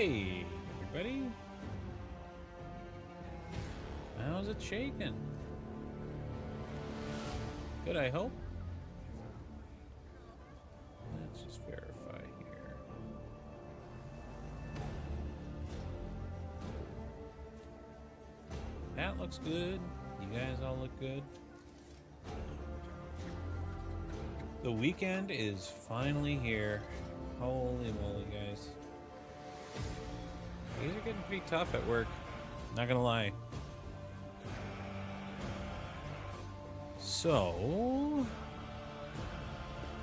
Hey, everybody. How's it shaking? Good, I hope. Let's just verify here. That looks good. You guys all look good. The weekend is finally here. Holy moly, guys. These are getting pretty tough at work. Not gonna lie. So,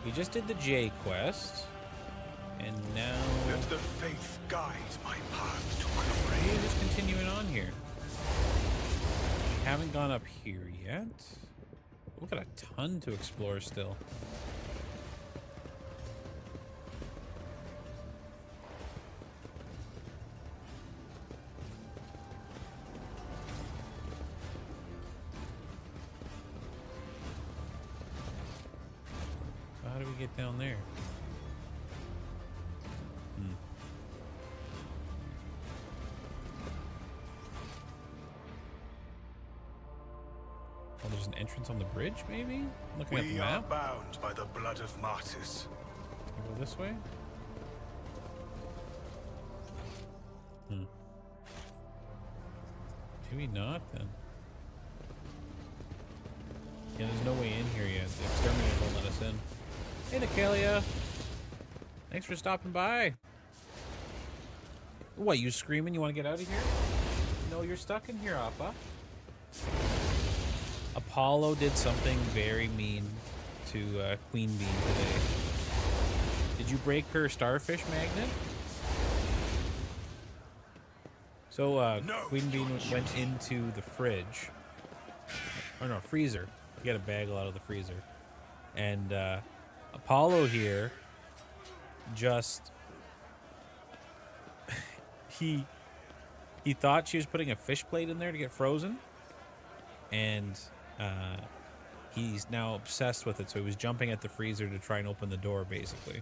we just did the J quest, and now let the faith guide my path to glory. we're just continuing on here. We haven't gone up here yet. We've got a ton to explore still. So how do we get down there? Oh, there's an entrance on the bridge, maybe? Looking at the We are map. bound by the blood of martyrs. Can we go this way? Maybe not, then. Yeah, there's no way in here yet. The exterminator won't let us in. Hey, Nicalia! Thanks for stopping by. What, you screaming you want to get out of here? No, you're stuck in here, Appa. Apollo did something very mean to Queen Bee today. Did you break her starfish magnet? So, No, Queen Bee went into the fridge. Or no, freezer. Get a bagel out of the freezer. And Apollo here just he thought she was putting a fish plate in there to get frozen, and he's now obsessed with it, so he was jumping at the freezer to try and open the door basically,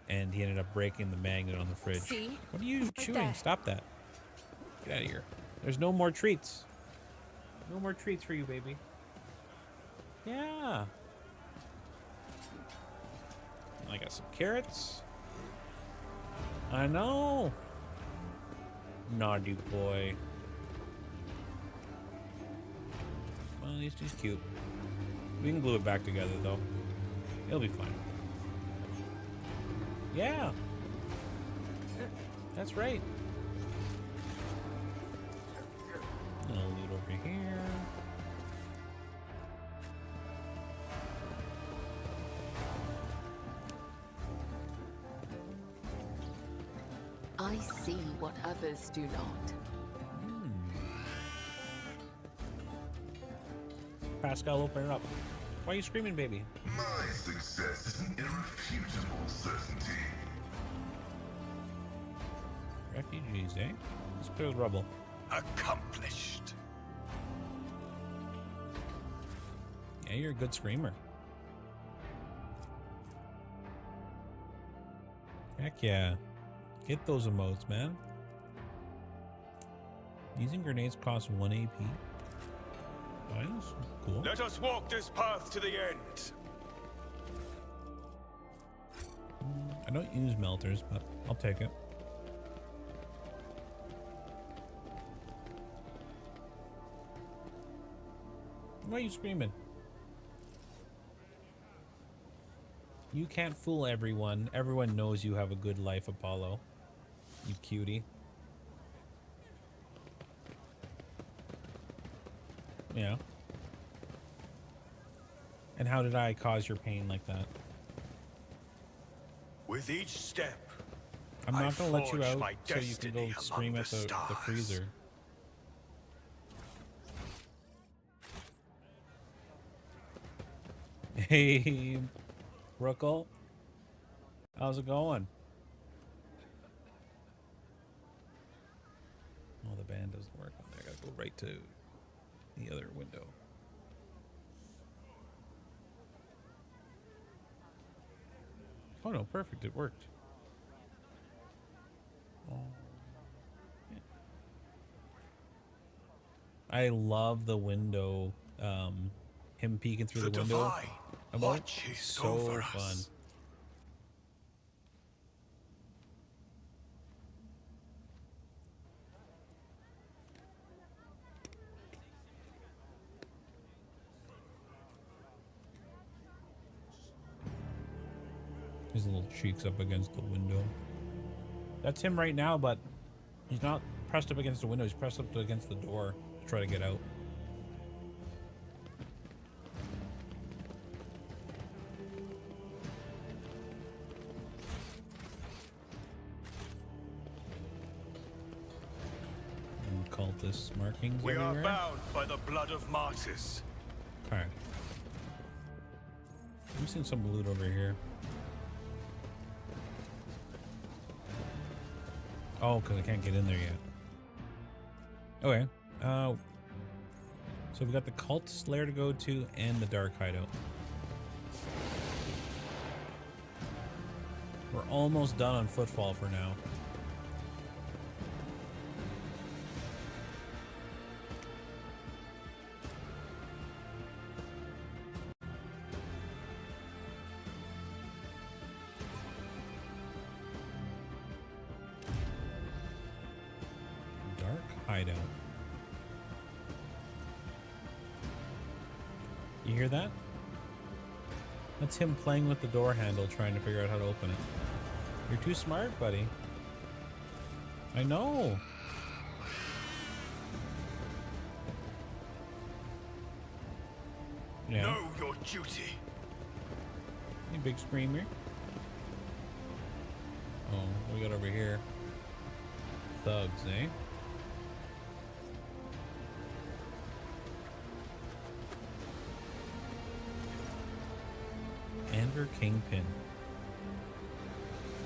and he ended up breaking the magnet on the fridge. See? What are you Right chewing? there. Stop that. Get out of here. There's no more treats. No more treats for you, baby. Yeah. I got some carrots. I know. Naughty boy. Well, at least he's cute. We can glue it back together, though. It'll be fine. Yeah. That's right. Little loot over here. I see what others do not. Pascal, open it up. Why are you screaming, baby? My success is an irrefutable certainty. Refugees, eh? Let's put it with rubble. Accomplished. Yeah, you're a good screamer. Heck yeah. Get those emotes, man. Using grenades costs 1 AP. Nice. Cool. Let us walk this path to the end. I don't use melters, but I'll take it. Why are you screaming? You can't fool everyone. Everyone knows you have a good life, Apollo. You cutie. Yeah. And how did I cause your pain like that? With each step, I'm not gonna let you forge out my so you can go destiny scream among at the stars. freezer. Hey, Brookle. How's it going? Oh, the band doesn't work on there. I gotta go right to the other window. Oh no, perfect. It worked. I love the window. Him peeking through the window. divine watches So over fun. us. His little cheeks up against the window. That's him right now, but he's not pressed up against the window. He's pressed up against the door to try to get out. And cultist markings We are everywhere. bound by the blood of martyrs. Okay. I'm seeing some loot over here. Oh, because I can't get in there yet. Okay. So we got the cultist lair to go to and the dark hideout. We're almost done on Footfall for now. Dark hideout. You hear that? That's him playing with the door handle, trying to figure out how to open it. You're too smart, buddy. I know. Yeah. Know your duty. You big screamer. Oh, what we got over here? Thugs, eh? Anver Kingpin.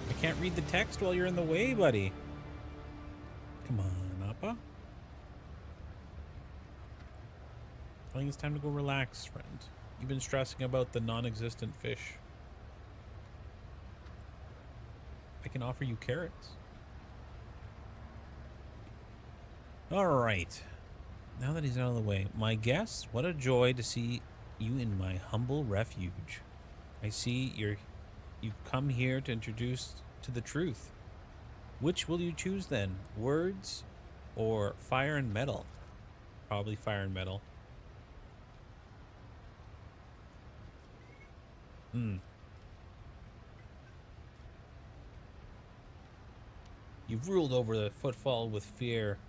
I can't read the text while you're in the way, buddy. Come on, Appa. I think it's time to go relax, friend. You've been stressing about the non-existent fish. I can offer you carrots. All right. Now that he's out of the way, my guests, what a joy to see you in my humble refuge. I see you've come here to introduce to the truth. Which will you choose then? Words or fire and metal? Probably fire and metal. You've ruled over the Footfall with fear,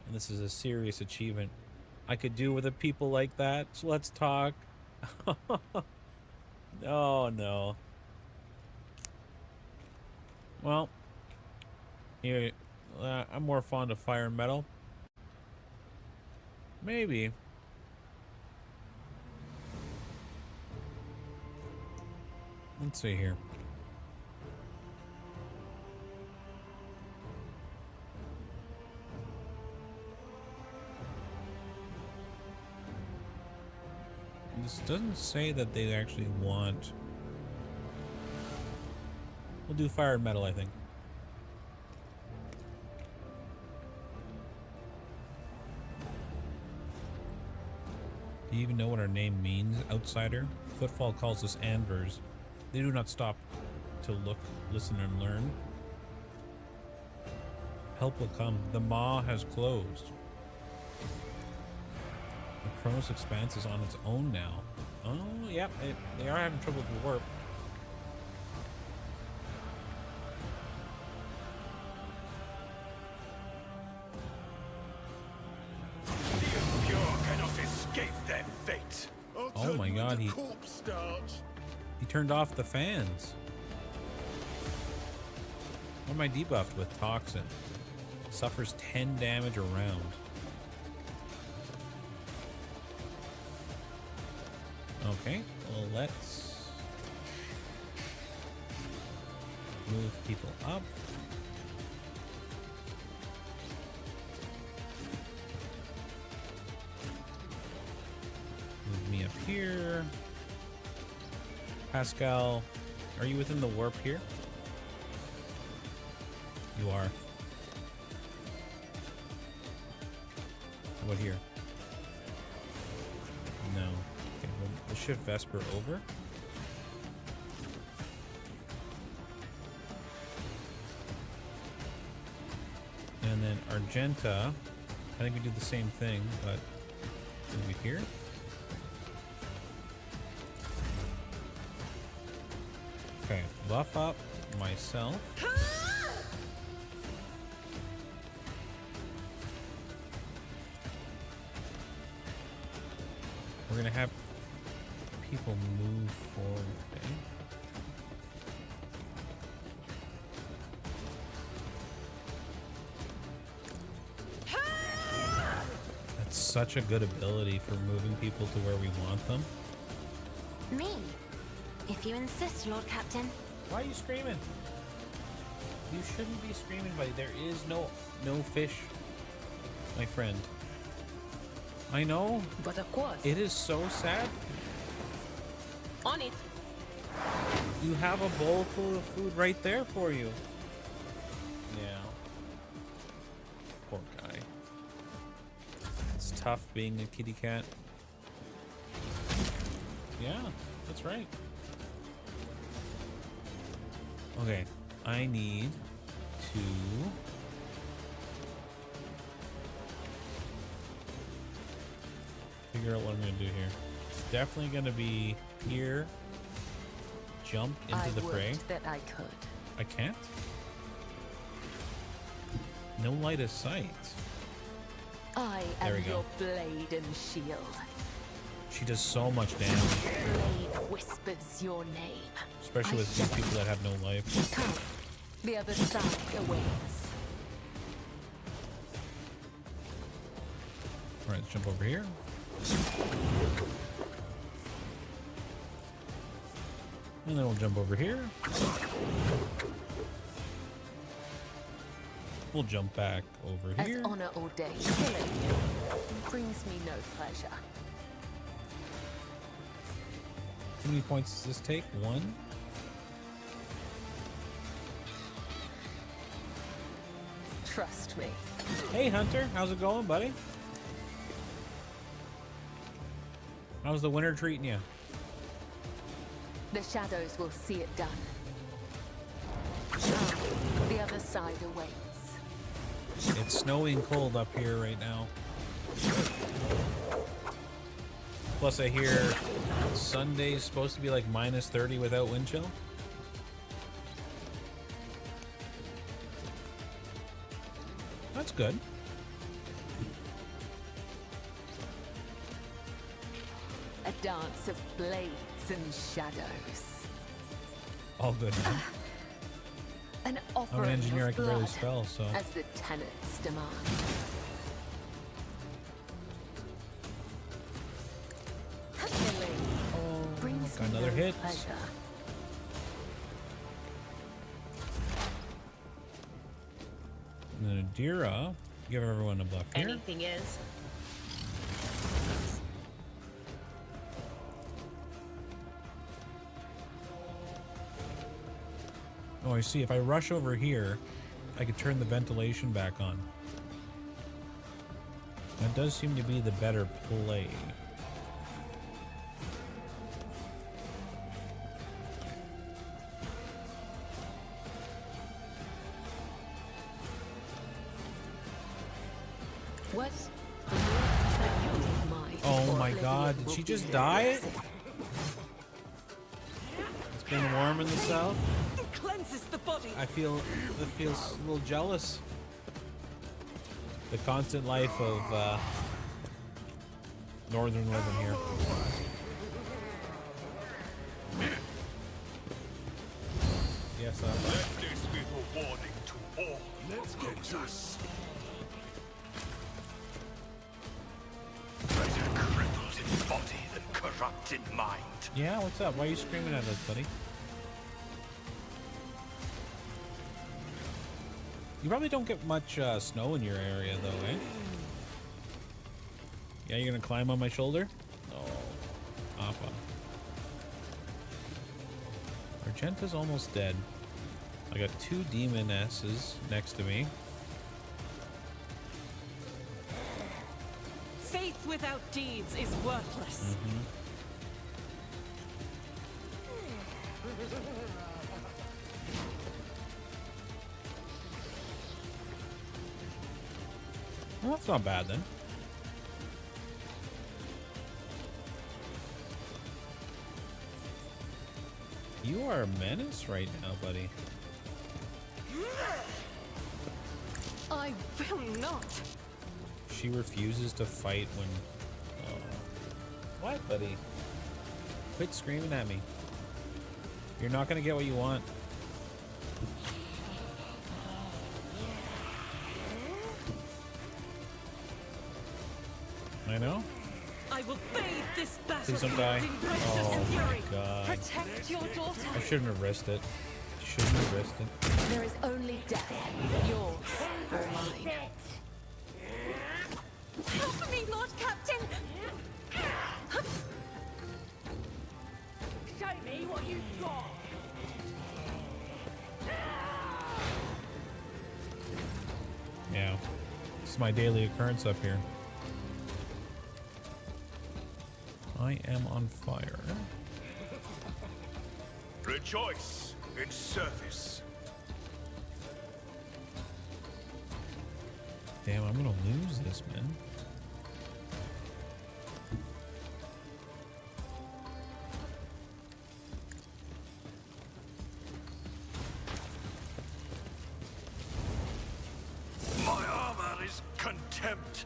and this is a serious achievement. I could do with a people like that, so let's talk. Oh, no. Well, here, I'm more fond of fire and metal. Maybe. Let's see here. This doesn't say that they actually want. We'll do fire and metal, I think. Do you even know what our name means, outsider? Footfall calls us Anvers. They do not stop to look, listen, and learn. Help will come. The maw has closed. The Kronos Expanse is on its own now. Oh, yep, they are having trouble with the warp. The impure cannot escape their fate. Oh my god, he turned off the fans. What am I debuffed with? Toxin. Suffers 10 damage a round. Okay, well, let's move people up. Move me up here. Pascal, are you within the warp here? You are. How about here? No. Okay, we'll shift Vesper over. And then Argenta, I think we do the same thing, but maybe here. Okay, buff up myself. We're gonna have people move forward. Okay? That's such a good ability for moving people to where we want them. Me? If you insist, Lord Captain. Why are you screaming? You shouldn't be screaming, buddy. There is no fish, my friend. I know. But of course. It is so sad. On it. You have a bowl full of food right there for you. Yeah. Poor guy. It's tough being a kitty cat. Yeah, that's right. Okay, I need to figure out what I'm gonna do here. It's definitely gonna be here. Jump into the fray. Would that I could. I can't. No light of sight. I There we am go. your blade and shield. She does so much damage, Blade whispers your name. especially with these people that have no life. Come. The other side awaits. All right, let's jump over here. And then we'll jump over here. We'll jump back over As here. honor ordained, killing you brings me no pleasure. How many points does this take? 1? Trust me. Hey, Hunter. How's it going, buddy? How's the winter treating you? The shadows will see it done. The other side awaits. It's snowing cold up here right now. Plus, I hear Sunday's supposed to be like minus 30 without wind chill. That's good. A dance of blades and shadows. All good. Man. An I'm offering an engineer. I of can barely blood, spell, so. as the tenets demand. Killing brings got me another no hit. pleasure. And then Adira, give everyone a buff here. Anything is. Oh, I see. If I rush over here, I could turn the ventilation back on. That does seem to be the better play. What? Oh my god, did she just die? It's been warm in the south. It cleanses the body. I feels a little jealous. The constant life of northern living here. Yes, Let this be a warning to all. Let's get us. Better crippled in body than corrupt in mind. yeah. What's up? Why are you screaming at us, buddy? You probably don't get much snow in your area, though, eh? Yeah, you're gonna climb on my shoulder? Oh, Appa. Argenta's almost dead. I got 2 demonesses next to me. Faith without deeds is worthless. Well, that's not bad then. You are a menace right now, buddy. I will not. She refuses to fight when... What, buddy? Quit screaming at me. You're not gonna get what you want. I know. I will bathe this Please don't battlefield die. in righteous Oh my fury. god. Protect your daughter. I shouldn't have risked it. Shouldn't have risked it. There is only death, yours or mine. Help me, Lord Captain! Show me what you've got. Yeah. This is my daily occurrence up here. I am on fire. Rejoice in service. Damn, I'm gonna lose this, man. My armor is contempt.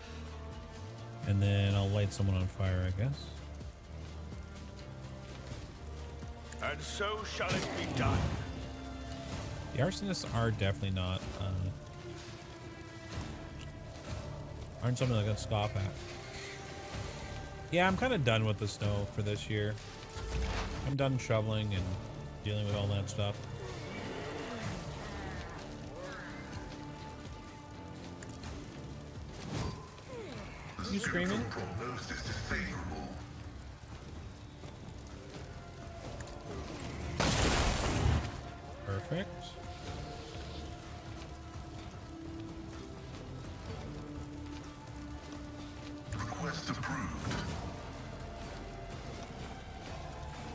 And then I'll light someone on fire, I guess. And so shall it be done. The arsonists are definitely not, aren't something like I can scoff at. Yeah, I'm kind of done with the snow for this year. I'm done shoveling and dealing with all that stuff. You screaming? Prognosis is favorable. Perfect. Request approved.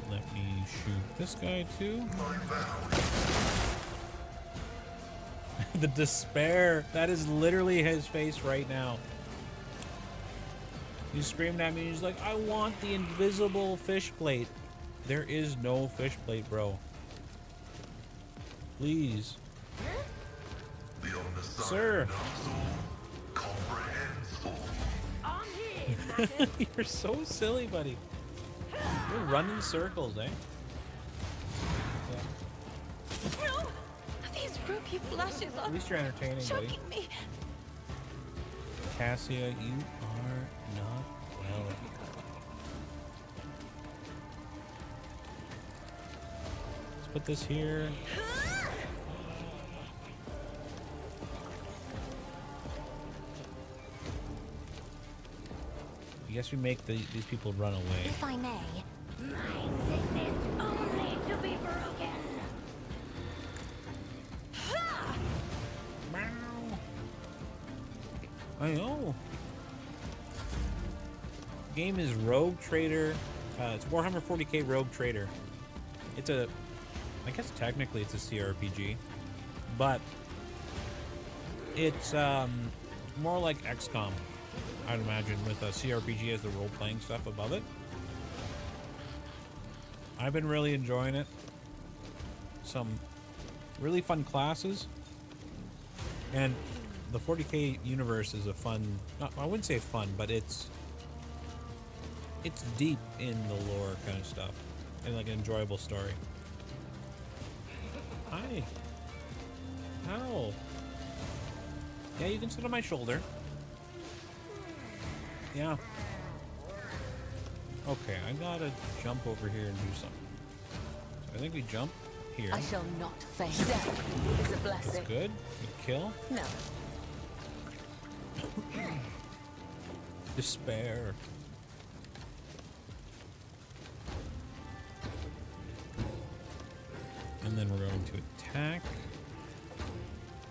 Let me shoot this guy too. My vow. The despair. That is literally his face right now. He screamed at me and he's like, I want the invisible fish plate. There is no fish plate, bro. Please. The omniscient Sir. knows all, comprehends all. I'm here. You're so silly, buddy. You're running circles, eh? No! These ruby flashes are At least you're entertaining, buddy. choking me. Cassia, you are not well. Let's put this here. I guess we make these people run away. If I may. Mine exists only to be broken. I know. Game is Rogue Trader. It's Warhammer 40k Rogue Trader. It's a, I guess technically it's a CRPG, but it's more like XCOM, I'd imagine, with a CRPG as the role-playing stuff above it. I've been really enjoying it. Some really fun classes, and the 40k universe is a fun, I wouldn't say fun, but it's deep in the lore kind of stuff and like an enjoyable story. Hi. How? Yeah, you can sit on my shoulder. Yeah. Okay, I gotta jump over here and do something. So I think we jump here. I shall not faint. Death is a blessing. That's good. You kill. No. Despair. And then we're going to attack.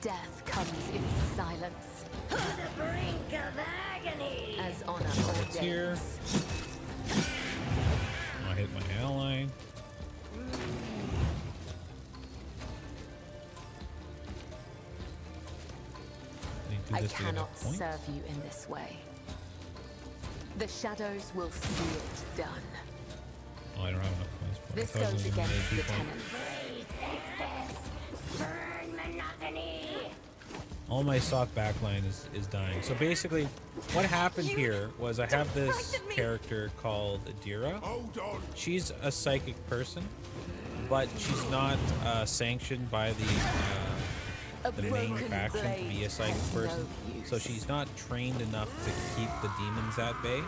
Death comes in silence. To the brink of agony. As honor here. I hit my ally. I this to get a cannot point? serve you in this way. The shadows will see it done. Oh, I don't have enough points for it. This I thought it goes was gonna be against the 80 points. tenants. Burn monotony. All my soft backline is dying. So basically, what happened here was I have this frighten me. character called Adira. Hold on. She's a psychic person, but she's not sanctioned by the main broken faction to be a blade psychic has person. no So use. she's not trained enough to keep the demons at bay.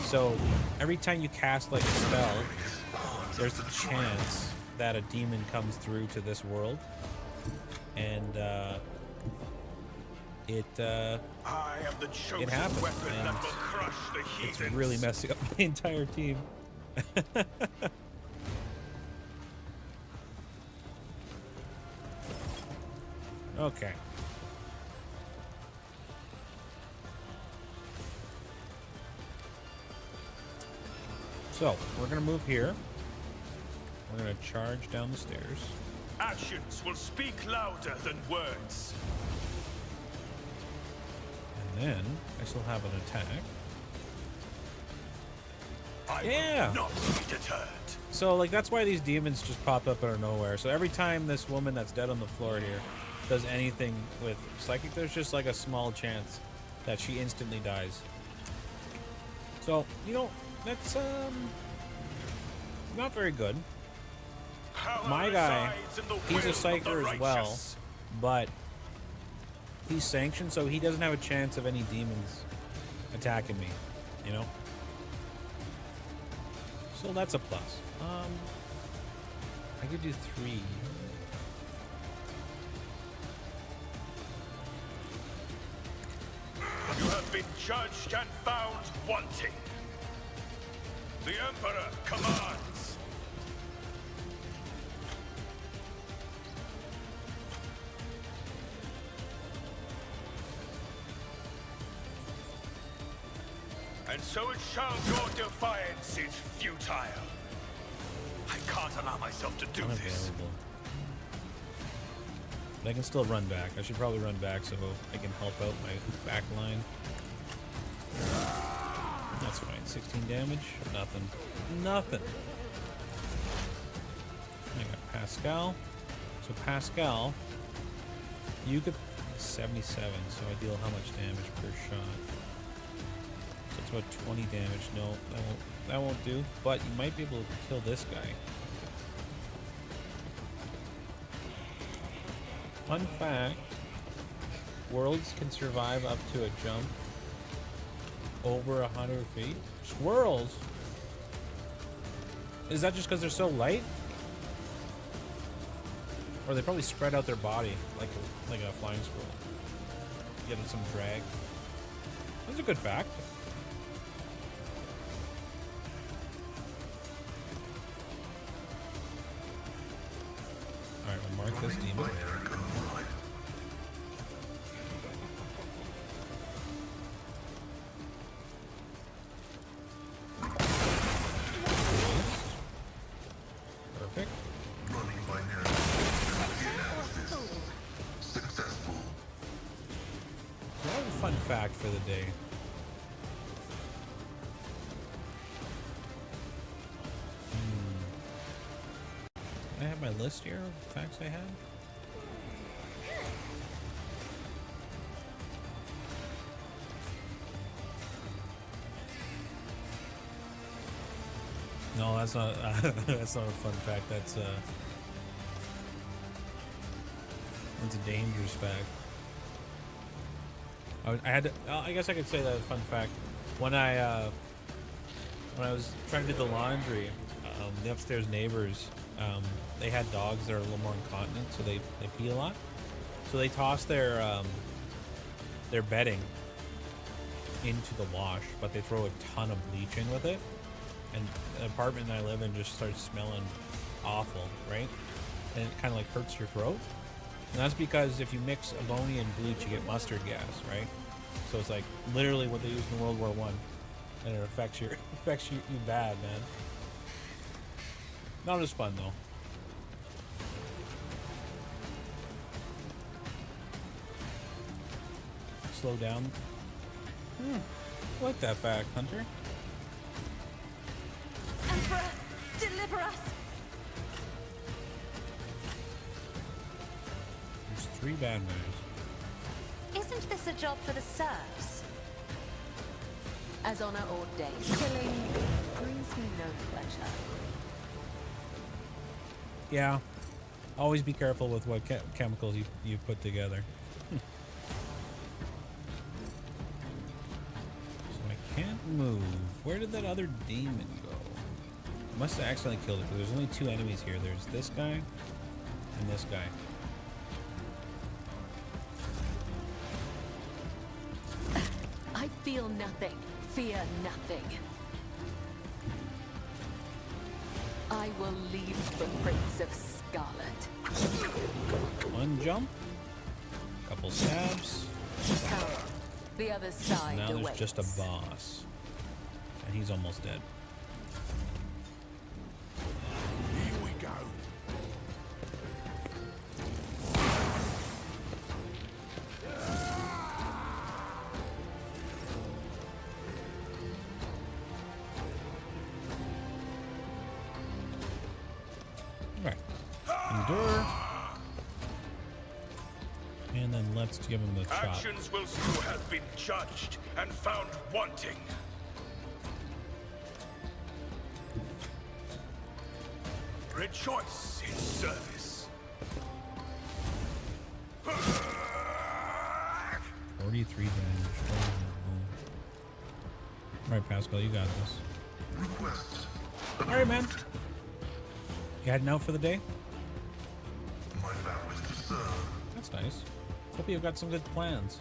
So every time you cast like a spell, there's a chance that a demon comes through to this world, and it I am the chosen happens, weapon and that will crush the it's heathens. really messing up my entire team. Okay. So, we're gonna move here. We're gonna charge down the stairs. Actions will speak louder than words. And then, I still have an attack. I Yeah. will not be deterred. So, like, that's why these demons just pop up out of nowhere. So every time this woman that's dead on the floor here does anything with psychic, there's just like a small chance that she instantly dies. So, you know, that's not very good. Power My guy, resides in the he's will a psyker of the as well, righteous. but he's sanctioned, so he doesn't have a chance of any demons attacking me, you know? So that's a plus. I could do 3. You have been judged and found wanting. The Emperor commands. And so it shall. Your defiance is futile. I can't allow myself to do this. Unavailable. But I can still run back. I should probably run back so I can help out my back line. That's fine. 16 damage. Nothing. Nothing. I got Pascal. So Pascal, you could 77. So I deal how much damage per shot? So it's about 20 damage. No, that won't do. But you might be able to kill this guy. Fun fact, worlds can survive up to a jump over 100 feet. Squirrels? Is that just because they're so light? Or they probably spread out their body like a flying squirrel. Getting some drag. That's a good fact. Alright, we'll mark this demon. Perfect. Running binary. Successful. So I have a fun fact for the day. I have my list here of facts I had. No, that's not. That's not a fun fact. That's a dangerous fact. I had to, I guess I could say that a fun fact. When I was trying to do the laundry, the upstairs neighbors, they had dogs that are a little more incontinent, so they pee a lot. So they toss their bedding into the wash, but they throw a ton of bleach in with it. And the apartment that I live in just starts smelling awful, right? And it kind of like hurts your throat. And that's because if you mix ammonia and bleach, you get mustard gas, right? So it's like literally what they used in World War I. And it affects you bad, man. Not as fun though. Slow down. I like that fact, Hunter. Emperor, deliver us! There's 3 bad guys. Isn't this a job for the serfs? As honor ordained, killing brings me no pleasure. Yeah. Always be careful with what chemicals you put together. So I can't move. Where did that other demon go? I must have accidentally killed it because there's only 2 enemies here. There's this guy and this guy. I feel nothing, fear nothing. I will leave footprints of scarlet. One jump. Couple stabs. Come, the other side Now there's awaits. just a boss. And he's almost dead. Here we go. Alright. Endure. And then let's give him the chop. Actions will still have been judged and found wanting. Rejoice in service. 43 damage. Alright, Pascal, you got this. Request. Alright, man. You heading out for the day? My vow is to serve. That's nice. Hope you've got some good plans.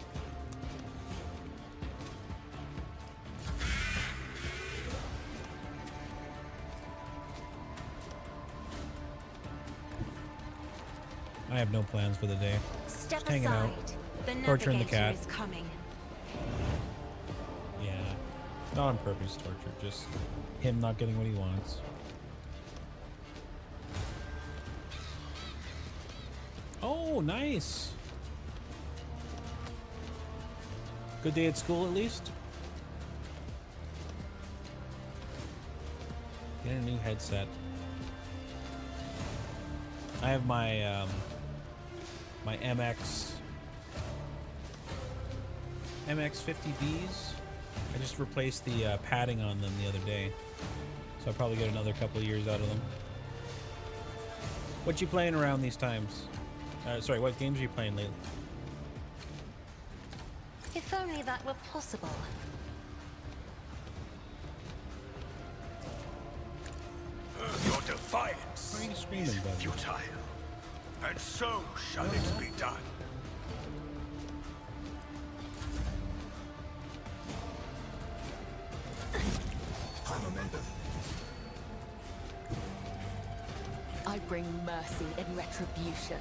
I have no plans for the day. Step hanging out, aside. The torturing the navigator cat. is coming. Yeah. Not on purpose torture, just him not getting what he wants. Oh, nice. Good day at school, at least. Get a new headset. I have my my MX50Bs. I just replaced the padding on them the other day, so I'll probably get another couple of years out of them. What you playing around these times? Sorry, what games are you playing lately? If only that were possible. Your defiance Why are you screaming, is buddy? futile, and so shall it be done. I bring mercy and retribution.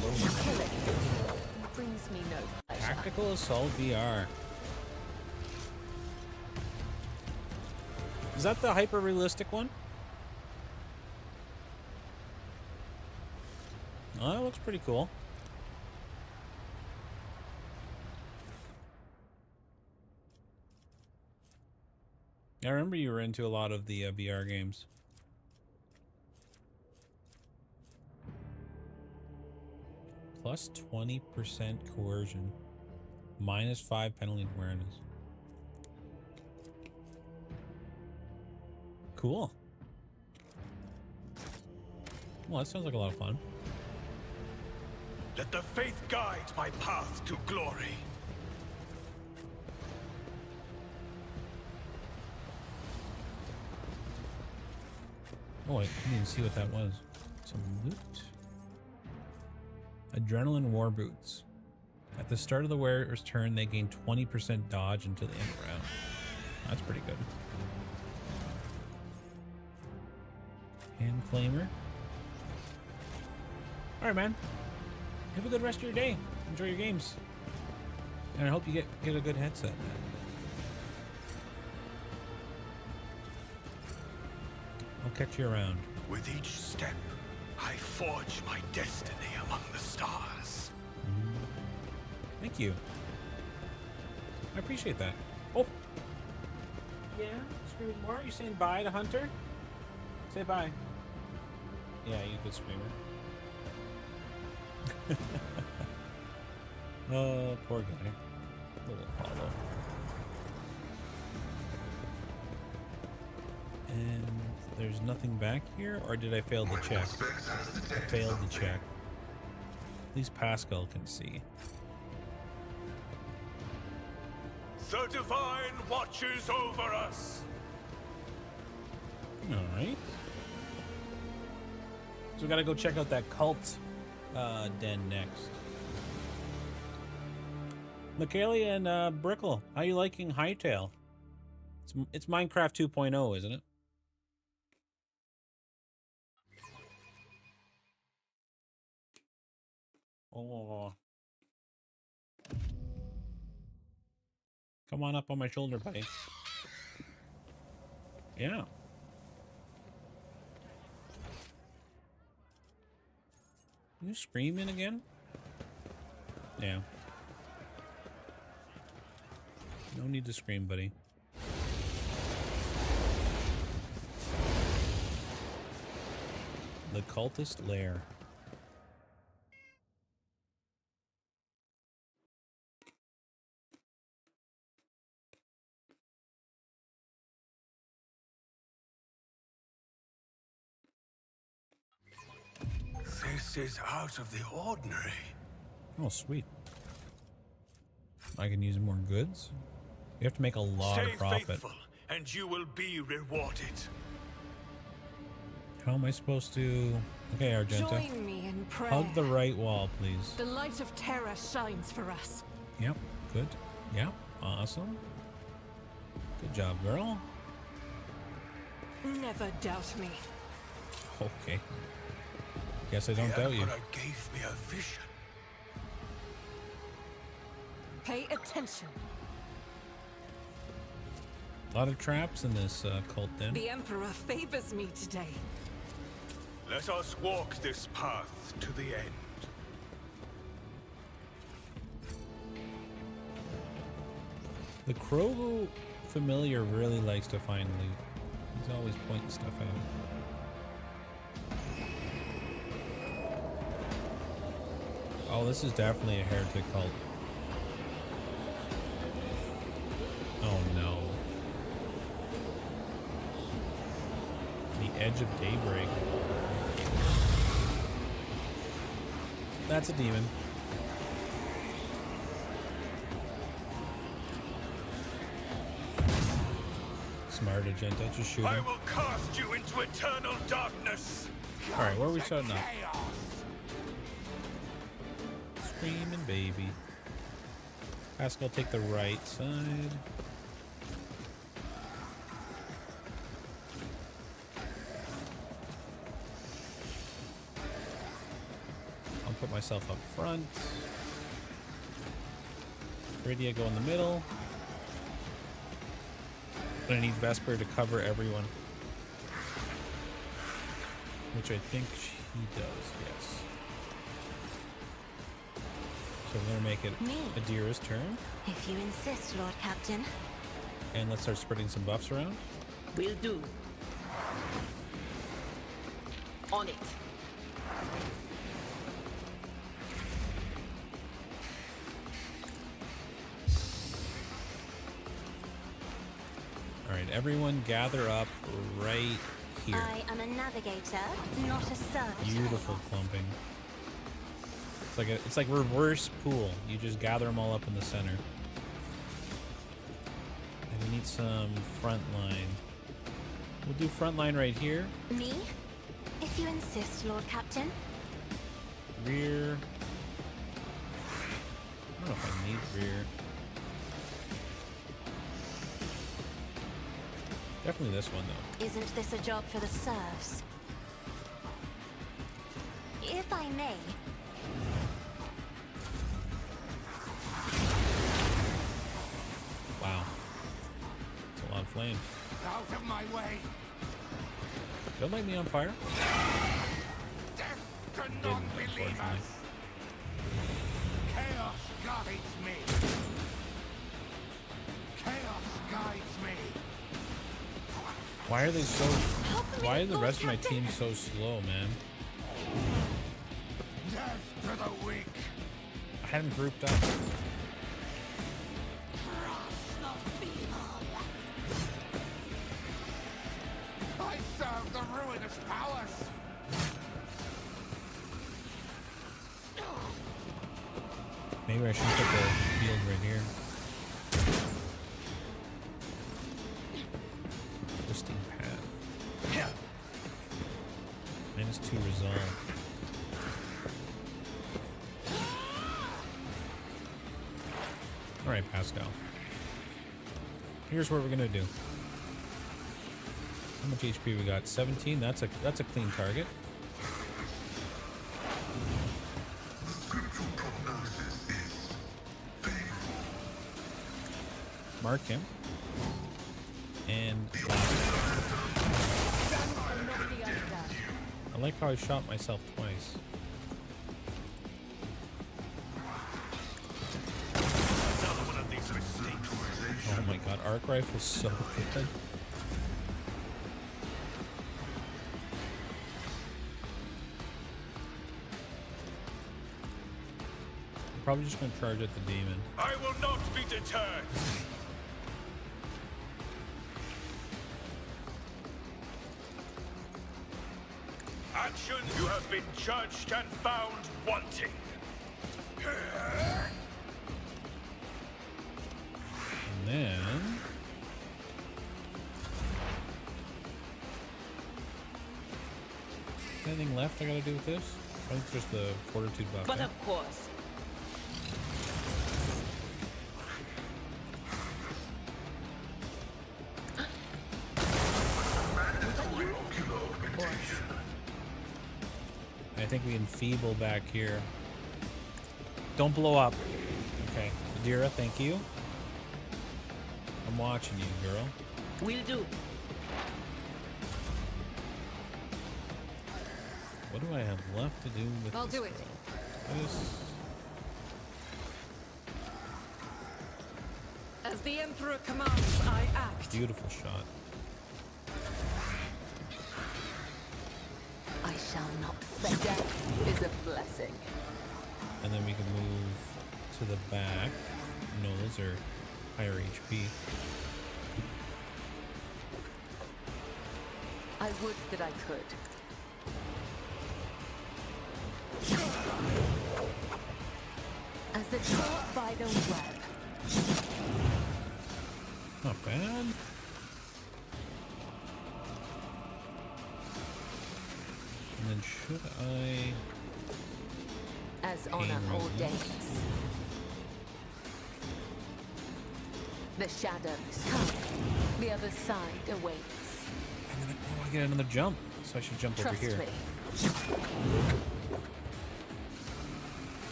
Killing brings me no pleasure. Tactical Assault VR. Is that the hyper-realistic one? Oh, that looks pretty cool. I remember you were into a lot of the VR games. Plus 20% coercion. Minus 5 penalty awareness. Cool. Well, that sounds like a lot of fun. Let the faith guide my path to glory. Oh, I didn't even see what that was. Some loot. Adrenaline War Boots. At the start of the wearer's turn, they gain 20% dodge until the end of the round. That's pretty good. Hand Flamer. Alright, man. Have a good rest of your day. Enjoy your games. And I hope you get a good headset, man. I'll catch you around. With each step, I forge my destiny among the stars. Thank you. I appreciate that. Oh. Yeah, Screaming more. Are you saying bye to Hunter? Say bye. Yeah, you good screamer. Oh, poor guy. Little Apollo. And there's nothing back here, or did I fail to check? I failed to check. At least Pascal can see. The divine watches over us. All right. So we gotta go check out that cult den next. Michaelia and Brickle, how you liking Hightail? It's Minecraft 2.0, isn't it? Oh. Come on up on my shoulder, buddy. Yeah. You screaming again? Yeah. No need to scream, buddy. The cultist lair. This is out of the ordinary. Oh, sweet. I can use more goods. You have to make a lot Stay of profit. faithful, and you will be rewarded. How am I supposed to... Okay, Argenta. Join me in prayer. Hug the right wall, please. The light of terror shines for us. Yep, good. Yep, awesome. Good job, girl. Never doubt me. Okay. Guess I don't the doubt you. Emperor gave me a vision. Pay attention. A lot of traps in this cult den. The Emperor favors me today. Let us walk this path to the end. The Krogu familiar really likes to find loot. He's always pointing stuff out. Oh, this is definitely a heretic cult. Oh no. The edge of daybreak. That's a demon. Smart Agenta, just shoot I him. will cast you into eternal darkness. Alright, where are we starting up? Screaming baby. Pascal, take the right side. I'll put myself up front. Rydia, go in the middle. I need Vesper to cover everyone. Which I think she does, yes. So we're gonna make it Me. Adira's turn. If you insist, Lord Captain. And let's start spreading some buffs around. Will do. On it. Alright, everyone gather up right here. I am a navigator, not a servitor. Beautiful clumping. It's like reverse pool. You just gather them all up in the center. And we need some front line. We'll do front line right here. Me? If you insist, Lord Captain. Rear. I don't know if I need rear. Definitely this one though. Isn't this a job for the serfs? If I may. Wow. It's a lot of flames. Out of my way. Don't light me on fire. Death to Didn't, non-believers. unfortunately. Chaos guides me. Chaos guides me. Why are they so? Why are the rest of my team so slow, man? Death to the weak. I had them grouped up. I serve the ruinous powers. Maybe I should put the field right here. Twisting path. -2 resolve. All right, Pascal. Here's what we're gonna do. How much HP we got? 17. That's a clean target. The scriptural prognosis is faithful. Mark him. And I like how I shot myself twice. Another one of these mistakes. Oh my god, arc rifle's so good. I'm probably just gonna charge at the demon. I will not be deterred. Action, you have been judged and found wanting. And then anything left I gotta do with this? I think just the fortitude buff. But eh? of course, I think we enfeeble back here. Don't blow up. Okay. Adira, thank you. I'm watching you, girl. will do. What do I have left to do with I'll this do it. girl? This- As the Emperor commands, I act. Beautiful shot. I shall not fail. Death is a blessing. And then we can move to the back. No, those are higher HP. I would that I could. As the caught by the web. Not bad. And then should I... As honor Gain ordains. resonance. The shadows come. The other side awaits. And then I get another jump. So I should jump over Trust here. me.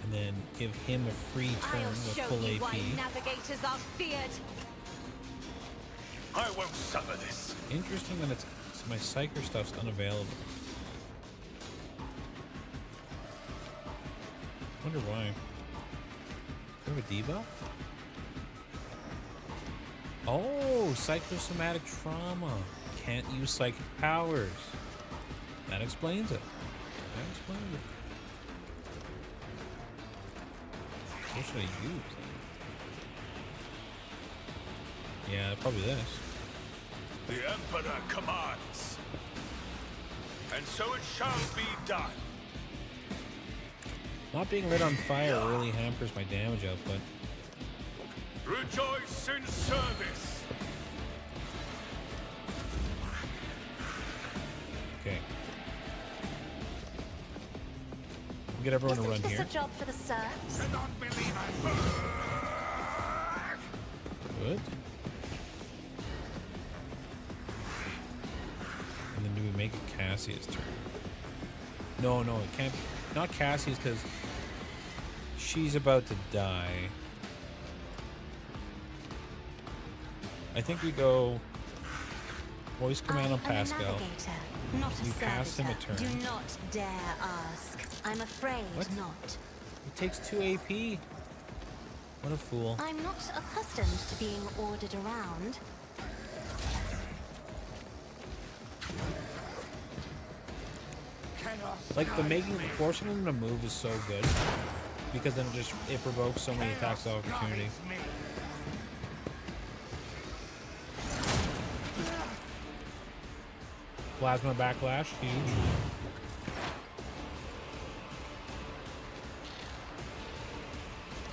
And then give him a free turn with full AP. navigators are feared. I won't suffer this. Interesting that it's my Psyker stuff's unavailable. Wonder why. Do I have a debuff? Oh, psychosomatic trauma. Can't use psychic powers. That explains it. That explains it. What should I use then? Yeah, probably this. The Emperor commands. And so it shall be done. Not being lit on fire really hampers my damage output. Rejoice in service. Okay. Get everyone to run Isn't this here. a job for the serfs? The non-believers. Good. And then do we make it Cassia's turn? No, no, it can't. Not Cassia's because she's about to die. I think we go voice command on I am a Pascal. navigator, not a You pass him a servitor. turn. Do not dare ask. I'm afraid What? not. It takes 2 AP. What a fool. I'm not accustomed to being ordered around. Like forcing him to move is so good because then it provokes so many attacks of opportunity. Plasma backlash, huge.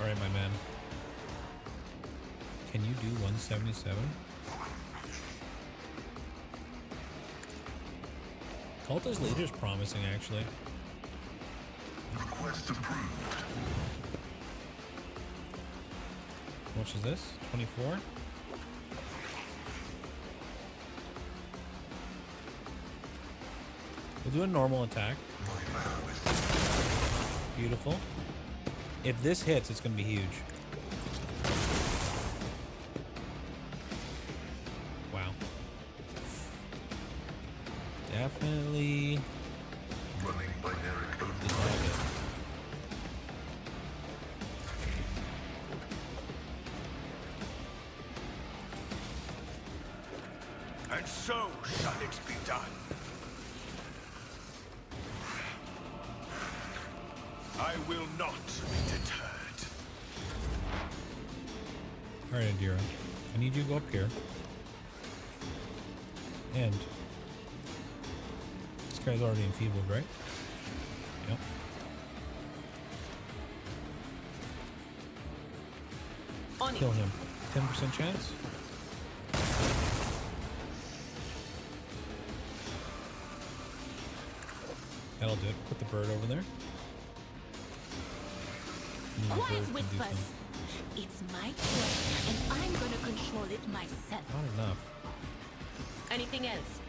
All right, my man. Can you do 177? Cultist leader's promising, actually. Request approved. How much is this? 24? We'll do a normal attack. Beautiful. If this hits, it's going to be huge. Wow. Definitely. Running binary code. Did not hit. And so shall it be done. I will not be deterred. Alright, Adira. I need you to go up here. And this guy's already enfeebled, right? Yep. On Kill it. him. 10% chance? That'll do it. Put the bird over there. And then the bird Quiet can do whispers. some- It's my turn, and I'm gonna control it myself. Not enough. Anything else?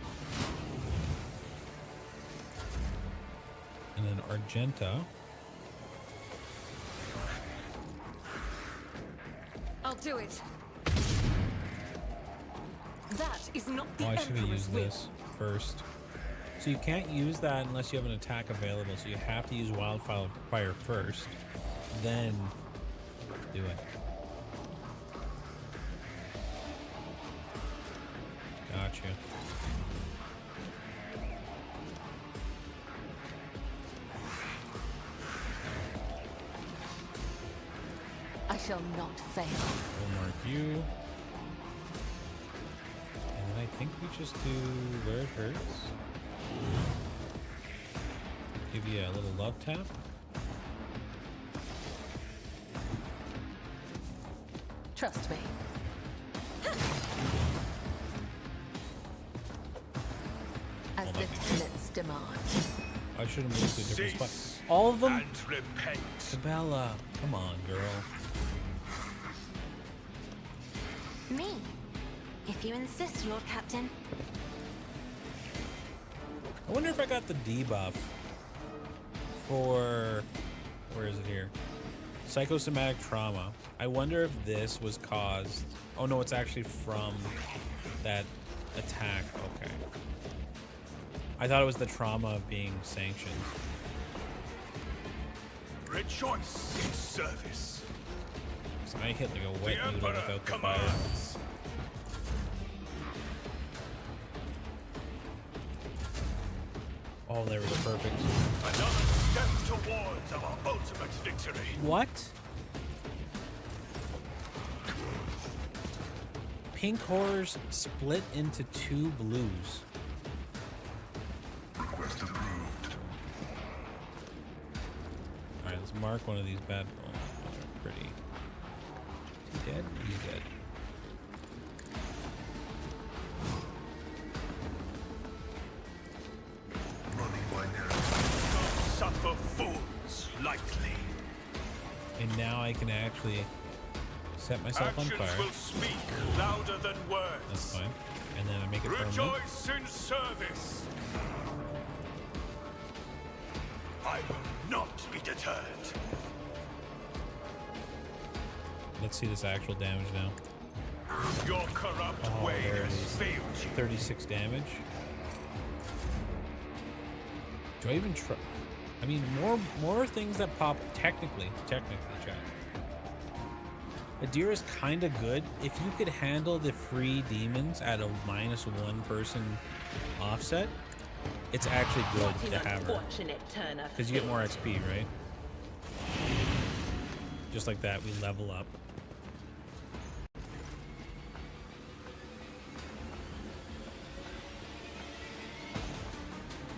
And then Argenta. I'll do it. That is not the Oh, I should have Emperor's used will. this first. So you can't use that unless you have an attack available. So you have to use Wildfire first, then do it. Gotcha. I shall not fail. We'll mark you. And then I think we just do where it hurts. Give you a little love tap. Trust me. As the tenets demand. I should have moved to a different spot. Cease All of them? and repent. Isabella, come on, girl. Me. If you insist, Lord Captain. I wonder if I got the debuff for, where is it here? Psychosomatic trauma. I wonder if this was caused, oh no, it's actually from that attack. Okay. I thought it was the trauma of being sanctioned. Rejoice in service. 'Cause I hit like a The wet noodle Emperor without the fire. commands. Oh, there we go, perfect. Another step towards our ultimate victory. What? Pink horrors split into 2 blues. Request approved. Alright, let's mark one of these bad. Oh, they're pretty. Is he dead? He's dead. Running binary. Don't suffer fools lightly. And now I can actually set myself on Actions fire. will speak louder than words. That's fine. And then I make it permanent. Rejoice in service. I will not be deterred. Let's see this actual damage now. Your corrupt Oh, way there it has is. failed you. 36 damage. Do I even try? I mean, more things that pop. Technically, chat. Adir is kind of good if you could handle the free demons at a -1 person offset. It's actually good What to an have her unfortunate turn of because you get fate. more XP, right? Just like that, we level up.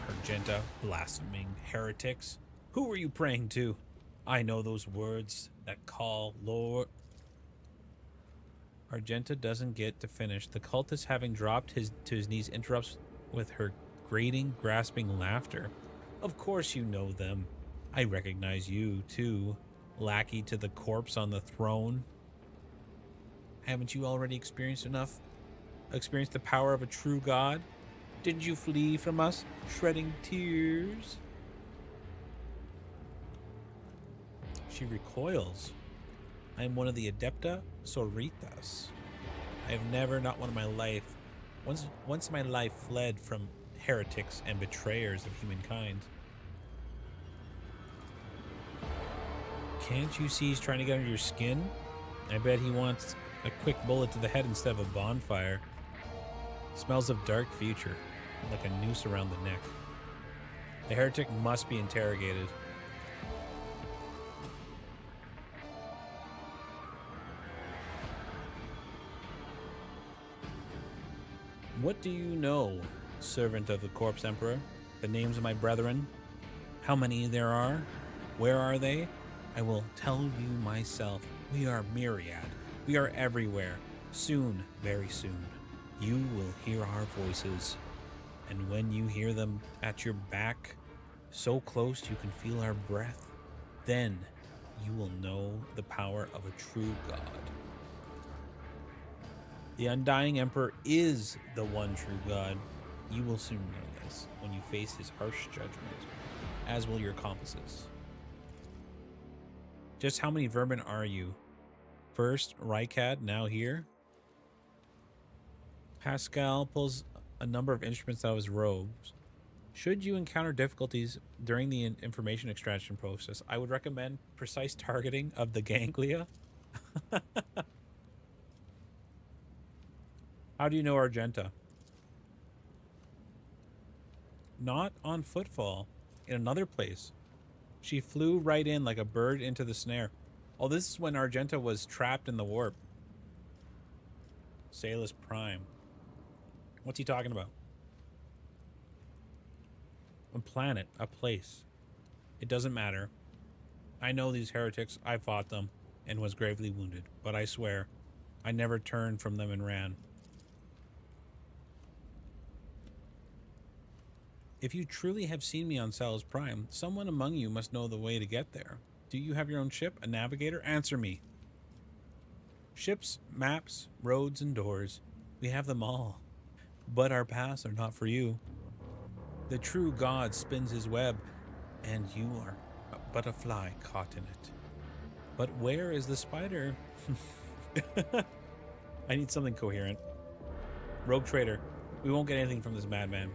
Argenta, blaspheming heretics. Who are you praying to? I know those words that call Lord. Argenta doesn't get to finish. The cultist, having dropped to his knees, interrupts with her grating, grasping laughter. Of course you know them. I recognize you, too. Lackey to the corpse on the throne. Haven't you already experienced enough? Experienced the power of a true god? Didn't you flee from us, shredding tears? She recoils. I am one of the Adepta Sororitas. I have never, not one of my life, once in my life fled from heretics and betrayers of humankind. Can't you see he's trying to get under your skin? I bet he wants a quick bullet to the head instead of a bonfire. Smells of dark future, like a noose around the neck. The heretic must be interrogated. What do you know, servant of the Corpse Emperor? The names of my brethren? How many there are? Where are they? I will tell you myself. We are myriad. We are everywhere. Soon, very soon, you will hear our voices. And when you hear them at your back, so close you can feel our breath, then you will know the power of a true god. The Undying Emperor is the one true god. You will soon know this when you face his harsh judgment, as will your accomplices. Just how many vermin are you? First, Rykad, now here. Pascal pulls a number of instruments out of his robes. Should you encounter difficulties during the information extraction process, I would recommend precise targeting of the ganglia. How do you know Argenta? Not on Footfall. In another place. She flew right in like a bird into the snare. Oh, this is when Argenta was trapped in the warp. Salus Prime. What's he talking about? A planet, a place. It doesn't matter. I know these heretics. I fought them and was gravely wounded. But I swear, I never turned from them and ran. If you truly have seen me on Salus Prime, someone among you must know the way to get there. Do you have your own ship, a navigator? Answer me. Ships, maps, roads, and doors. We have them all. But our paths are not for you. The true God spins his web, and you are but a fly caught in it. But where is the spider? I need something coherent. Rogue Trader, we won't get anything from this madman.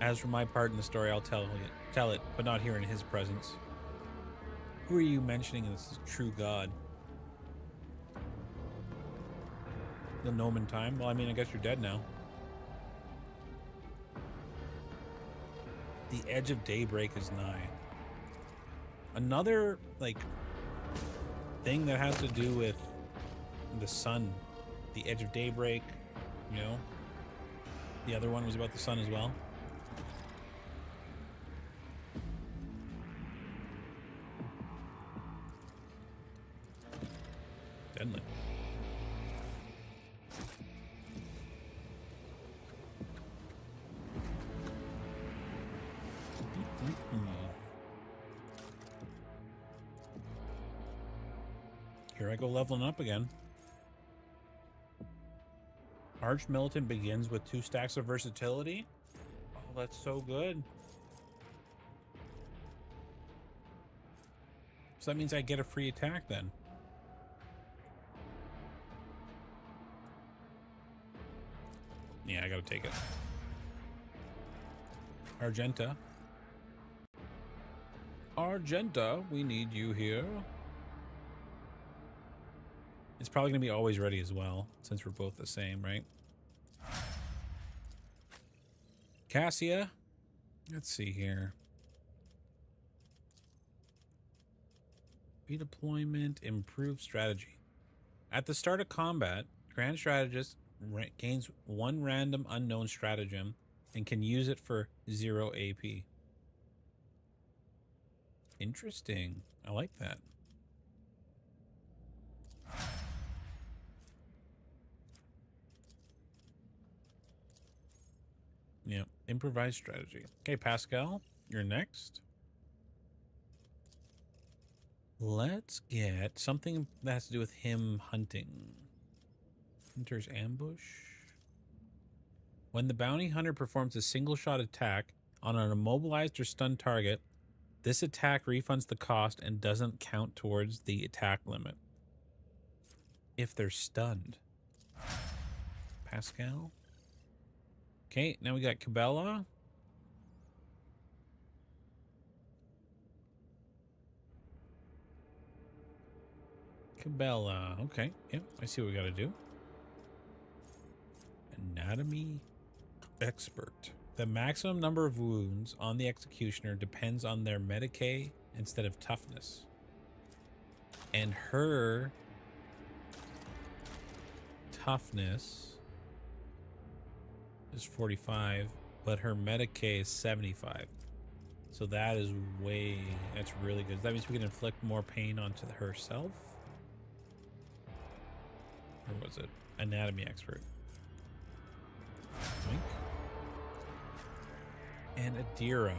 As for my part in the story, I'll tell it, but not here in his presence. Who are you mentioning as the true god? The Nomen time? Well, I mean, I guess you're dead now. The edge of daybreak is nigh. Another, like, thing that has to do with the sun. The edge of daybreak, you know? The other one was about the sun as well. Deadly. Here I go leveling up again. Arch Militant begins with 2 stacks of versatility. Oh, that's so good. So that means I get a free attack then. Yeah, I gotta take it. Argenta. Argenta, we need you here. It's probably gonna be always ready as well, since we're both the same, right? Cassia. Let's see here. Redeployment, improved strategy. At the start of combat, Grand Strategist gains 1 random unknown stratagem and can use it for 0 AP. Interesting. I like that. Yeah, improvised strategy. Okay, Pascal, you're next. Let's get something that has to do with him hunting. Hunter's ambush. When the bounty hunter performs a single shot attack on an immobilized or stunned target, this attack refunds the cost and doesn't count towards the attack limit if they're stunned. Pascal. Okay, now we got Cabela. Cabela. Okay, yep, I see what we got to do. Anatomy expert. The maximum number of wounds on the executioner depends on their Medicae instead of toughness. And her toughness is 45, but her Medicae is 75. So that is that's really good. That means we can inflict more pain onto herself. Or was it anatomy expert? Wink. And Adira,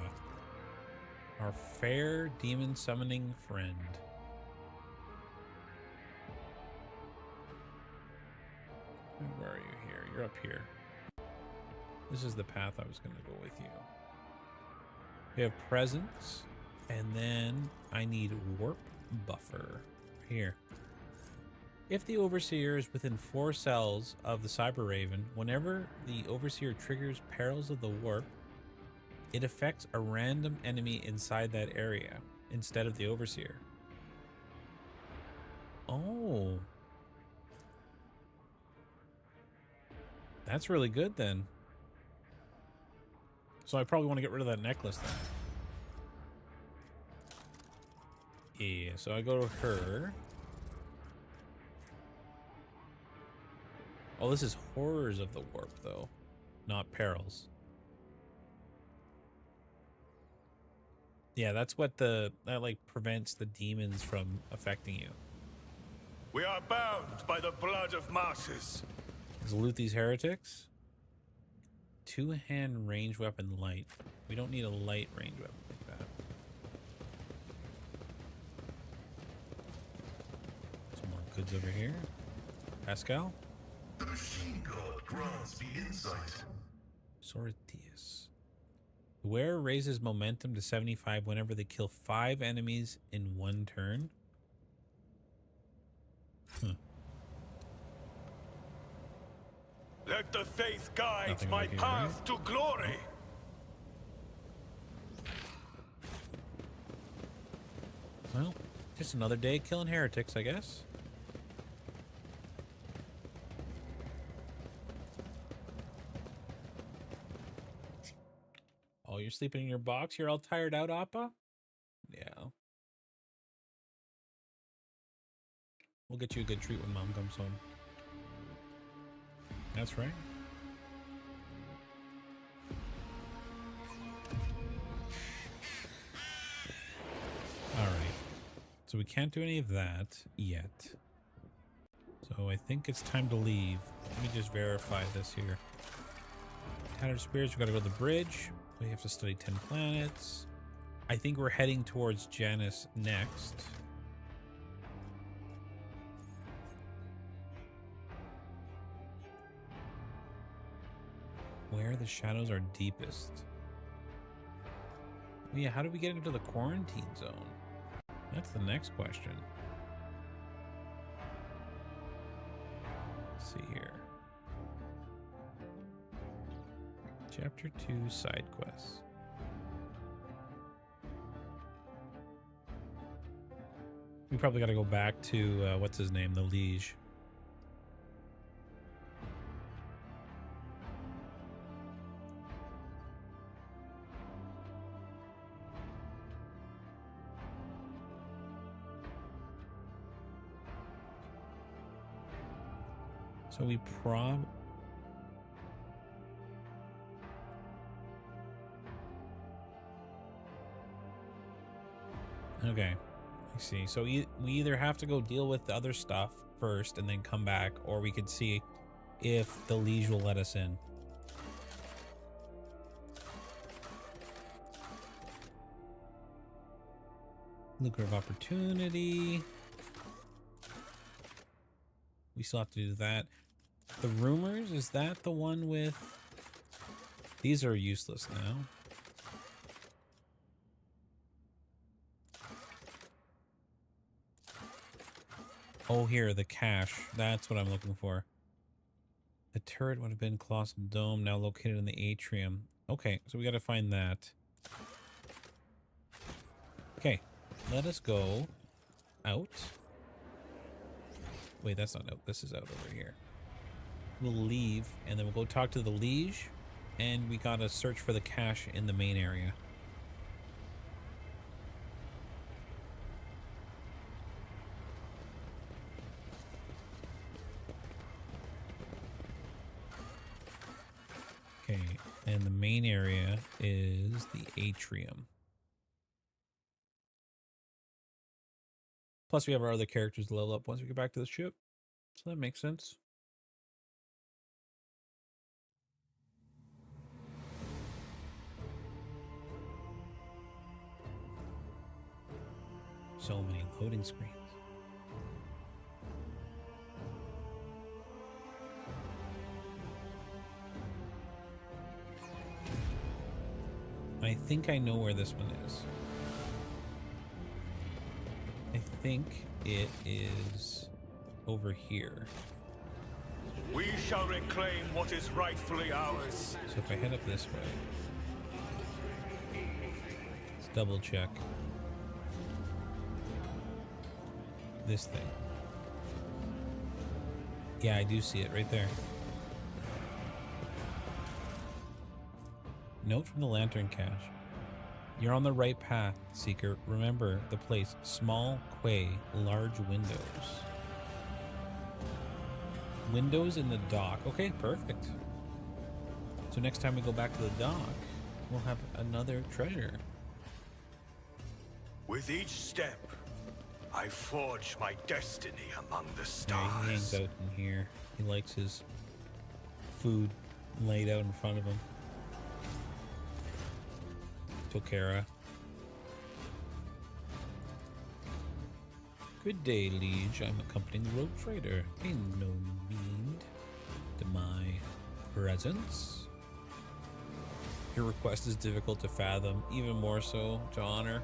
our fair demon summoning friend. Where are you here? You're up here. This is the path I was going to go with you. We have presence, and then I need warp buffer here. If the Overseer is within 4 cells of the Cyber Raven, whenever the Overseer triggers Perils of the Warp, it affects a random enemy inside that area instead of the Overseer. Oh. That's really good then. So I probably want to get rid of that necklace then. Yeah, so I go to her. Oh, this is Horrors of the Warp though, not Perils. Yeah, that's what that like prevents the demons from affecting you. We are bound by the blood of martyrs. Let's loot these heretics. 2-hand range weapon light. We don't need a light range weapon like that. Some more goods over here. Pascal? The machine god grants the insight. Sortius. The wearer raises momentum to 75 whenever they kill 5 enemies in 1 turn. Let the faith guide Nothing my over here, path right? to glory. Well, just another day killing heretics, I guess. Oh, you're sleeping in your box? You're all tired out, Appa? Yeah. We'll get you a good treat when Mom comes home. That's right. All right. So we can't do any of that yet. So I think it's time to leave. Let me just verify this here. Tattered Spirits, we gotta go to the bridge. We have to study 10 planets. I think we're heading towards Janus next. Where the shadows are deepest. Yeah, how do we get into the quarantine zone? That's the next question. Let's see here. Chapter 2 side quests. We probably got to go back to what's his name, the Liege. So we Okay, I see. So we either have to go deal with the other stuff first and then come back, or we could see if the Liege will let us in. Lucre of Opportunity. We still have to do that. The rumors, is that the one with... These are useless now. Oh, here, the cache. That's what I'm looking for. The turret would have been Colossal Dome, now located in the atrium. Okay, so we got to find that. Okay, let us go out. Wait, that's not out. This is out over here. We'll leave, and then we'll go talk to the Liege, and we gotta search for the cache in the main area. Okay, and the main area is the atrium. Plus, we have our other characters to level up once we get back to the ship. So that makes sense. So many loading screens. I think I know where this one is. I think it is over here. We shall reclaim what is rightfully ours. So if I head up this way, let's double check this thing. Yeah, I do see it right there. Note from the lantern cache. You're on the right path, Seeker. Remember the place. Small quay, large windows. Windows in the dock. Okay, perfect. So next time we go back to the dock, we'll have another treasure. With each step, I forge my destiny among the Yeah, stars. he hangs out in here. He likes his food laid out in front of him. Tokara. Good day, Liege. I'm accompanying the rogue trader. Pay no mind to my presence. Your request is difficult to fathom, even more so to honor.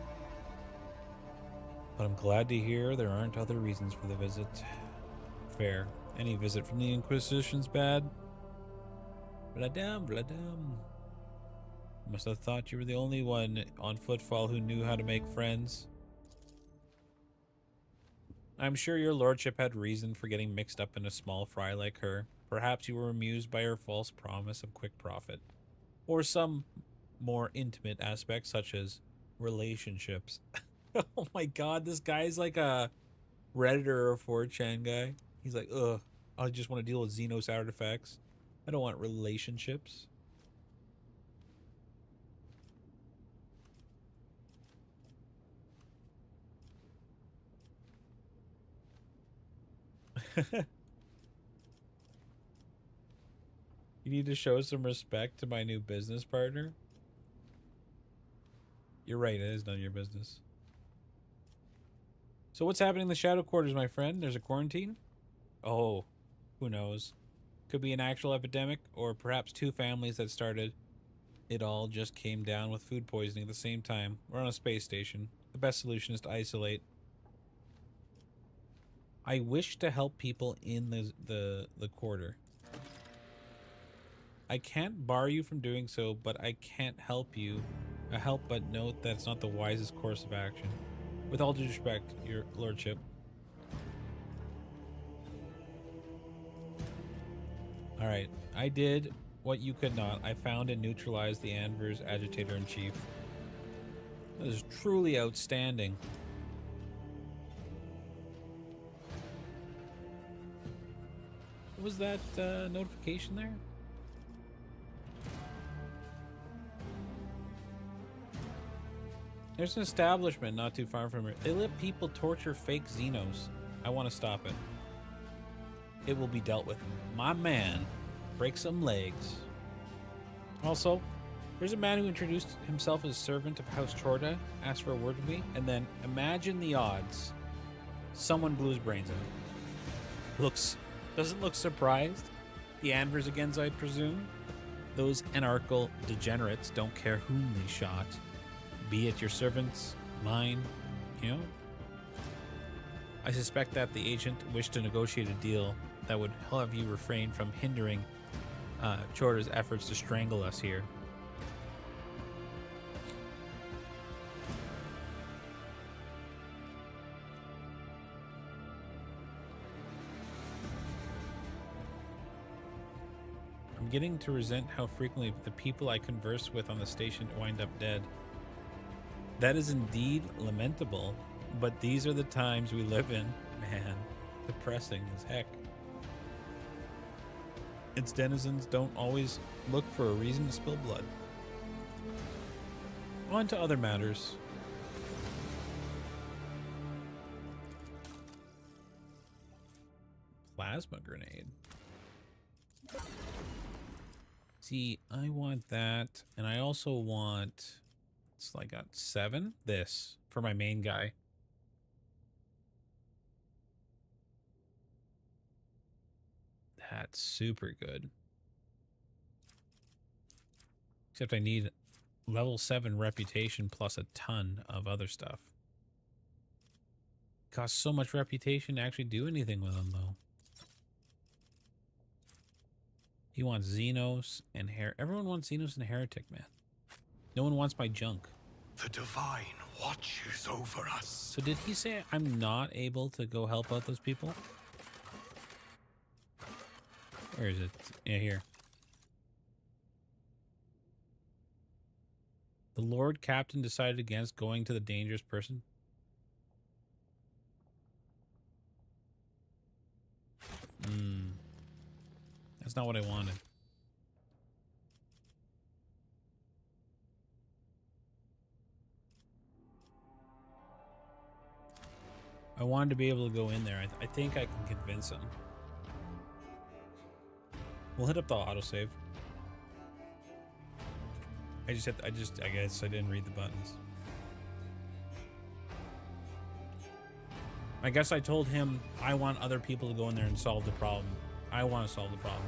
But I'm glad to hear there aren't other reasons for the visit. Fair. Any visit from the Inquisition's bad? Bladam, bladam. Must have thought you were the only one on Footfall who knew how to make friends. I'm sure your lordship had reason for getting mixed up in a small fry like her. Perhaps you were amused by her false promise of quick profit. Or some more intimate aspects such as relationships. Oh my god, this guy's like a Redditor or 4chan guy. He's like, ugh, I just want to deal with Xenos artifacts. I don't want relationships. You need to show some respect to my new business partner. You're right, it is none of your business. So what's happening in the Shadow Quarters, my friend? There's a quarantine? Oh, who knows? Could be an actual epidemic, or perhaps two families that started it all just came down with food poisoning at the same time. We're on a space station. The best solution is to isolate. I wish to help people in the quarter. I can't bar you from doing so, but I can't help you. Help but note that it's not the wisest course of action. With all due respect, your lordship. Alright, I did what you could not. I found and neutralized the Anvir's agitator-in-chief. That is truly outstanding. What was that notification there? There's an establishment not too far from here. They let people torture fake Xenos. I want to stop it. It will be dealt with. My man. Break some legs. Also, there's a man who introduced himself as servant of House Chorda, asked for a word with me, and then imagine the odds. Someone blew his brains out. Doesn't look surprised. The Anvers again, I presume. Those anarchical degenerates don't care whom they shot. Be it your servants, mine, you know? I suspect that the agent wished to negotiate a deal that would have you refrain from hindering Chorda's efforts to strangle us here. I'm getting to resent how frequently the people I converse with on the station wind up dead. That is indeed lamentable, but these are the times we live in. Man, depressing as heck. Its denizens don't always look for a reason to spill blood. On to other matters. Plasma grenade. See, I want that, and I also want... So I got 7. This for my main guy. That's super good. Except I need level 7 reputation plus a ton of other stuff. Costs so much reputation to actually do anything with them, though. He wants Xenos and Everyone wants Xenos and Heretic, man. No one wants my junk. The Divine watches over us. So did he say I'm not able to go help out those people? Where is it? Yeah, here. The Lord Captain decided against going to the dangerous person. That's not what I wanted. I wanted to be able to go in there. I think I can convince him. We'll hit up the autosave. I guess I didn't read the buttons. I guess I told him I want other people to go in there and solve the problem. I want to solve the problem.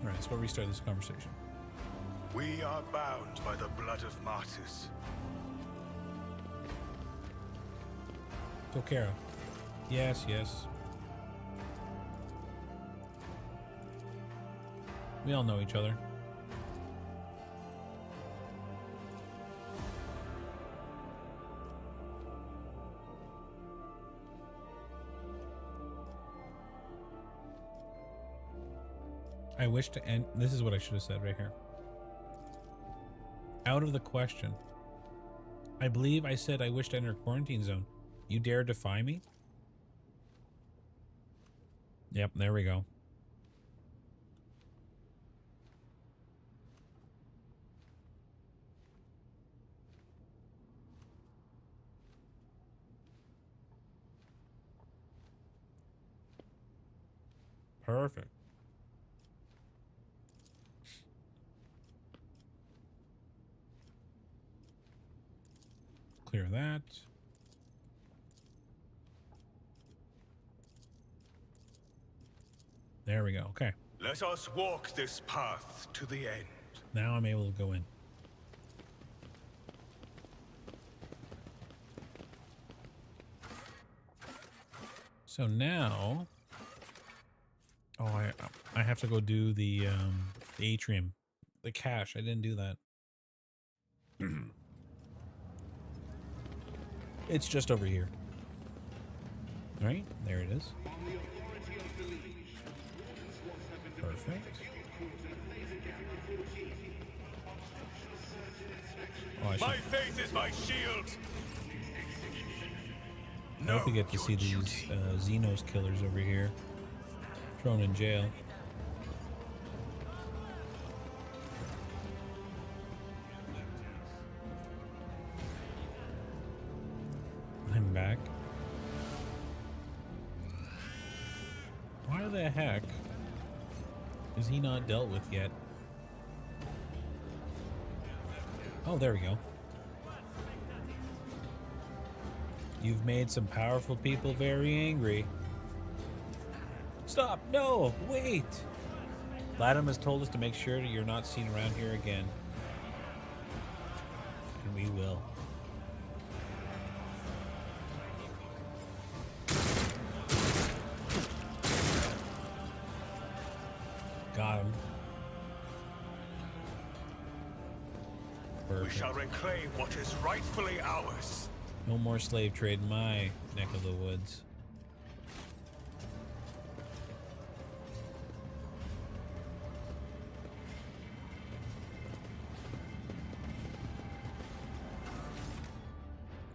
Alright, so we'll restart this conversation. We are bound by the blood of martyrs. Tokero. Yes, yes. We all know each other. I wish to end. This is what I should have said right here. Out of the question. I believe I said I wish to enter quarantine zone. You dare defy me? Yep, there we go. Perfect. Clear that. There we go. Okay. Let us walk this path to the end. Now I'm able to go in. So now, oh, I have to go do the atrium, the cache. I didn't do that. It's just over here. Right? There it is. Perfect. Oh, I My should, faith is my shield. I hope we get to see these Xenos killers over here thrown in jail. I'm back. Why the heck is he not dealt with yet? Oh, there we go. You've made some powerful people very angry. Stop! No! Wait! Latham has told us to make sure that you're not seen around here again. And we will. Got him. We shall reclaim what is rightfully ours. No more slave trade in my neck of the woods.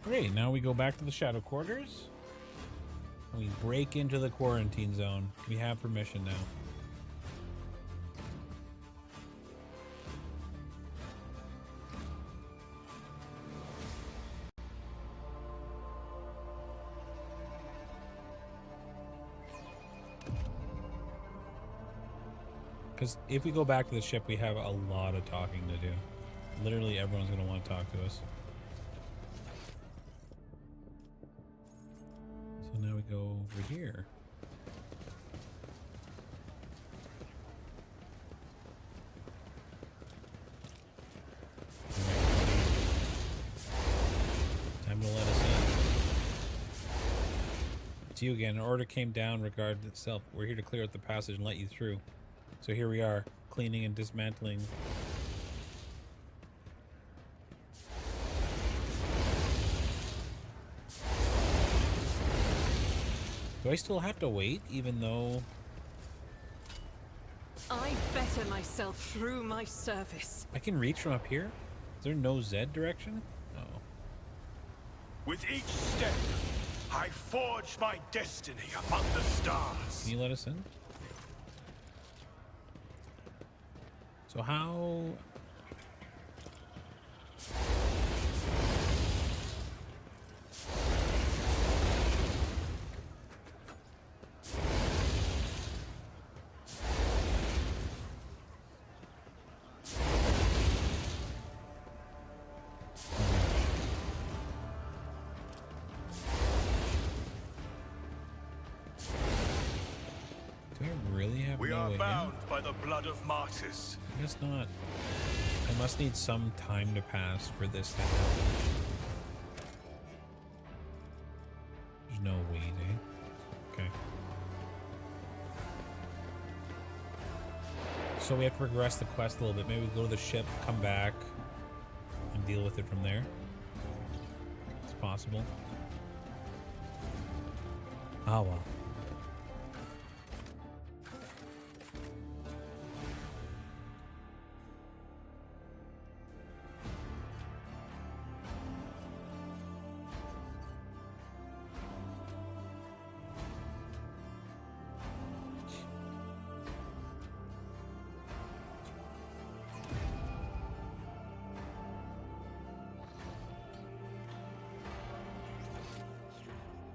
Great, now we go back to the Shadow Quarters. We break into the quarantine zone. We have permission now. Because if we go back to the ship, we have a lot of talking to do. Literally everyone's going to want to talk to us. So now we go over here. Time to let us in. It's you again. An order came down regarding itself. We're here to clear out the passage and let you through. So here we are, cleaning and dismantling. Do I still have to wait, even though... I better myself through my service. I can reach from up here? Is there no Z direction? No. With each step, I forge my destiny among the stars. Can you let us in? So how... Do I really have We no are way in? bound by the blood of martyrs. I guess not. I must need some time to pass for this to happen. There's no way, eh? Okay. So we have to progress the quest a little bit. Maybe we go to the ship, come back, and deal with it from there. It's possible. Oh well.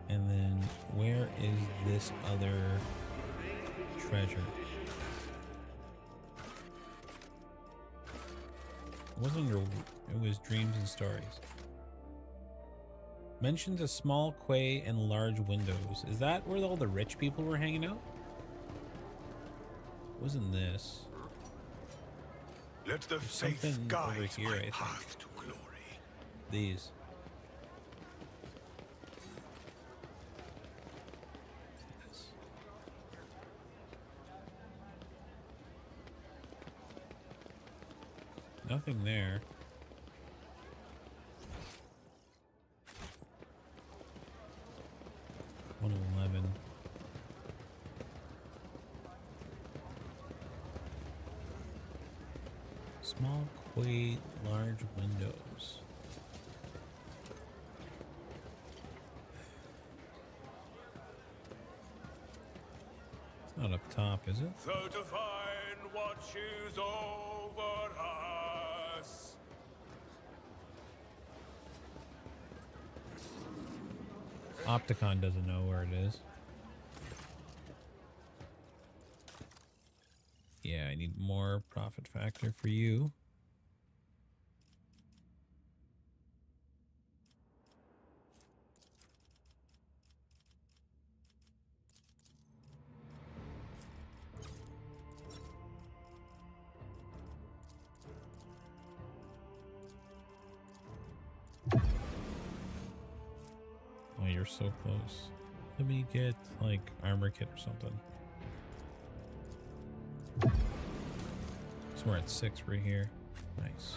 And then where is this other treasure? It wasn't under, it was dreams and stories. Mentions a small quay and large windows. Is that where all the rich people were hanging out? Wasn't this? Let the faith Something over guide here, I my think. path to glory. These. Nothing there. $111. Small quay, large windows. It's not up top, is it? The divine watches over us. Opticon doesn't know where it is. Yeah, I need more profit factor for you. Oh, you're so close. Let me get like armor kit or something. So we're at 6 right here. Nice.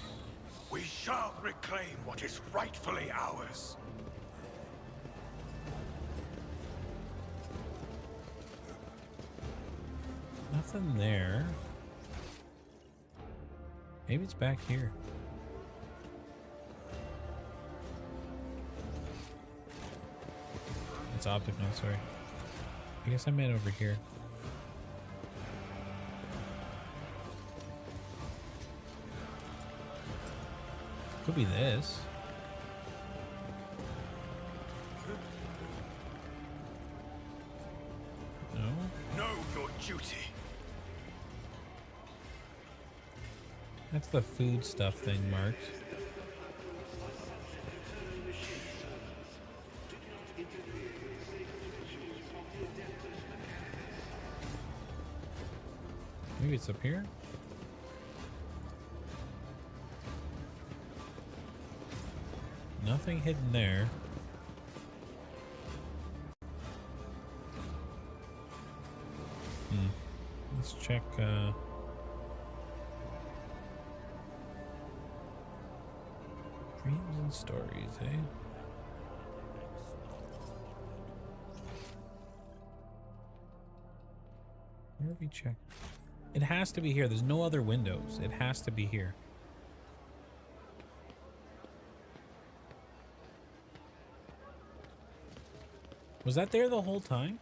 We shall reclaim what is rightfully ours. Nothing there. Maybe it's back here. It's Opticon, sorry. I guess I meant over here. Could be this. No? Know your duty. That's the food stuff thing marked. Maybe it's up here? Nothing hidden there. Let's check, dreams and stories, eh? Where have we checked? It has to be here. There's no other windows. It has to be here. Was that there the whole time?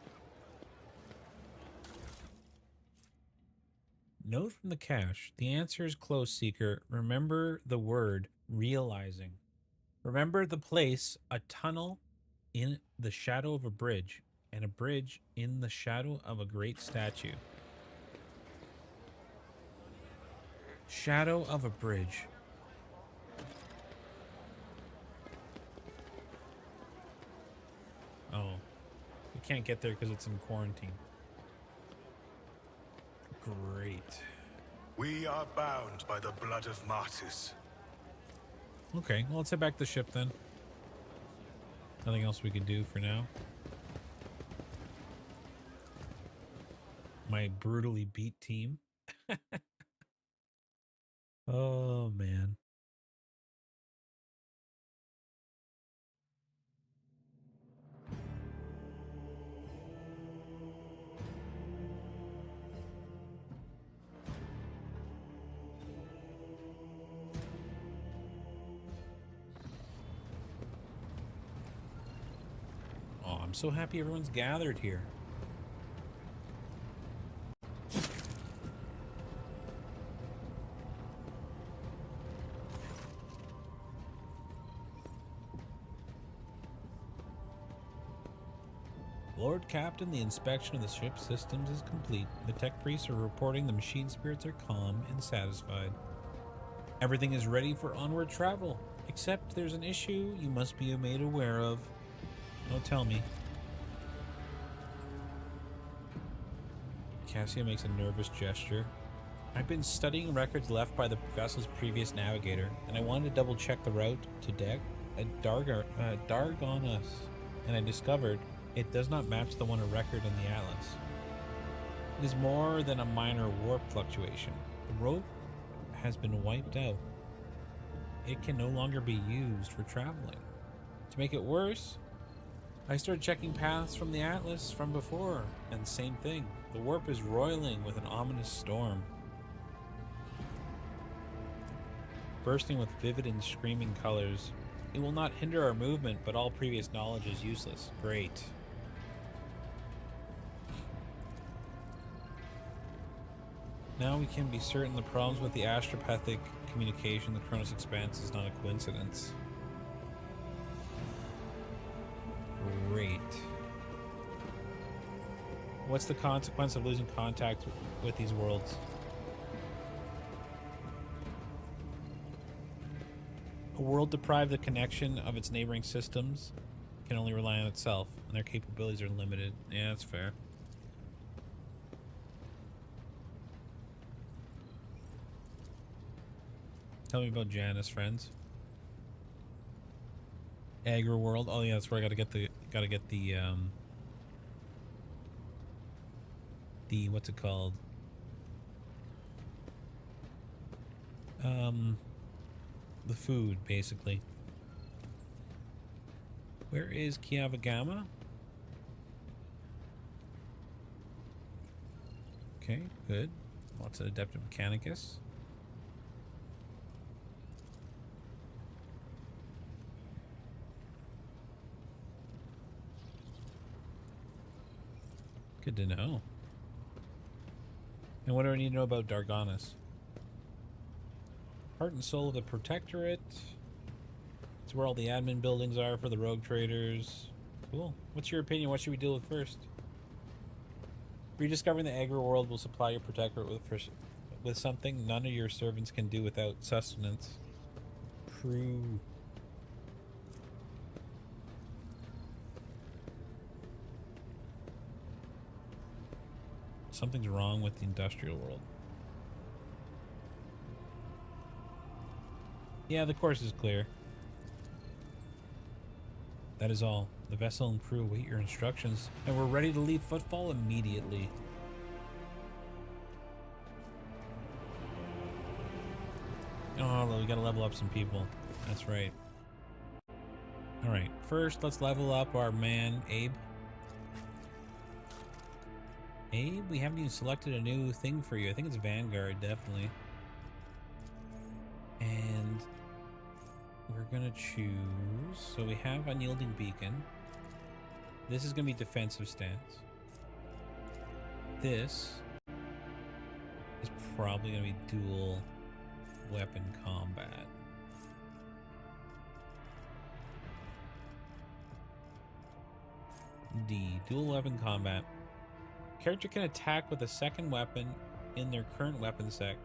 Note from the cache. The answer is close, Seeker. Remember the word realizing. Remember the place, a tunnel in the shadow of a bridge, and a bridge in the shadow of a great statue. Shadow of a bridge. Oh. We can't get there because it's in quarantine. Great. We are bound by the blood of martyrs. Okay, well, let's head back to the ship then. Nothing else we could do for now. My brutally beat team. Oh, man. Oh, I'm so happy everyone's gathered here. Lord Captain, the inspection of the ship's systems is complete. The tech priests are reporting the machine spirits are calm and satisfied. Everything is ready for onward travel. Except there's an issue you must be made aware of. Don't tell me. Cassia makes a nervous gesture. I've been studying records left by the vessel's previous navigator, and I wanted to double check the route to Dargonas, and I discovered it does not match the one on record in the Atlas. It is more than a minor warp fluctuation. The rope has been wiped out. It can no longer be used for traveling. To make it worse, I started checking paths from the Atlas from before, and same thing. The warp is roiling with an ominous storm, bursting with vivid and screaming colors. It will not hinder our movement, but all previous knowledge is useless. Great. Now we can be certain the problems with the astropathic communication, the Kronos Expanse, is not a coincidence. Great. What's the consequence of losing contact with these worlds? A world deprived of connection of its neighboring systems can only rely on itself, and their capabilities are limited. Yeah, that's fair. Tell me about Janus, friends. Agri World. Oh yeah, that's where I gotta get the what's it called? The food, basically. Where is Kiavagama? Okay, good. Lots of Adeptus Mechanicus. Good to know. And what do I need to know about Dargonas? Heart and soul of the Protectorate. It's where all the admin buildings are for the rogue traders. Cool. What's your opinion? What should we deal with first? Rediscovering the Agri World will supply your Protectorate with something none of your servants can do without sustenance. True. Something's wrong with the industrial world. Yeah, the course is clear. That is all. The vessel and crew await your instructions, and we're ready to leave Footfall immediately. Oh, we gotta level up some people. That's right. Alright, first let's level up our man, Abe. Abe, we haven't even selected a new thing for you. I think it's Vanguard, definitely. And we're gonna choose. So we have Unyielding Beacon. This is gonna be defensive stance. This is probably gonna be dual weapon combat. D, dual weapon combat. Character can attack with a second weapon in their current weapon set,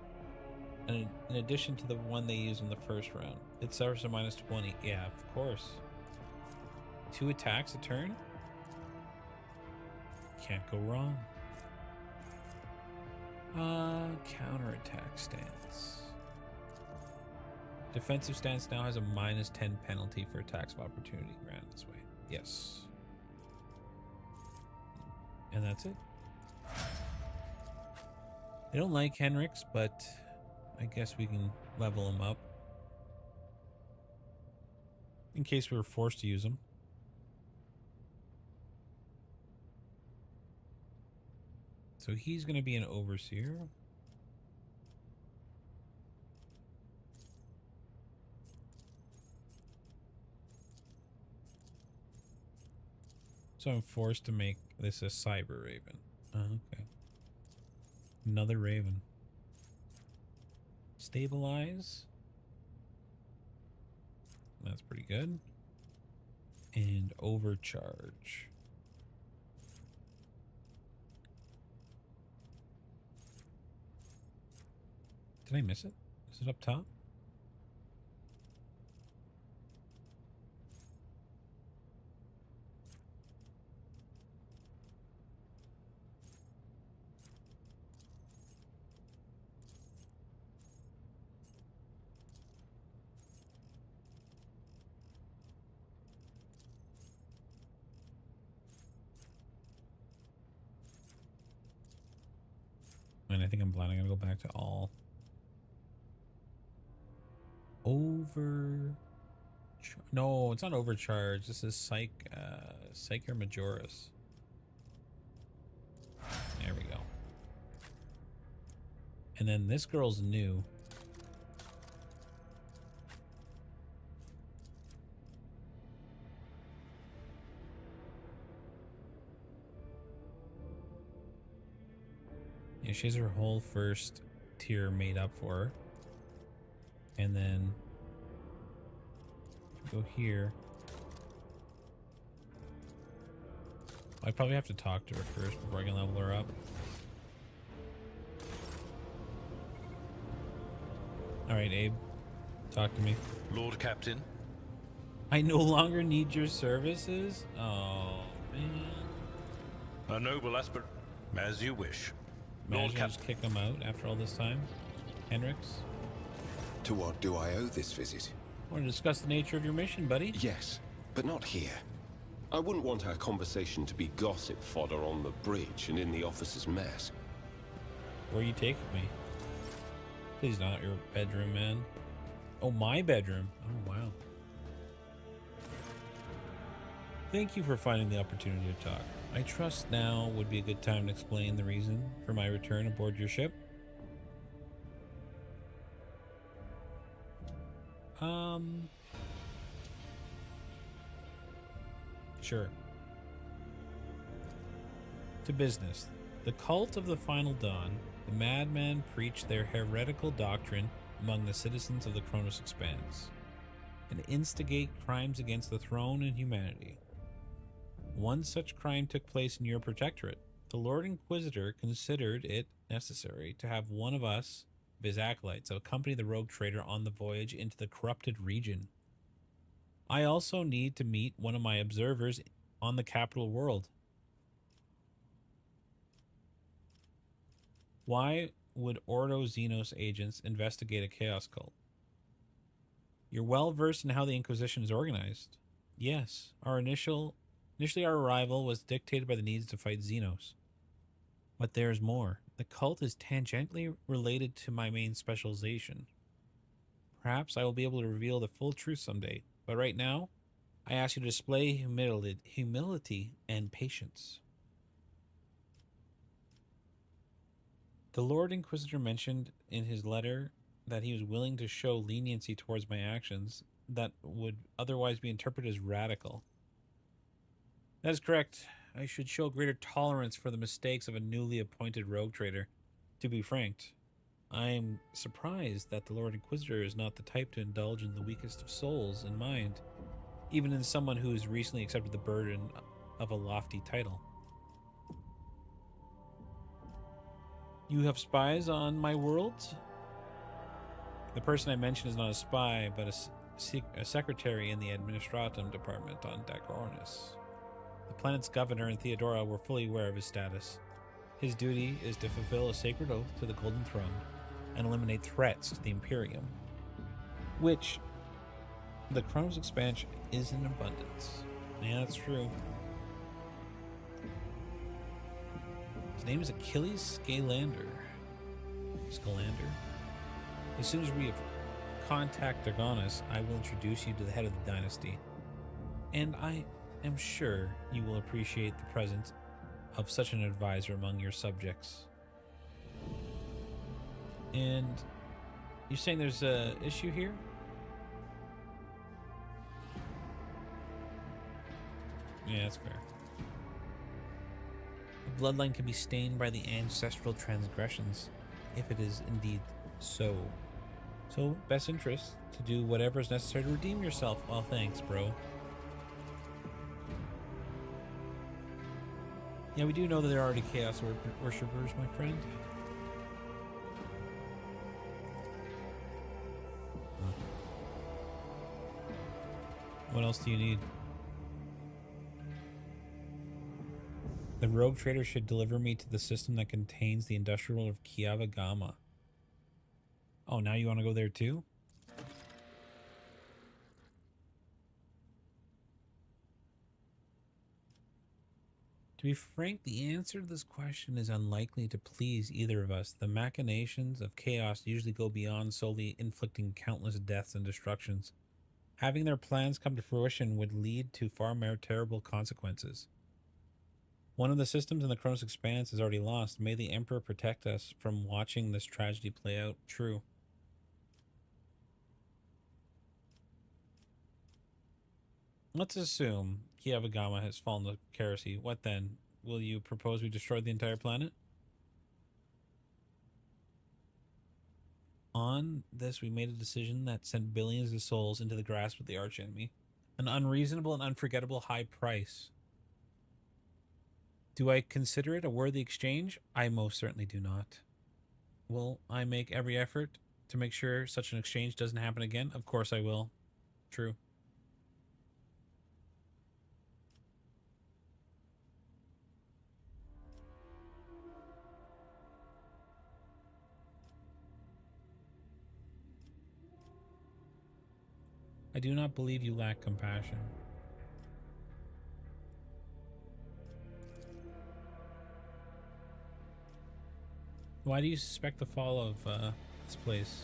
and in addition to the one they used in the first round. It suffers a -20. Yeah, of course. 2 attacks a turn? Can't go wrong. Counterattack stance. Defensive stance now has a -10 penalty for attacks of opportunity granted this way. Yes. And that's it. I don't like Henrik's, but I guess we can level him up in case we were forced to use him. So he's going to be an overseer. So I'm forced to make this a Cyber Raven. Oh, okay. Another Raven. Stabilize. That's pretty good. And overcharge. Did I miss it? Is it up top? And I think I'm blind. I'm gonna go back to all. No, it's not overcharge. This is Psyker Majoris. There we go. And then this girl's new. Yeah, she has her whole first tier made up for her. And then if we go here, I probably have to talk to her first before I can level her up. Alright, Abe. Talk to me. Lord Captain, I no longer need your services? Oh, man. a noble aspirant, as you wish. Lord Imagine I Captain, just kick him out after all this time. Hendrix, To what do I owe this visit? I want to discuss the nature of your mission, buddy. Yes, but not here. I wouldn't want our conversation to be gossip fodder on the bridge and in the officers' mess. Where are you taking me? Please not your bedroom, man. Oh, my bedroom. Oh, wow. Thank you for finding the opportunity to talk. I trust now would be a good time to explain the reason for my return aboard your ship. Sure. To business. The cult of the Final Dawn, the madmen preach their heretical doctrine among the citizens of the Kronos Expanse, and instigate crimes against the throne and humanity. One such crime took place in your protectorate. The Lord Inquisitor considered it necessary to have one of us, his acolytes, accompany the rogue trader on the voyage into the corrupted region. I also need to meet one of my observers on the capital world. Why would Ordo Xenos agents investigate a chaos cult? You're well versed in how the Inquisition is organized. Yes, initially our arrival was dictated by the needs to fight Xenos. But there's more. The cult is tangentially related to my main specialization. Perhaps I will be able to reveal the full truth someday, but right now, I ask you to display humility and patience. The Lord Inquisitor mentioned in his letter that he was willing to show leniency towards my actions that would otherwise be interpreted as radical. That is correct. I should show greater tolerance for the mistakes of a newly appointed rogue trader. To be frank, I am surprised that the Lord Inquisitor is not the type to indulge in the weakest of souls in mind, even in someone who has recently accepted the burden of a lofty title. You have spies on my world? The person I mentioned is not a spy, but a secretary in the Administratum department on Dagonis. The planet's governor and Theodora were fully aware of his status. His duty is to fulfill a sacred oath to the Golden Throne and eliminate threats to the Imperium, which the Kronos expansion is in abundance. Yeah, that's true. His name is Achilles Scalander. As soon as we contact Dagonis, I will introduce you to the head of the dynasty. And I am sure you will appreciate the presence of such an advisor among your subjects. And you're saying there's a issue here? Yeah, that's fair. The bloodline can be stained by the ancestral transgressions, if it is indeed so. So, best interest to do whatever is necessary to redeem yourself. Well, thanks, bro. Yeah, we do know that there are already chaos worshippers, my friend. What else do you need? The rogue trader should deliver me to the system that contains the industrial world of Kiava Gamma. Oh, now you want to go there too? To be frank, the answer to this question is unlikely to please either of us. The machinations of chaos usually go beyond solely inflicting countless deaths and destructions. Having their plans come to fruition would lead to far more terrible consequences. One of the systems in the Kronos Expanse is already lost. May the Emperor protect us from watching this tragedy play out. True. Let's assume Kiavagama has fallen to Keresi. What then? Will you propose we destroy the entire planet? On this, we made a decision that sent billions of souls into the grasp of the archenemy. An unreasonable and unforgettable high price. Do I consider it a worthy exchange? I most certainly do not. Will I make every effort to make sure such an exchange doesn't happen again? Of course I will. True. I do not believe you lack compassion. Why do you suspect the fall of this place?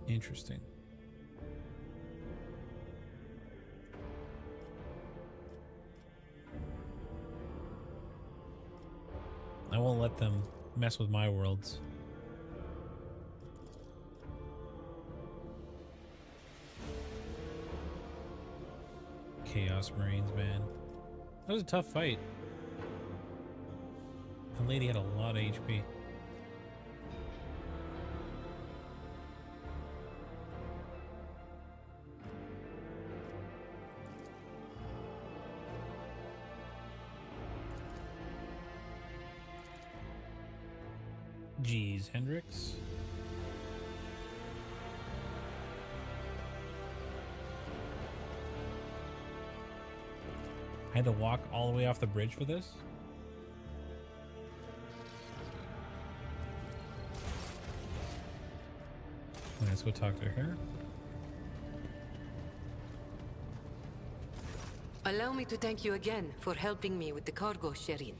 Interesting. I won't let them mess with my worlds. Chaos Marines, man. That was a tough fight. The lady had a lot of HP. Jeez, Hendrix. I had to walk all the way off the bridge for this? Let's go talk to her. Allow me to thank you again for helping me with the cargo, Shireen.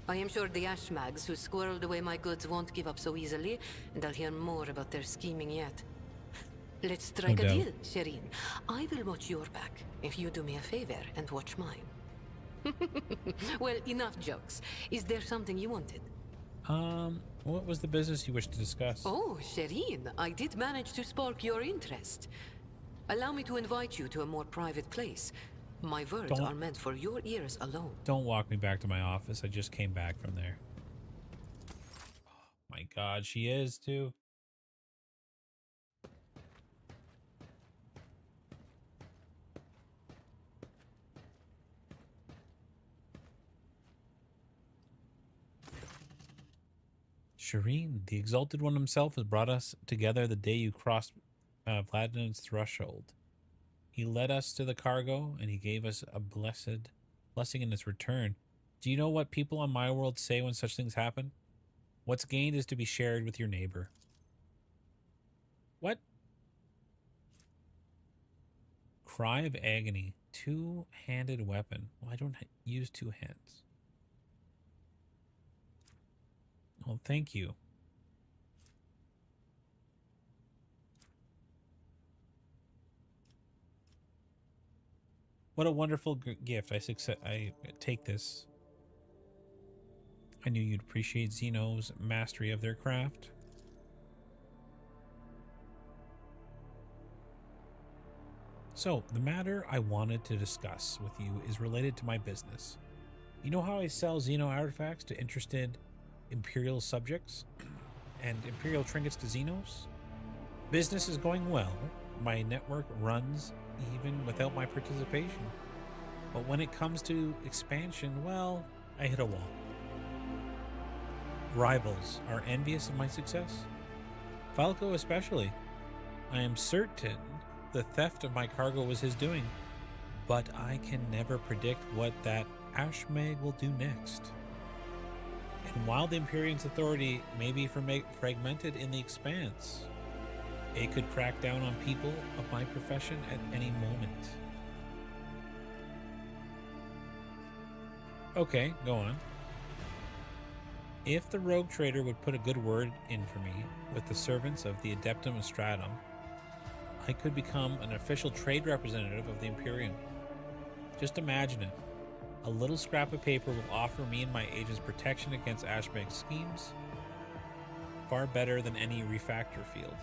I am sure the Ashmags who squirreled away my goods won't give up so easily, and I'll hear more about their scheming yet. Let's strike a deal, Shireen. I will watch your back if you do me a favor and watch mine. Well, enough jokes. Is there something you wanted? What was the business you wished to discuss? Oh, Shireen, I did manage to spark your interest. Allow me to invite you to a more private place. My words are meant for your ears alone. Don't walk me back to my office. I just came back from there. Oh my god, she is too. Shireen, the Exalted One himself has brought us together the day you crossed Vladim's threshold. He led us to the cargo, and he gave us a blessing in its return. Do you know what people on my world say when such things happen? What's gained is to be shared with your neighbor. What? Cry of agony. Two-handed weapon. Well, I don't use two hands. Well, thank you. What a wonderful gift. I take this. I knew you'd appreciate Xeno's mastery of their craft. So, the matter I wanted to discuss with you is related to my business. You know how I sell Xeno artifacts to interested Imperial subjects and Imperial trinkets to Xenos? Business is going well. My network runs even without my participation. But when it comes to expansion, well, I hit a wall. Rivals are envious of my success. Falco especially. I am certain the theft of my cargo was his doing, but I can never predict what that Ashmag will do next. And while the Empyrean's authority may be fragmented in the Expanse, it could crack down on people of my profession at any moment. Okay, go on. If the rogue trader would put a good word in for me with the servants of the Adeptum Stratum, I could become an official trade representative of the Imperium. Just imagine it. A little scrap of paper will offer me and my agents protection against Ashmeg's schemes. Far better than any refactor field.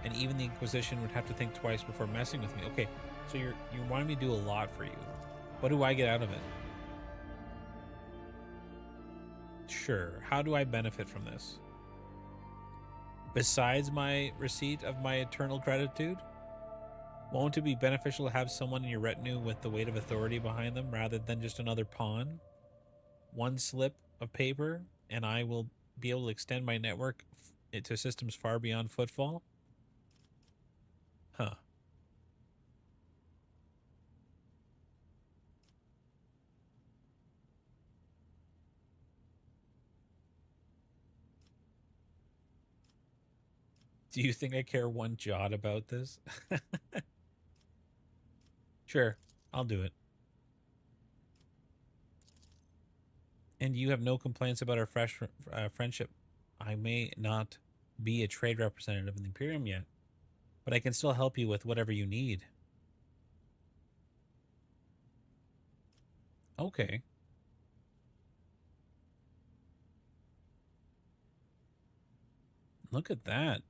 And even the Inquisition would have to think twice before messing with me. Okay, so you're wanting me to do a lot for you. What do I get out of it? Sure. How do I benefit from this? Besides my receipt of my eternal gratitude? Won't it be beneficial to have someone in your retinue with the weight of authority behind them rather than just another pawn? One slip of paper, and I will be able to extend my network to systems far beyond footfall? Huh. Do you think I care one jot about this? Sure, I'll do it. And you have no complaints about our fresh friendship. I may not be a trade representative in the Imperium yet, but I can still help you with whatever you need. Okay. Look at that.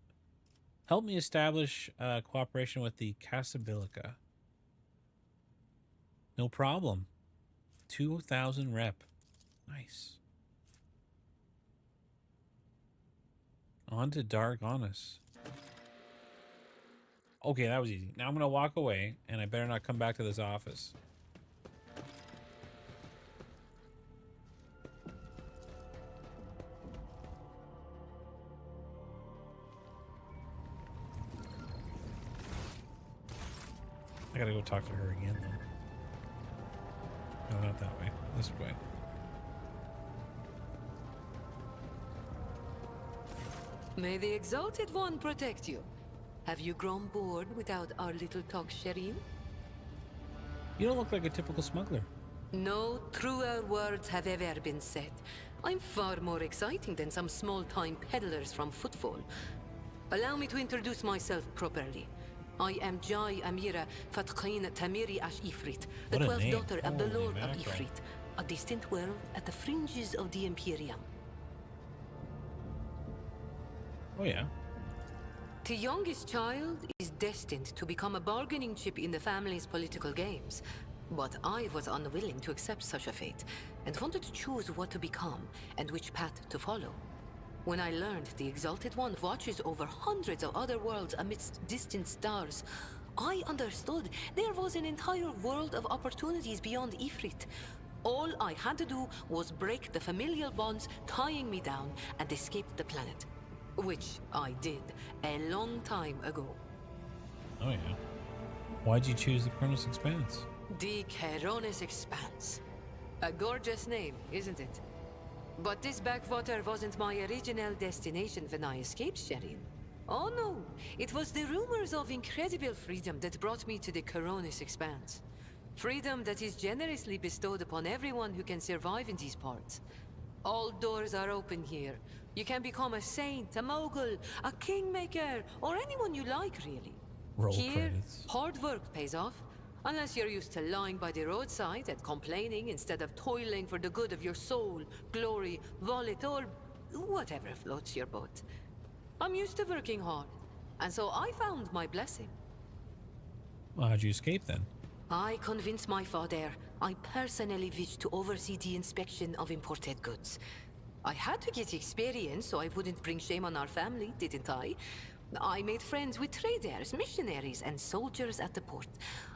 Help me establish cooperation with the Casabilica. No problem. 2,000 rep. Nice. On to Dark Honest. Okay, that was easy. Now I'm going to walk away, and I better not come back to this office. I gotta go talk to her again, though. No, not that way. This way. May the Exalted One protect you. Have you grown bored without our little talk, Shireen? You don't look like a typical smuggler. No truer words have ever been said. I'm far more exciting than some small-time peddlers from Footfall. Allow me to introduce myself properly. I am Jai Amira Fatqain Tamiri Ash Ifrit, the What a 12th name. daughter of the Holy Lord of mackerel. Ifrit, a distant world at the fringes of the Imperium. Oh, yeah. The youngest child is destined to become a bargaining chip in the family's political games. But I was unwilling to accept such a fate, and wanted to choose what to become and which path to follow. When I learned the Exalted One watches over hundreds of other worlds amidst distant stars, I understood there was an entire world of opportunities beyond Ifrit. All I had to do was break the familial bonds tying me down and escape the planet. Which I did a long time ago. Oh, yeah. Why'd you choose the Chronos Expanse? The Keronis Expanse. A gorgeous name, isn't it? But this backwater wasn't my original destination when I escaped Shireen. Oh no, it was the rumors of incredible freedom that brought me to the Keronis Expanse. Freedom that is generously bestowed upon everyone who can survive in these parts. All doors are open here. You can become a saint, a mogul, a kingmaker, or anyone you like, really. Roll Here, credits. hard work pays off. Unless you're used to lying by the roadside and complaining instead of toiling for the good of your soul, glory, wallet, or whatever floats your boat. I'm used to working hard, and so I found my blessing. Well, how'd you escape then? I convinced my father I personally wished to oversee the inspection of imported goods. I had to get experience so I wouldn't bring shame on our family, didn't I? I made friends with traders, missionaries, and soldiers at the port.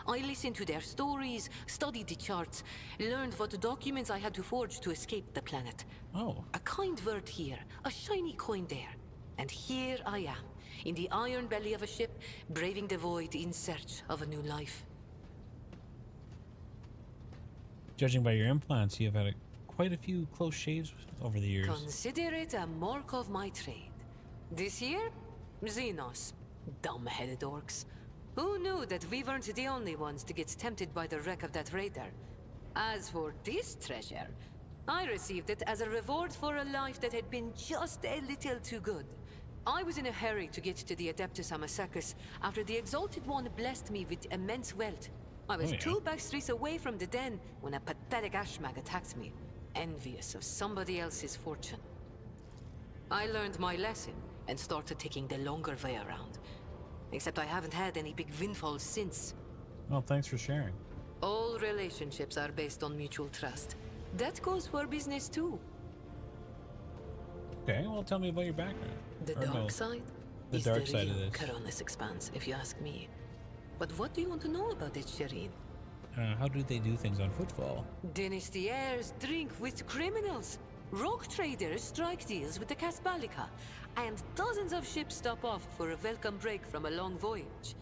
I listened to their stories, studied the charts, learned what documents I had to forge to escape the planet. Oh. A kind word here, a shiny coin there. And here I am, in the iron belly of a ship, braving the void in search of a new life. Judging by your implants, you've had quite a few close shaves over the years. Consider it a mark of my trade. This year, Xenos. Dumb-headed orcs. Who knew that we weren't the only ones to get tempted by the wreck of that raider? As for this treasure, I received it as a reward for a life that had been just a little too good. I was in a hurry to get to the Adeptus Amasacus after the Exalted One blessed me with immense wealth. I was 2 back streets away from the den when a pathetic Ashmag attacked me, envious of somebody else's fortune. I learned my lesson and started taking the longer way around. Except I haven't had any big windfalls since. Well, thanks for sharing. All relationships are based on mutual trust. That goes for business too. Okay, well, tell me about your background. The Or no, dark side? the is dark the side of real this. Coronis Expanse, if you ask me. But what do you want to know about it, Shireen? How do they do things on Footfall? Dynasties drink with criminals. Rogue traders strike deals with the Casbalica. And dozens of ships stop off for a welcome break from a long voyage.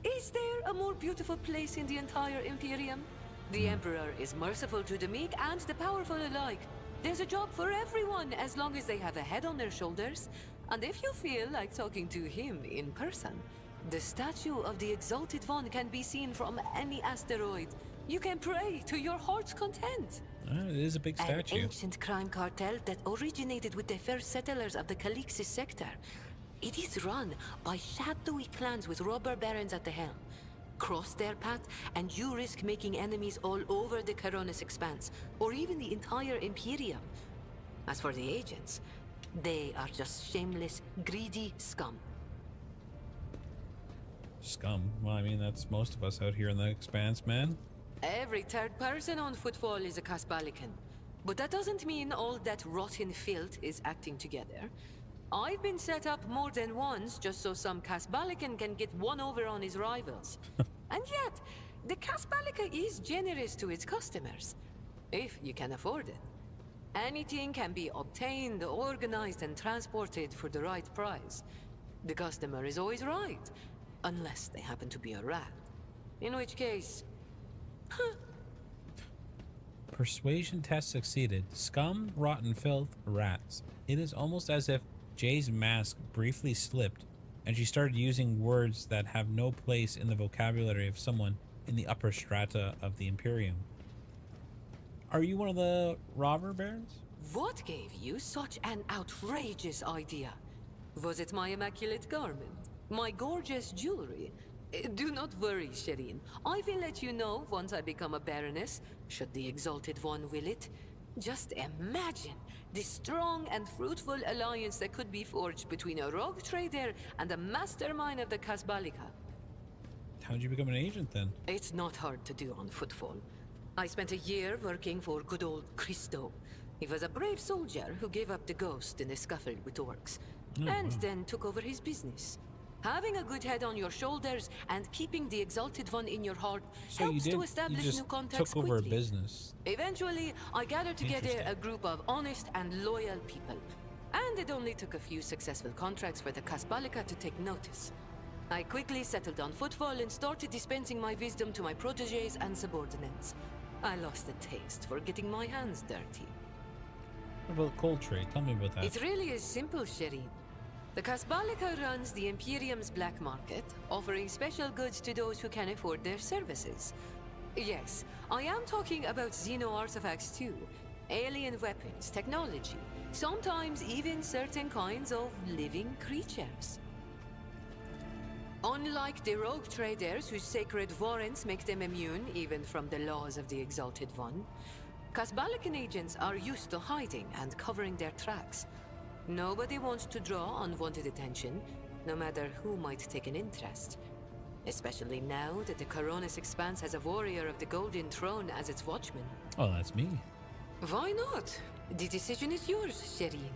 Is there a more beautiful place in the entire Imperium? The Emperor is merciful to the meek and the powerful alike. There's a job for everyone as long as they have a head on their shoulders. And if you feel like talking to him in person, the statue of the Exalted One can be seen from any asteroid. You can pray to your heart's content. It is a big An statue. ancient crime cartel that originated with the first settlers of the Calixis sector. It is run by shadowy clans with robber barons at the helm. Cross their path, and you risk making enemies all over the Coronis Expanse, or even the entire Imperium. As for the agents, they are just shameless, greedy scum. Scum. Well, I mean, that's most of us out here in the Expanse, man. Every third person on Footfall is a Casbalican. But that doesn't mean all that rotten filth is acting together. I've been set up more than once just so some Casbalican can get one over on his rivals. And yet, the Casbalica is generous to its customers, if you can afford it. Anything can be obtained, organized, and transported for the right price. The customer is always right, unless they happen to be a rat. In which case, Persuasion test succeeded. Scum, rotten filth, rats. It is almost as if Jay's mask briefly slipped and she started using words that have no place in the vocabulary of someone in the upper strata of the Imperium. Are you one of the robber barons? what gave you such an outrageous idea? Was it my immaculate garment? My gorgeous jewelry? Do not worry, Shireen. I will let you know once I become a baroness, should the Exalted One will it. Just imagine the strong and fruitful alliance that could be forged between a rogue trader and the mastermind of the Casbalica. How'd you become an agent then? It's not hard to do on Footfall. I spent a year working for good old Christo. He was a brave soldier who gave up the ghost in a scuffle with orcs, and then took over his business. Having a good head on your shoulders and keeping the Exalted One in your heart helps to establish new contacts took over quickly. a business. Eventually, I gathered together Interesting. a group of honest and loyal people. And it only took a few successful contracts for the Casbalica to take notice. I quickly settled on Footfall and started dispensing my wisdom to my protégés and subordinates. I lost the taste for getting my hands dirty. What about cold trade? Tell me about that. It really is simple, Shireen. The Casbalica runs the Imperium's black market, offering special goods to those who can afford their services. Yes, I am talking about Xeno artifacts too. Alien weapons, technology, sometimes even certain kinds of living creatures. Unlike the rogue traders whose sacred warrants make them immune even from the laws of the Exalted One, Casbalican agents are used to hiding and covering their tracks. Nobody wants to draw unwanted attention, no matter who might take an interest. Especially now that the Coronis Expanse has a warrior of the Golden Throne as its watchman. Oh, that's me. Why not? The decision is yours, Shireen.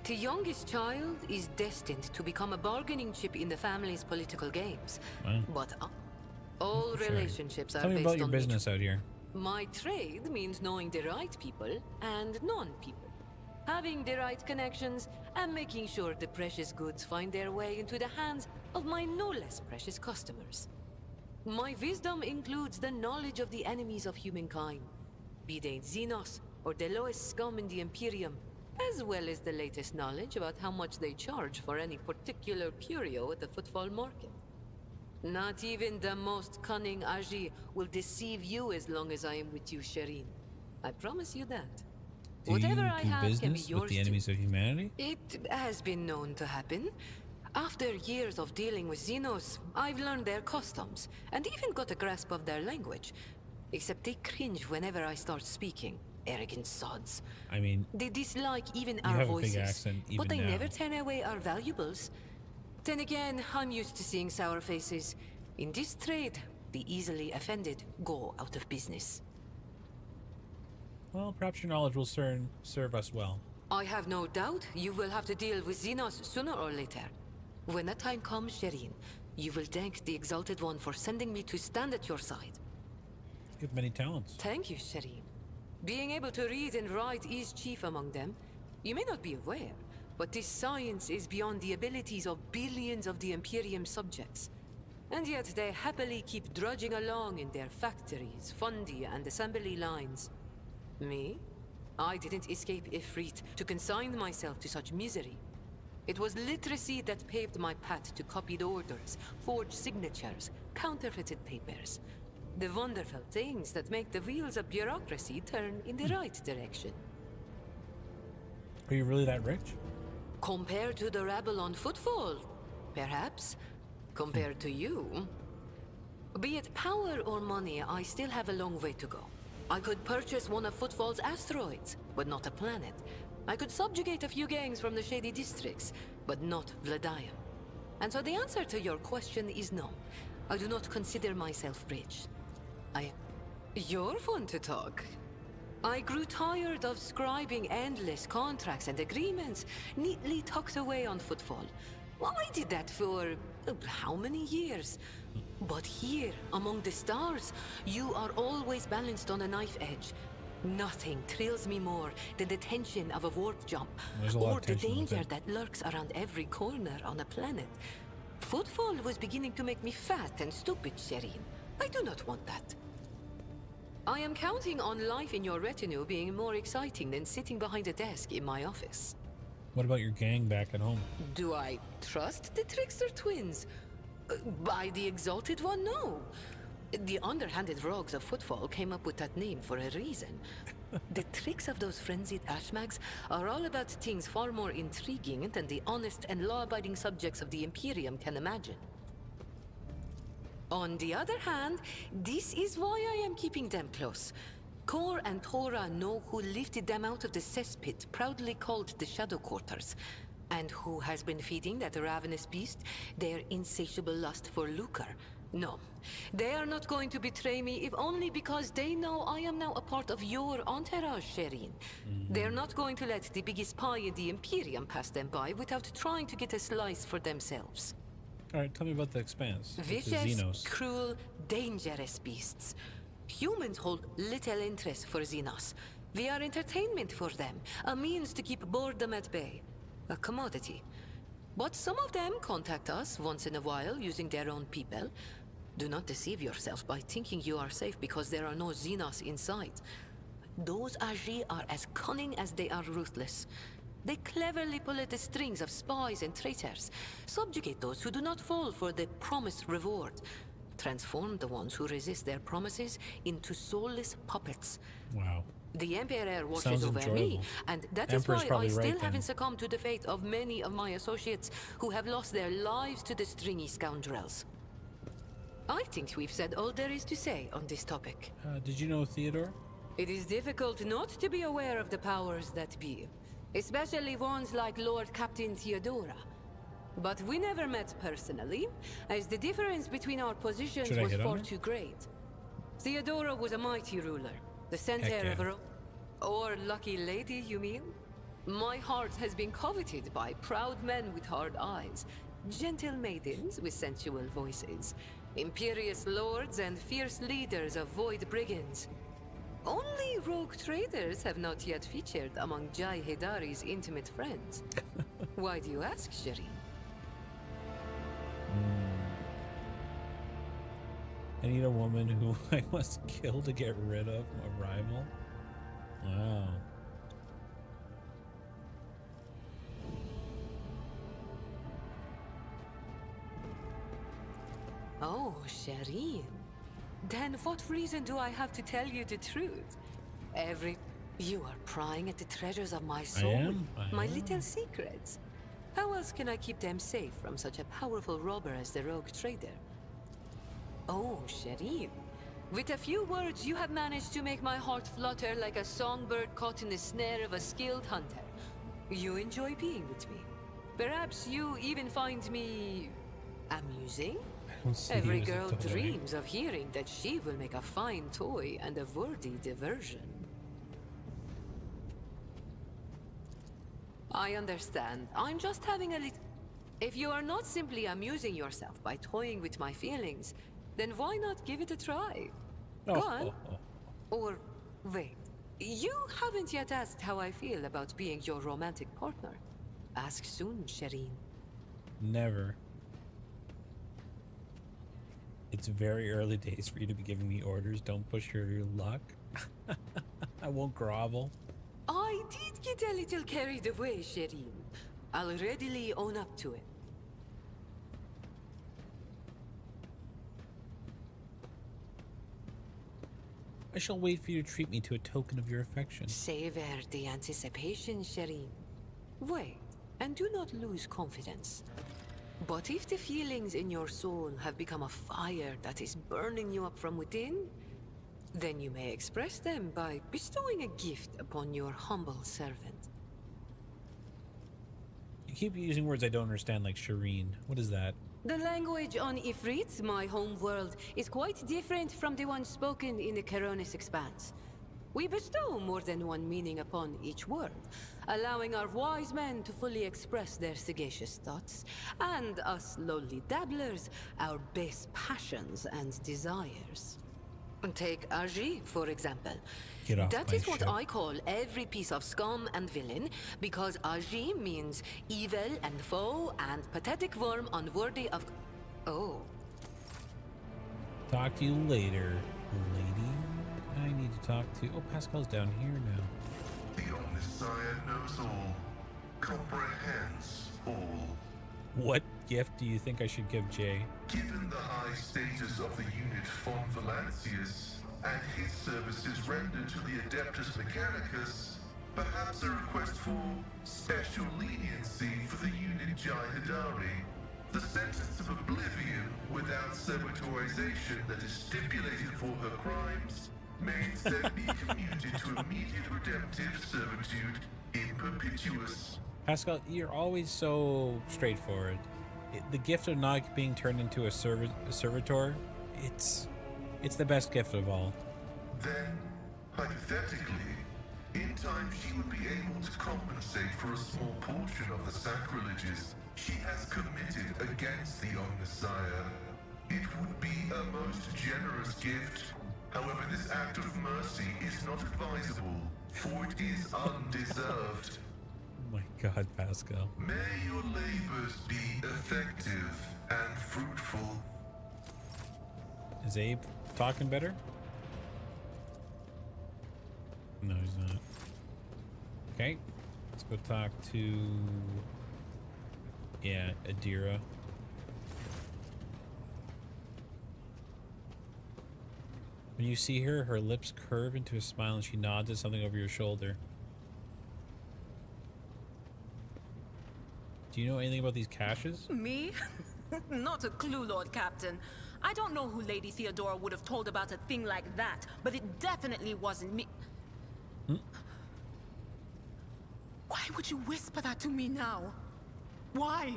The youngest child is destined to become a bargaining chip in the family's political games. Wow. But all Sure. relationships are Tell me based about your on business out here. My trade means knowing the right people and non-people. Having the right connections and making sure the precious goods find their way into the hands of my no less precious customers. My wisdom includes the knowledge of the enemies of humankind, be they Xenos or the lowest scum in the Imperium, as well as the latest knowledge about how much they charge for any particular curio at the Footfall market. Not even the most cunning Aji will deceive you as long as I am with you, Shireen. I promise you that. Do Whatever you I do have can be business yours with the too. enemies of humanity? It has been known to happen. After years of dealing with Xenos, I've learned their customs, and even got a grasp of their language. Except they cringe whenever I start speaking. Arrogant sods. I mean, They dislike even you our have a voices. big accent even but they now. never turn away our valuables. Then again, I'm used to seeing sour faces. In this trade, the easily offended go out of business. well, perhaps your knowledge will serve us well. I have no doubt you will have to deal with Xenos sooner or later. When that time comes, Shireen, you will thank the Exalted One for sending me to stand at your side. You have many talents. Thank you, Shireen. Being able to read and write is chief among them. You may not be aware, but this science is beyond the abilities of billions of the Imperium subjects. And yet they happily keep drudging along in their factories, fungi, and assembly lines. Me? I didn't escape Ifrit to consign myself to such misery. It was literacy that paved my path to copied orders, forged signatures, counterfeited papers. The wonderful things that make the wheels of bureaucracy turn in the right direction. Are you really that rich? Compared to the rabble on Footfall, perhaps. Compared to you. Be it power or money, I still have a long way to go. I could purchase one of Footfall's asteroids, but not a planet. I could subjugate a few gangs from the shady districts, but not Vladium. And so the answer to your question is no. I do not consider myself rich. You're fun to talk. I grew tired of scribing endless contracts and agreements neatly tucked away on Footfall. Well, I did that for how many years? But here, among the stars, you are always balanced on a knife edge. Nothing thrills me more than the tension of a warp jump, There's a lot or of the tension with danger it. that lurks around every corner on a planet. Footfall was beginning to make me fat and stupid, Shireen. I do not want that. I am counting on life in your retinue being more exciting than sitting behind a desk in my office. What about your gang back at home? Do I trust the Trickster twins? By the Exalted One, no. The underhanded rogues of Footfall came up with that name for a reason. The tricks of those frenzied Ashmags are all about things far more intriguing than the honest and law-abiding subjects of the Imperium can imagine. On the other hand, this is why I am keeping them close. Kor and Tora know who lifted them out of the cesspit proudly called the Shadow Quarters, and who has been feeding that ravenous beast their insatiable lust for lucre. No, they are not going to betray me if only because they know I am now a part of your entourage, Shireen. They're not going to let the biggest pie in the Imperium pass them by without trying to get a slice for themselves. All right, tell me about the Expanse. with the Vicious, Xenos. cruel, dangerous beasts. Humans hold little interest for Xenos. We are entertainment for them, a means to keep boredom at bay. A commodity. But some of them contact us once in a while using their own people. Do not deceive yourself by thinking you are safe because there are no Xenos in sight. Those Aji are as cunning as they are ruthless. They cleverly pull at the strings of spies and traitors, subjugate those who do not fall for the promised reward, transform the ones who resist their promises into soulless puppets. Wow. The Emperor watches Sounds over me, enjoyable. and that is Emperor's why I probably still right then. haven't succumbed to the fate of many of my associates who have lost their lives to the stringy scoundrels. I think we've said all there is to say on this topic. Did you know Theodore? It is difficult not to be aware of the powers that be, especially ones like Lord Captain Theodora. But we never met personally, as the difference between our positions Should I was hit on far her? too great. Theodora was a mighty ruler, the center Heck yeah. of Rome. Or lucky lady, you mean? My heart has been coveted by proud men with hard eyes, gentle maidens with sensual voices, imperious lords and fierce leaders of void brigands. Only rogue traders have not yet featured among Jai Hedari's intimate friends. Why do you ask, Shireen? I need a woman who I must kill to get rid of a rival. Wow. Oh, Shireen. Then what reason do I have to tell you the truth? You are prying at the treasures of my soul. My little secrets. How else can I keep them safe from such a powerful robber as the Rogue Trader? Oh, Shireen. With a few words, you have managed to make my heart flutter like a songbird caught in the snare of a skilled hunter. You enjoy being with me. Perhaps you even find me amusing? Every girl dreams of hearing that she will make a fine toy and a worthy diversion. I understand. I'm just having a little... If you are not simply amusing yourself by toying with my feelings, then why not give it a try? Go on. Or, wait. You haven't yet asked how I feel about being your romantic partner. Ask soon, Shireen. Never. It's very early days for you to be giving me orders. Don't push your luck. I won't grovel. I did get a little carried away, Shireen. I'll readily own up to it. I shall wait for you to treat me to a token of your affection. Savor the anticipation, Shireen. Wait, and do not lose confidence. But if the feelings in your soul have become a fire that is burning you up from within, then you may express them by bestowing a gift upon your humble servant. You keep using words I don't understand, like Shireen. What is that? The language on Ifrit, my home world, is quite different from the one spoken in the Caronis Expanse. We bestow more than one meaning upon each word, allowing our wise men to fully express their sagacious thoughts, and us lowly dabblers, our base passions and desires. Take Aji, for example. Get off That my is what ship. I call every piece of scum and villain, because Aji means evil and foe and pathetic worm unworthy of... Oh. Talk to you later, lady. I need to talk to... Oh, Pascal's down here now. The Omnissiah knows all, comprehends all. What gift do you think I should give Jay? Given the high status of the unit Von Valancius and his services rendered to the Adeptus Mechanicus, perhaps a request for special leniency for the unit Jai Hidari. The sentence of oblivion without servitorization that is stipulated for her crimes may instead be commuted to immediate redemptive servitude in perpetuus. Pascal, you're always so straightforward. The gift of not being turned into a servitor, it's the best gift of all. Then, hypothetically, in time she would be able to compensate for a small portion of the sacrileges she has committed against the Omnissiah. It would be a most generous gift. However, this act of mercy is not advisable, for it is undeserved. Oh my God, Pascal. May your labors be effective and fruitful. Is Abe talking better? No, he's not. Okay, let's go talk to... Yeah, Adira. When you see her, her lips curve into a smile and she nods at something over your shoulder. Do you know anything about these caches? Me? Not a clue, Lord Captain. I don't know who Lady Theodora would have told about a thing like that, but it definitely wasn't me. Why would you whisper that to me now? Why?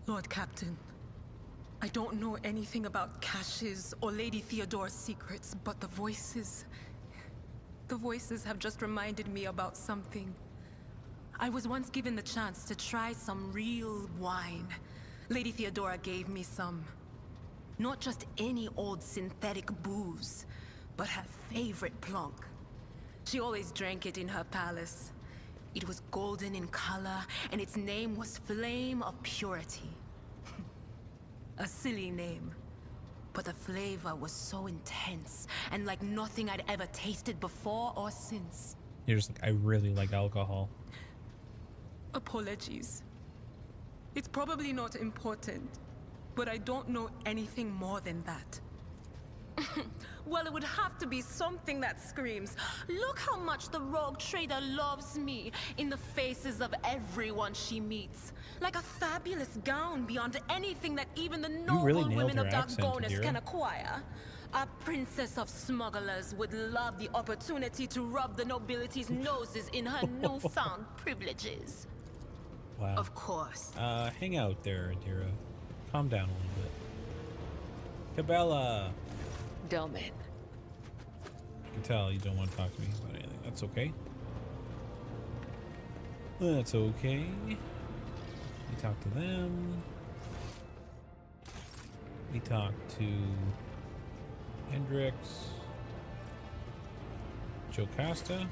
Lord Captain, I don't know anything about caches or Lady Theodora's secrets, but the voices have just reminded me about something. I was once given the chance to try some real wine. Lady Theodora gave me some. Not just any old synthetic booze, but her favorite plonk. She always drank it in her palace. It was golden in color, and its name was Flame of Purity. A silly name, but the flavor was so intense, and like nothing I'd ever tasted before or since. You're just like, I really like alcohol. Apologies. It's probably not important, but I don't know anything more than that. Well, it would have to be something that screams, "Look how much the rogue trader loves me," in the faces of everyone she meets. Like a fabulous gown beyond anything that even the noble really nailed women her of accent, Dargonus Adira. can acquire. A princess of smugglers would love the opportunity to rub the nobility's noses in her newfound privileges. Wow. Of course. Hang out there, Adira. Calm down a little bit. Cabela. Domin. I can tell you don't want to talk to me about anything. That's okay. That's okay. We talk to them. We talk to Hendrix. Jocasta.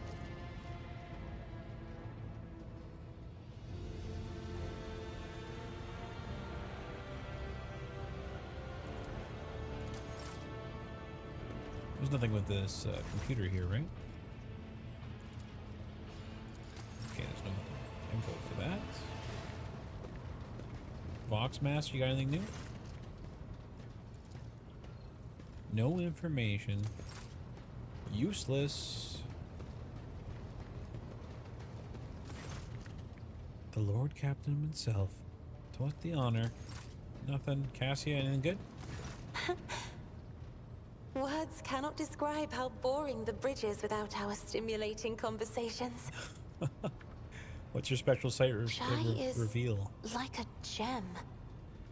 There's nothing with this computer here, right? Okay, there's no info for that. Voxmaster, you got anything new? No information. Useless. The Lord Captain himself. To what the honor? Nothing. Cassia, anything good? Words cannot describe how boring the bridge is without our stimulating conversations. What's your special site Jai is reveal? like a gem.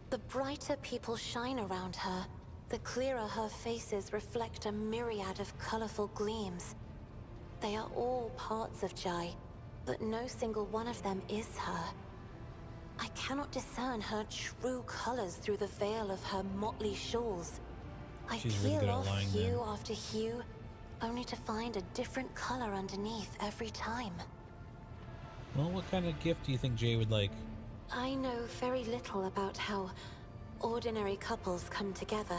The brighter people shine around her, the clearer her faces reflect a myriad of colorful gleams. They are all parts of Jai, but no single one of them is her. I cannot discern her true colors through the veil of her motley shawls. I She's really peel good at off lying hue there. after hue, only to find a different color underneath every time. Well, what kind of gift do you think Jay would like? I know very little about how ordinary couples come together.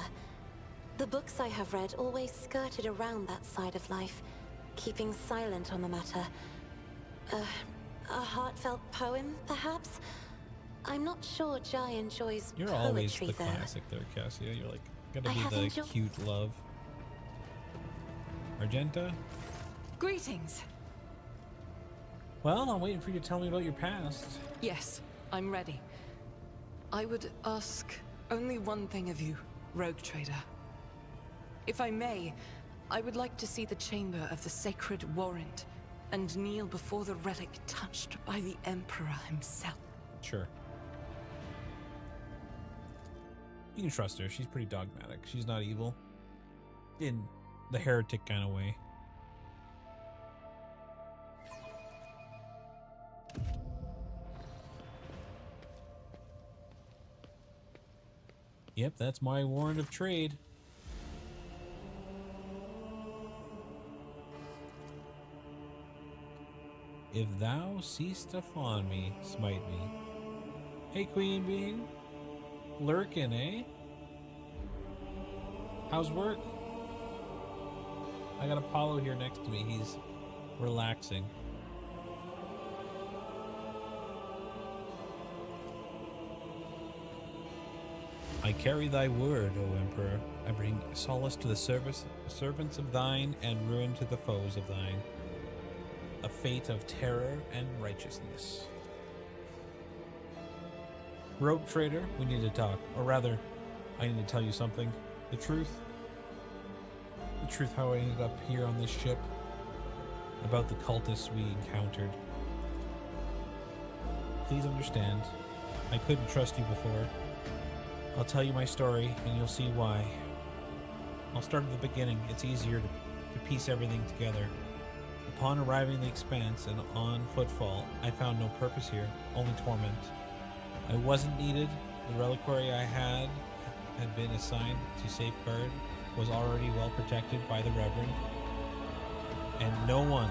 The books I have read always skirted around that side of life, keeping silent on the matter. A heartfelt poem, perhaps? I'm not sure Jai enjoys You're poetry always the there. classic there, Cassia. You're like, I gotta have be the enjoyed- cute love. Argenta? Greetings. Well, I'm waiting for you to tell me about your past. Yes, I'm ready. I would ask only one thing of you, Rogue Trader. If I may, I would like to see the chamber of the Sacred Warrant and kneel before the relic touched by the Emperor himself. Sure. You can trust her. She's pretty dogmatic. She's not evil. In the heretic kind of way. Yep, that's my warrant of trade. If thou seest upon me, smite me. Hey, Queen Bean. Lurkin, eh? How's work? I got Apollo here next to me. He's relaxing. I carry thy word, O Emperor. I bring solace to the servants of thine, and ruin to the foes of thine. A fate of terror and righteousness. Rogue Trader, we need to talk. Or rather, I need to tell you something. The truth. The truth how I ended up here on this ship. About the cultists we encountered. Please understand, I couldn't trust you before. I'll tell you my story, and you'll see why. I'll start at the beginning. It's easier to piece everything together. Upon arriving in the Expanse and on Footfall, I found no purpose here, only torment. I wasn't needed. The reliquary I had been assigned to safeguard was already well protected by the Reverend, and no one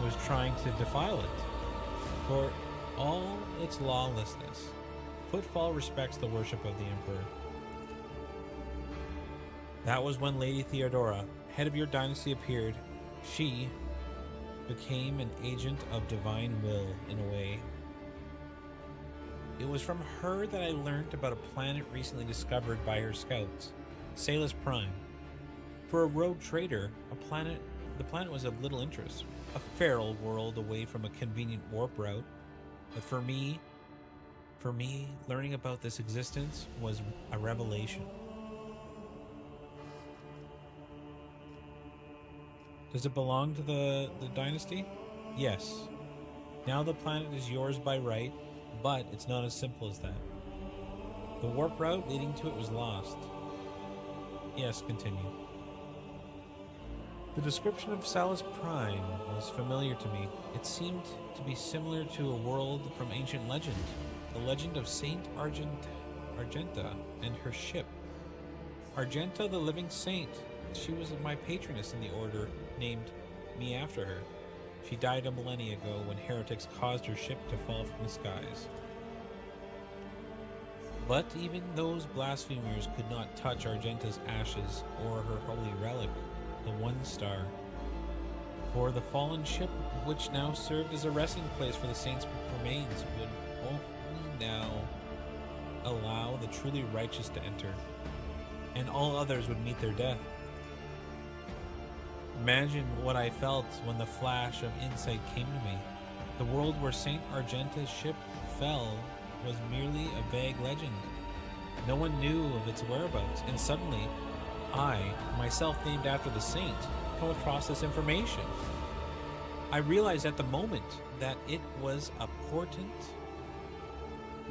was trying to defile it. For all its lawlessness, Footfall respects the worship of the Emperor. That was when Lady Theodora, head of your dynasty, appeared. She became an agent of divine will, in a way. It was from her that I learned about a planet recently discovered by her scouts, Salus Prime. For a rogue trader, the planet was of little interest, a feral world away from a convenient warp route. But for me, learning about this existence was a revelation. Does it belong to the dynasty? Yes. Now the planet is yours by right, but it's not as simple as that. The warp route leading to it was lost. Yes, continue. The description of Salus Prime was familiar to me. It seemed to be similar to a world from ancient legend. The legend of Saint Argenta and her ship. Argenta, the living saint. She was my patroness in the order, named me after her. She died a millennia ago when heretics caused her ship to fall from the skies. But even those blasphemers could not touch Argenta's ashes or her holy relic, the One Star. For the fallen ship, which now served as a resting place for the saints' remains, would only now allow the truly righteous to enter, and all others would meet their death. Imagine what I felt when the flash of insight came to me. The world where Saint Argenta's ship fell was merely a vague legend. No one knew of its whereabouts, and suddenly, I, myself named after the saint, come across this information. I realized at the moment that it was a portent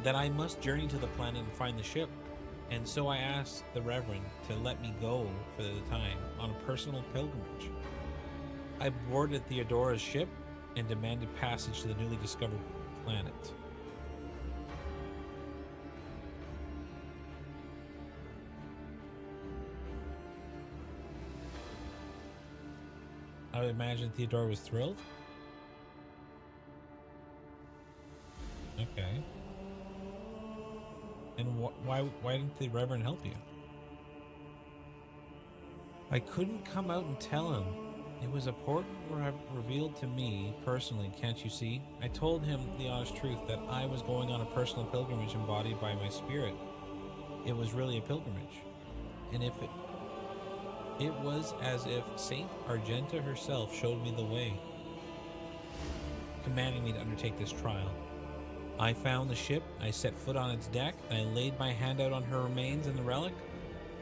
that I must journey to the planet and find the ship, and so I asked the Reverend to let me go for the time on a personal pilgrimage. I boarded Theodora's ship and demanded passage to the newly discovered planet. I would imagine Theodora was thrilled. Okay. And why didn't the Reverend help you? I couldn't come out and tell him. It was a portent revealed to me personally, can't you see? I told him the honest truth that I was going on a personal pilgrimage embodied by my spirit. It was really a pilgrimage. And if it was as if Saint Argenta herself showed me the way, commanding me to undertake this trial. I found the ship, I set foot on its deck, and I laid my hand out on her remains and the relic.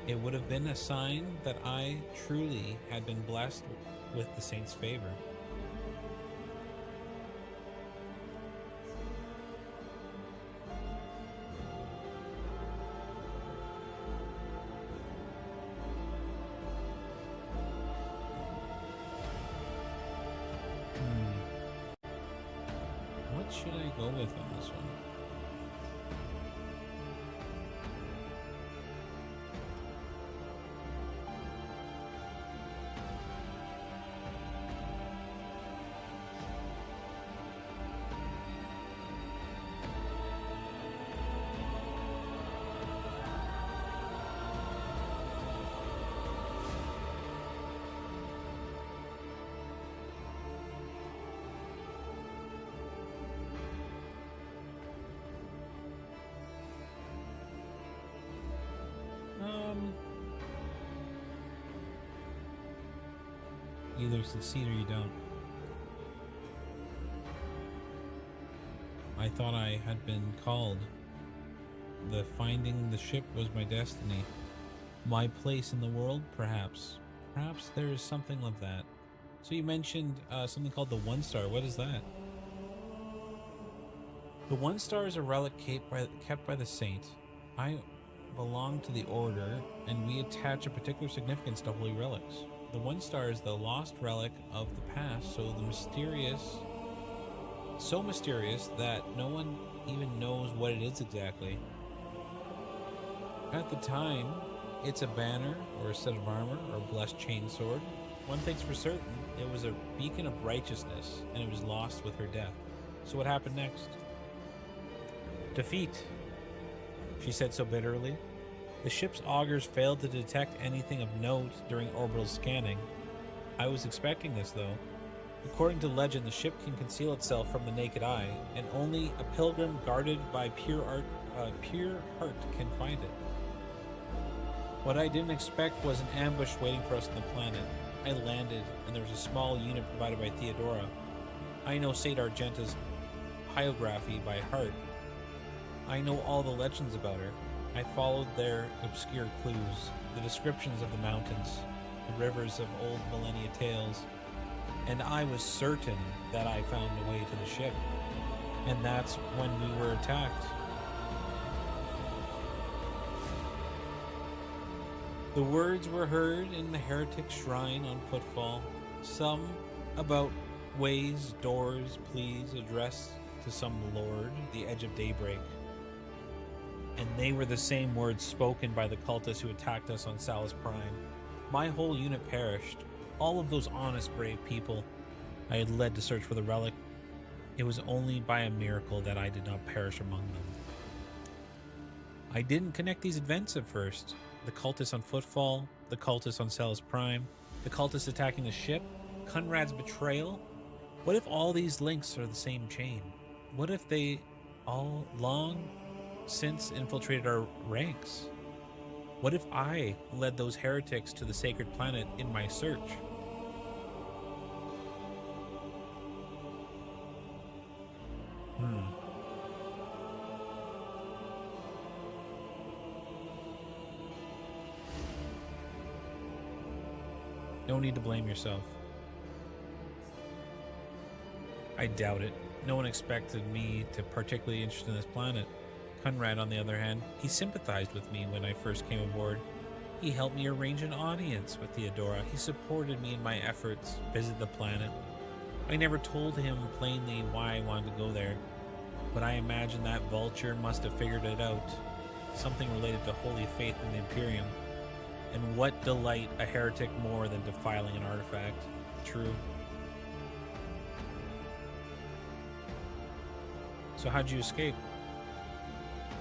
It would have been a sign that I truly had been blessed with the saint's favor. What should I go with on this one? Either succeed or you don't. I thought I had been called. The finding the ship was my destiny. My place in the world, perhaps. Perhaps there is something of that. So you mentioned something called the One Star. What is that? The One Star is a relic kept by the saint. I belong to the order, and we attach a particular significance to holy relics. The One Star is the lost relic of the past, so mysterious that no one even knows what it is exactly. At the time, it's a banner or a set of armor or a blessed chainsword. One thing's for certain, it was a beacon of righteousness, and it was lost with her death. So what happened next? Defeat, she said so bitterly. The ship's augers failed to detect anything of note during orbital scanning. I was expecting this, though. According to legend, the ship can conceal itself from the naked eye, and only a pilgrim guarded by pure heart can find it. What I didn't expect was an ambush waiting for us on the planet. I landed, and there was a small unit provided by Theodora. I know Saint Argenta's hyography by heart. I know all the legends about her. I followed their obscure clues, the descriptions of the mountains, the rivers of old millennia tales, and I was certain that I found a way to the ship. And that's when we were attacked. The words were heard in the heretic shrine on Footfall, some about ways, doors, pleas addressed to some lord, the edge of daybreak. And they were the same words spoken by the cultists who attacked us on Salus Prime. My whole unit perished. All of those honest, brave people I had led to search for the relic. It was only by a miracle that I did not perish among them. I didn't connect these events at first. The cultists on Footfall, the cultists on Salus Prime, the cultists attacking the ship, Conrad's betrayal. What if all these links are the same chain? What if they all long since infiltrated our ranks? What if I led those heretics to the sacred planet in my search? No need to blame yourself. I doubt it. No one expected me to particularly interested in this planet. Conrad, on the other hand, he sympathized with me when I first came aboard. He helped me arrange an audience with Theodora. He supported me in my efforts to visit the planet. I never told him plainly why I wanted to go there, but I imagine that vulture must have figured it out. Something related to holy faith in the Imperium. And what delight a heretic more than defiling an artifact? True. So how'd you escape?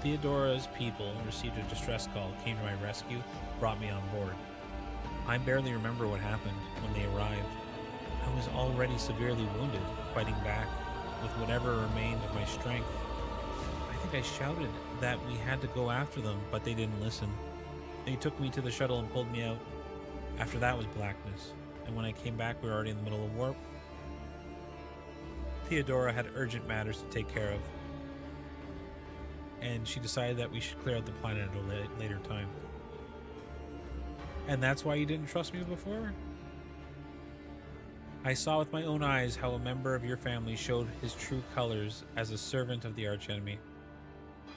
Theodora's people received a distress call, came to my rescue, brought me on board. I barely remember what happened when they arrived. I was already severely wounded, fighting back with whatever remained of my strength. I think I shouted that we had to go after them, but they didn't listen. They took me to the shuttle and pulled me out. After that was blackness, and when I came back we were already in the middle of warp. Theodora had urgent matters to take care of, and she decided that we should clear out the planet at a later time. And that's why you didn't trust me before? I saw with my own eyes how a member of your family showed his true colors as a servant of the archenemy.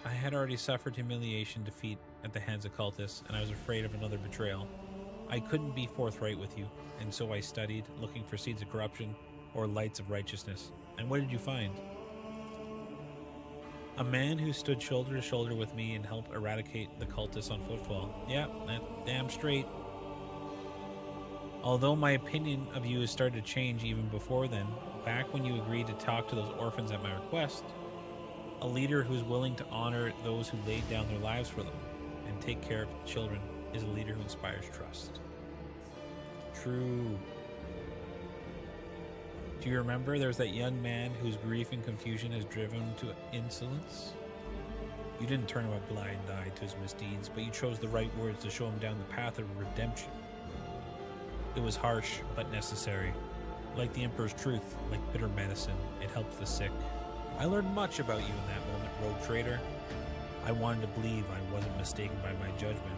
I had already suffered humiliation, defeat at the hands of cultists, and I was afraid of another betrayal. I couldn't be forthright with you, and so I studied, looking for seeds of corruption or lights of righteousness. And what did you find? A man who stood shoulder to shoulder with me and helped eradicate the cultists on Footfall. Yeah, that's damn straight. Although my opinion of you has started to change even before then, back when you agreed to talk to those orphans at my request, a leader who's willing to honor those who laid down their lives for them and take care of children is a leader who inspires trust. True. Do you remember there was that young man whose grief and confusion has driven him to insolence? You didn't turn him a blind eye to his misdeeds, but you chose the right words to show him down the path of redemption. It was harsh, but necessary. Like the Emperor's truth, like bitter medicine, it helped the sick. I learned much about you in that moment, rogue trader. I wanted to believe I wasn't mistaken by my judgment.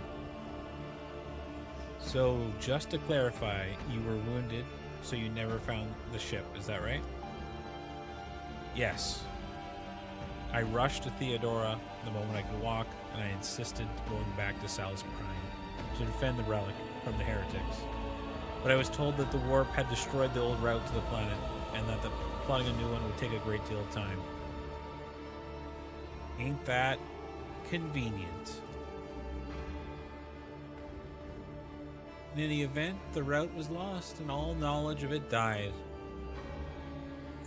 So, just to clarify, you were wounded, so you never found the ship, is that right? Yes. I rushed to Theodora the moment I could walk, and I insisted going back to Salus Prime to defend the relic from the heretics. But I was told that the warp had destroyed the old route to the planet, and that the plotting a new one would take a great deal of time. Ain't that convenient? In any event, the route was lost, and all knowledge of it died.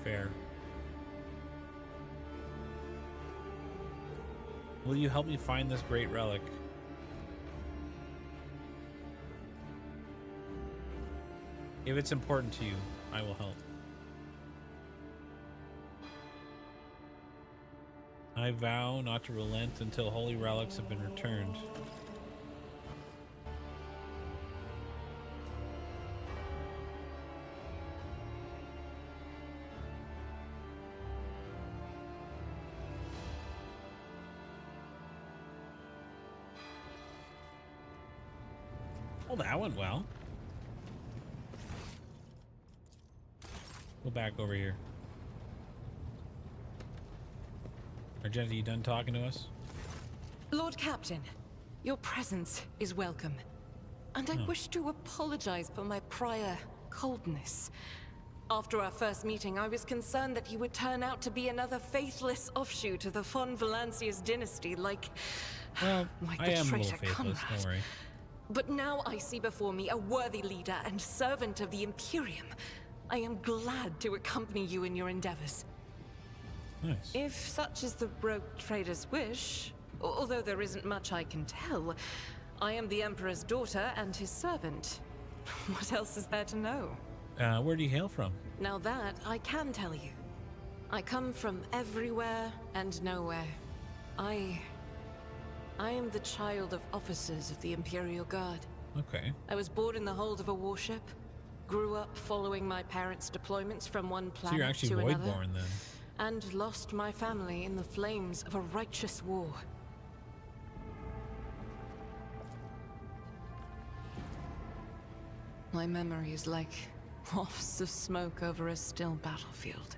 Fair. Will you help me find this great relic? If it's important to you, I will help. I vow not to relent until holy relics have been returned. Well, that went well. Go back over here. Argenta, you done talking to us? Lord Captain, your presence is welcome. And I wish to apologize for my prior coldness. After our first meeting, I was concerned that you would turn out to be another faithless offshoot of the von Valancius dynasty, like... Well, like I the am a little traitor faithless, Conrad. don't worry. But now I see before me a worthy leader and servant of the Imperium. I am glad to accompany you in your endeavors. Nice. If such is the rogue trader's wish, although there isn't much I can tell, I am the Emperor's daughter and his servant. What else is there to know? Where do you hail from? Now that I can tell you. I come from everywhere and nowhere. I am the child of officers of the Imperial Guard. Okay. I was born in the hold of a warship, grew up following my parents' deployments from one planet So you're actually to another, Voidborn then? and lost my family in the flames of a righteous war. My memory is like wafts of smoke over a still battlefield.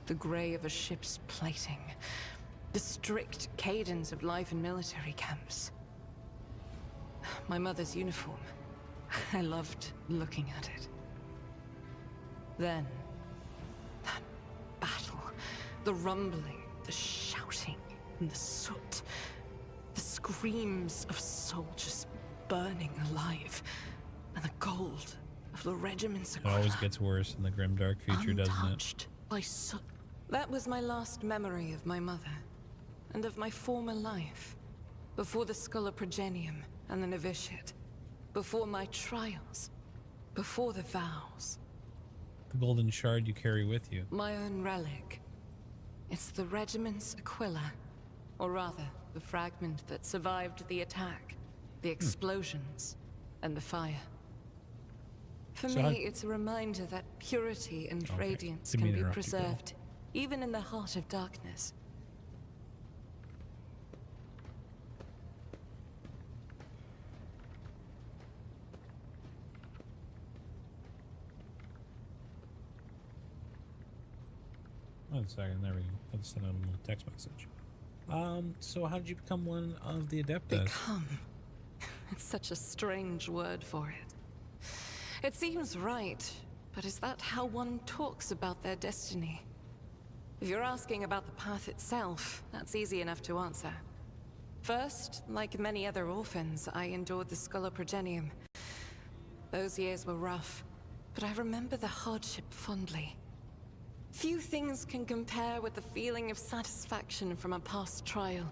The gray of a ship's plating. The strict cadence of life in military camps. My mother's uniform. I loved looking at it. Then, that battle. The rumbling, the shouting, and the soot. The screams of soldiers burning alive. And the gold of the regiment's It always gets worse in the grimdark future, doesn't it? untouched by soot. That was my last memory of my mother. And of my former life. Before the Schola Progenium and the novitiate. Before my trials. Before the vows. The golden shard you carry with you. My own relic. It's the regiment's Aquila. Or rather, the fragment that survived the attack. The explosions. And the fire. For So me, it's a reminder that purity and Okay. radiance Didn't can mean to be interrupt you, girl. preserved. Even in the heart of darkness. One second, there we go. I'll just send out a little text message. So how did you become one of the Adeptus? Become. It's such a strange word for it. It seems right, but is that how one talks about their destiny? If you're asking about the path itself, that's easy enough to answer. First, like many other orphans, I endured the Schola Progenium. Those years were rough, but I remember the hardship fondly. Few things can compare with the feeling of satisfaction from a past trial,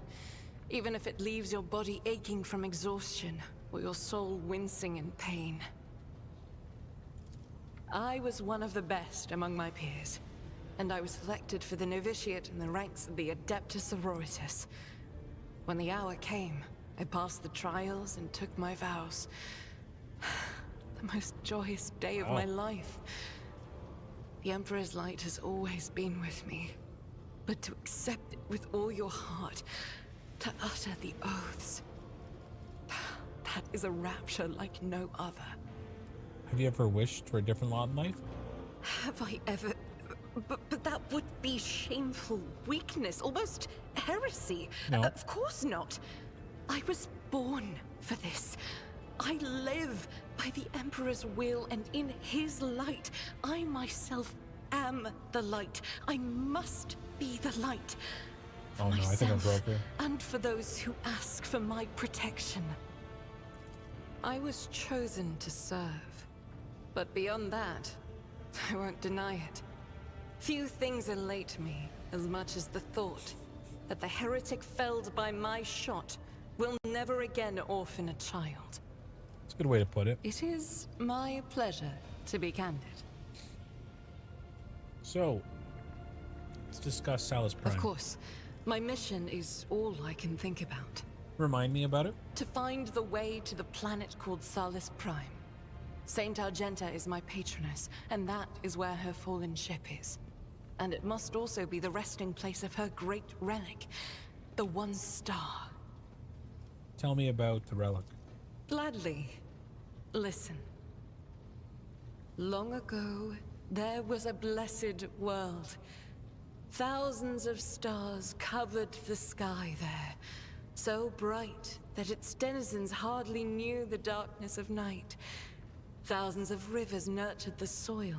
even if it leaves your body aching from exhaustion, or your soul wincing in pain. I was one of the best among my peers, and I was selected for the novitiate in the ranks of the Adeptus Auroritus. When the hour came, I passed the trials and took my vows. The most joyous day of my life. The Emperor's light has always been with me. But to accept it with all your heart, to utter the oaths, that is a rapture like no other. Have you ever wished for a different lot in life? Have I ever... But that would be shameful weakness, almost heresy. No. Of course not. I was born for this. I live by the Emperor's will, and in his light, I myself am the light. I must be the light. For Oh no, I think I myself broke her. and for those who ask for my protection. I was chosen to serve. But beyond that, I won't deny it. Few things elate me as much as the thought that the heretic felled by my shot will never again orphan a child. It's a good way to put it. It is my pleasure to be candid. So, let's discuss Salus Prime. Of course. My mission is all I can think about. Remind me about it. To find the way to the planet called Salus Prime. Saint Argenta is my patroness, and that is where her fallen ship is. And it must also be the resting place of her great relic, the One Star. Tell me about the relic. Gladly. Listen. Long ago, there was a blessed world. Thousands of stars covered the sky there, so bright that its denizens hardly knew the darkness of night. Thousands of rivers nurtured the soil.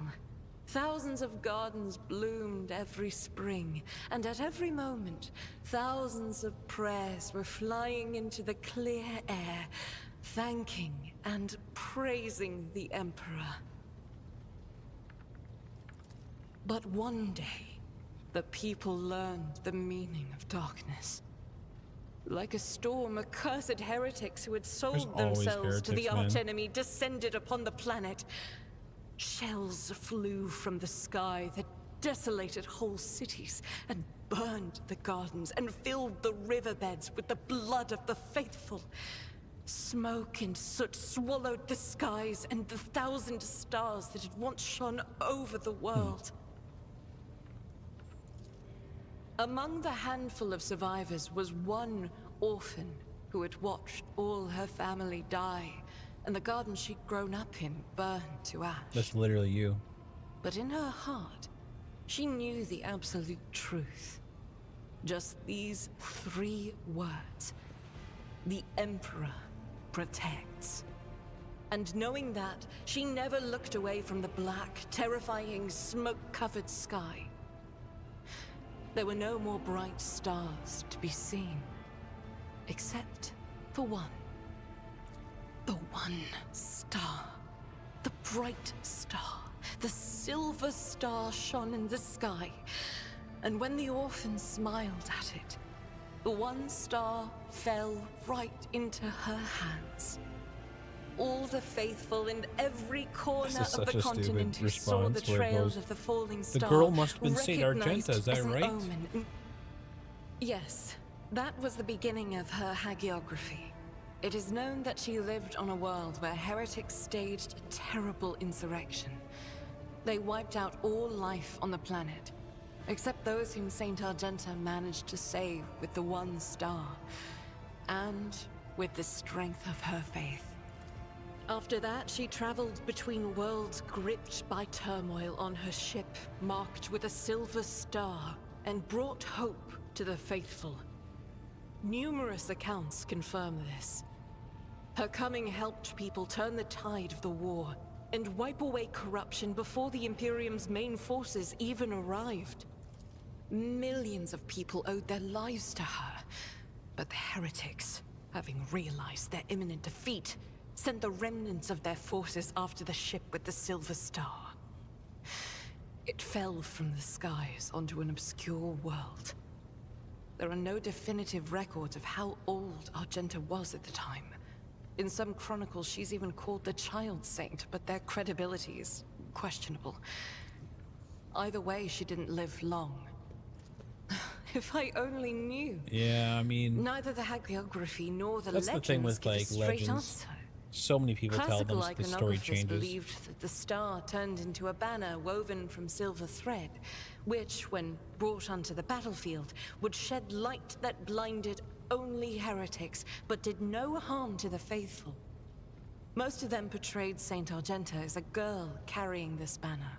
Thousands of gardens bloomed every spring, and at every moment, thousands of prayers were flying into the clear air, thanking and praising the Emperor. But one day, the people learned the meaning of darkness. Like a storm, accursed heretics who had sold always themselves to the heretics, man. archenemy descended upon the planet. Shells flew from the sky that desolated whole cities and burned the gardens and filled the riverbeds with the blood of the faithful. Smoke and soot swallowed the skies and the 1,000 stars that had once shone over the world. Among the handful of survivors was one orphan who had watched all her family die, and the garden she'd grown up in burned to ash. That's literally you. But in her heart, she knew the absolute truth. Just these 3 words. The Emperor protects. And knowing that, she never looked away from the black, terrifying, smoke-covered sky. There were no more bright stars to be seen, except for one. The One Star. The bright star. The silver star shone in the sky. And when the orphan smiled at it, the One Star fell right into her hands. All the faithful in every corner This is of such the a stupid continent who saw the response where it trails goes, of the falling "The star girl must have been Saint recognized Argenta, is that as an right?" omen." Yes, that was the beginning of her hagiography. It is known that she lived on a world where heretics staged a terrible insurrection. They wiped out all life on the planet, except those whom Saint Argenta managed to save with the One Star, and with the strength of her faith. After that, she traveled between worlds gripped by turmoil on her ship, marked with a silver star, and brought hope to the faithful. Numerous accounts confirm this. Her coming helped people turn the tide of the war, and wipe away corruption before the Imperium's main forces even arrived. Millions of people owed their lives to her, but the heretics, having realized their imminent defeat, sent the remnants of their forces after the ship with the Silver Star. It fell from the skies onto an obscure world. There are no definitive records of how old Argenta was at the time. In some chronicles, she's even called the Child Saint, but their credibility is questionable. Either way, she didn't live long. If I only knew. Yeah, I mean, Neither the hagiography nor the that's legends the thing with give a like straight legends. answer. So many people tell them Classical the story iconographers changes. believed that the star turned into a banner woven from silver thread, which, when brought onto the battlefield, would shed light that blinded only heretics, but did no harm to the faithful. Most of them portrayed Saint Argenta as a girl carrying this banner.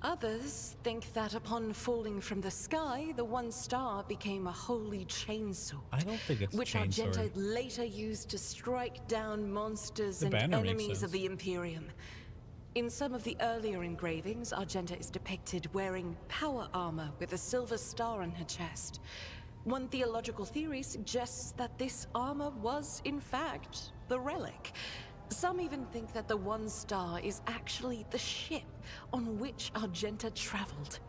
Others think that upon falling from the sky, the One Star became a holy chainsword. I don't think it's a which Argenta chainsword. later used to strike down monsters The and banner makes enemies of sense. the Imperium. In some of the earlier engravings, Argenta is depicted wearing power armor with a silver star on her chest. One theological theory suggests that this armor was, in fact, the relic. Some even think that the One Star is actually the ship on which Argenta traveled.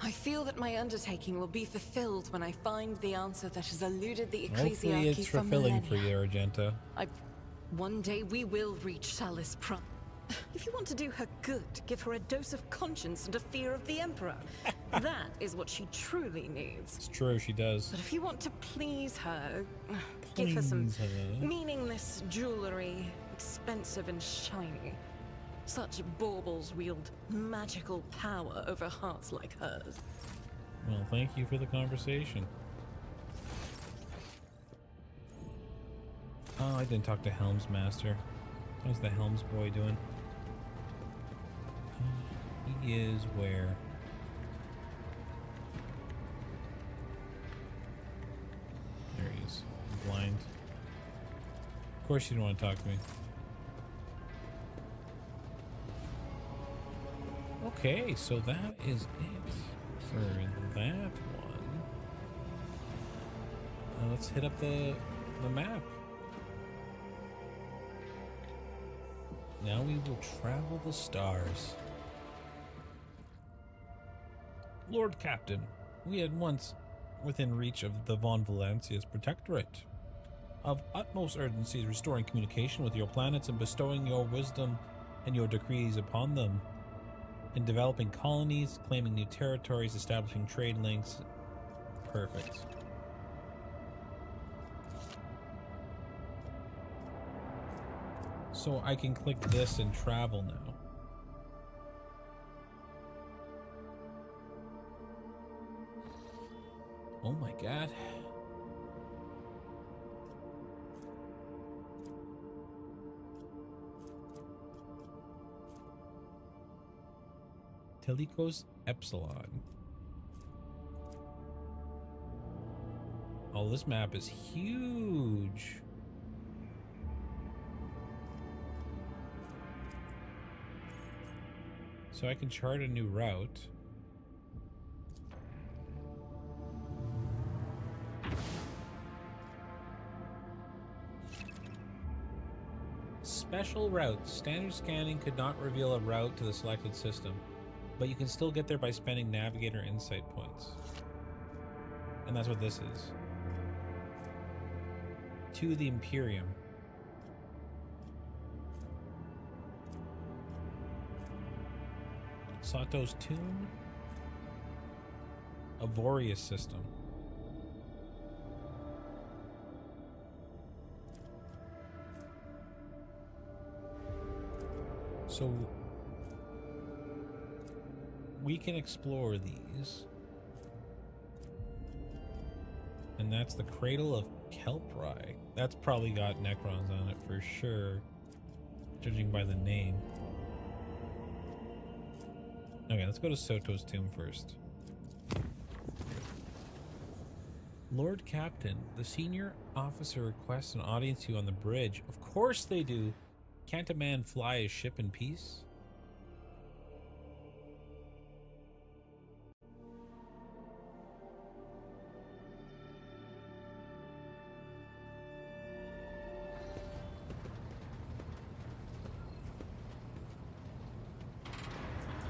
I feel that my undertaking will be fulfilled when I find the answer that has eluded the Hopefully ecclesiarchy it's for fulfilling for millennia. you, Argenta. One day we will reach Salus Prime. If you want to do her good, give her a dose of conscience and a fear of the Emperor. That is what she truly needs. It's true, she does. But if you want to please her, give her some Please her. meaningless jewelry, expensive and shiny. Such baubles wield magical power over hearts like hers. Well, thank you for the conversation. Oh, I didn't talk to Helmsmaster. How's the Helms boy doing? He is where? There he is. I'm blind. Of course you don't want to talk to me. Okay, so that is it for that one. Let's hit up the map. Now we will travel the stars. Lord Captain, we had once within reach of the Von Valancia's protectorate. Of utmost urgency is restoring communication with your planets and bestowing your wisdom and your decrees upon them. In developing colonies, claiming new territories, establishing trade links. Perfect. So I can click this and travel now. Oh my god. Telikos Epsilon. Oh, this map is huge. So I can chart a new route. Special routes. Standard scanning could not reveal a route to the selected system, but you can still get there by spending navigator insight points. And that's what this is. To the Imperium. Sato's Tomb. Avorius system. So we can explore these. And that's the Cradle of Kelprai. That's probably got Necrons on it for sure, judging by the name. Okay, let's go to Soto's Tomb first. Lord Captain, the senior officer requests an audience to you on the bridge. Of course they do. Can't a man fly a ship in peace?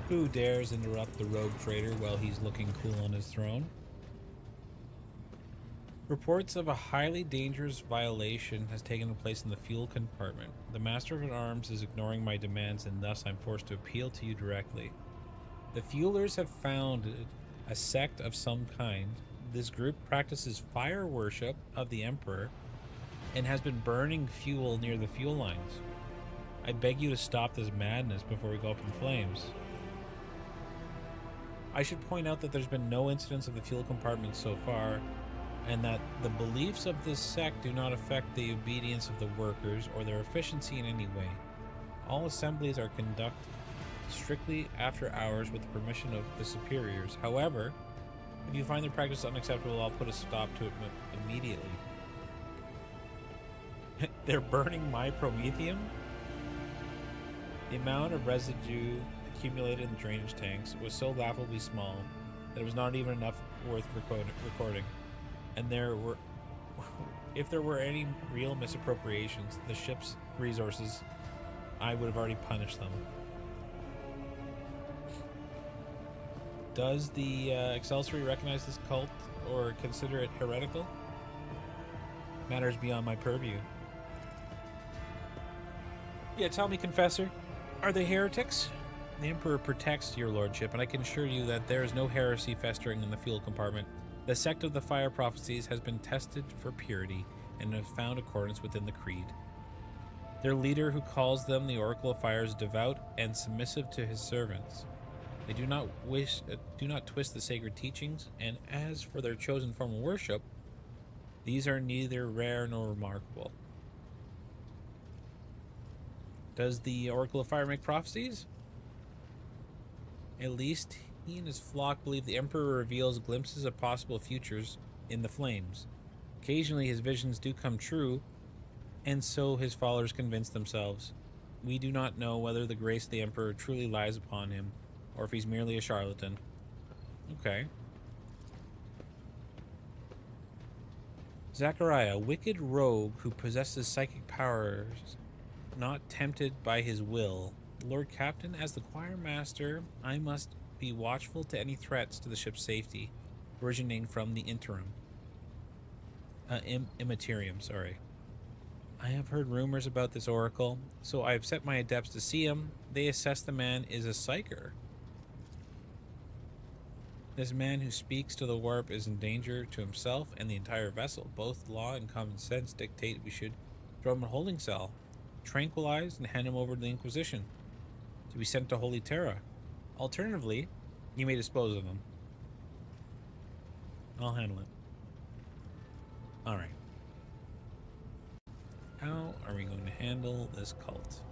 Who dares interrupt the rogue trader while he's looking cool on his throne? Reports of a highly dangerous violation has taken place in the fuel compartment. The Master of Arms is ignoring my demands, and thus I'm forced to appeal to you directly. The fuelers have founded a sect of some kind. This group practices fire worship of the Emperor and has been burning fuel near the fuel lines. I beg you to stop this madness before we go up in flames. I should point out that there's been no incidents of the fuel compartment so far, and that the beliefs of this sect do not affect the obedience of the workers or their efficiency in any way. All assemblies are conducted strictly after hours with the permission of the superiors. However, if you find their practice unacceptable, I'll put a stop to it immediately. They're burning my promethium? The amount of residue accumulated in the drainage tanks was so laughably small that it was not even enough worth recording. And if there were any real misappropriations, the ship's resources, I would have already punished them. Does the Excelsior recognize this cult or consider it heretical? Matters beyond my purview. Yeah, tell me, Confessor. Are they heretics? The Emperor protects your lordship, and I can assure you that there is no heresy festering in the fuel compartment. The sect of the Fire Prophecies has been tested for purity and has found accordance within the creed. Their leader, who calls them the Oracle of Fire, is devout and submissive to his servants. They do not twist the sacred teachings, and as for their chosen form of worship, these are neither rare nor remarkable. Does the Oracle of Fire make prophecies? At least he and his flock believe the Emperor reveals glimpses of possible futures in the flames. Occasionally his visions do come true, and so his followers convince themselves. We do not know whether the grace of the Emperor truly lies upon him, or if he's merely a charlatan. Okay. Zachariah, a wicked rogue who possesses psychic powers, not tempted by his will. Lord Captain, as the choir master, I must be watchful to any threats to the ship's safety, originating from the Immaterium, sorry. I have heard rumors about this oracle, so I have set my adepts to see him. They assess the man is a psyker. This man who speaks to the warp is in danger to himself and the entire vessel. Both law and common sense dictate we should throw him in a holding cell, tranquilize, and hand him over to the Inquisition to be sent to Holy Terra. Alternatively, you may dispose of him. I'll handle it. Alright. How are we going to handle this cult?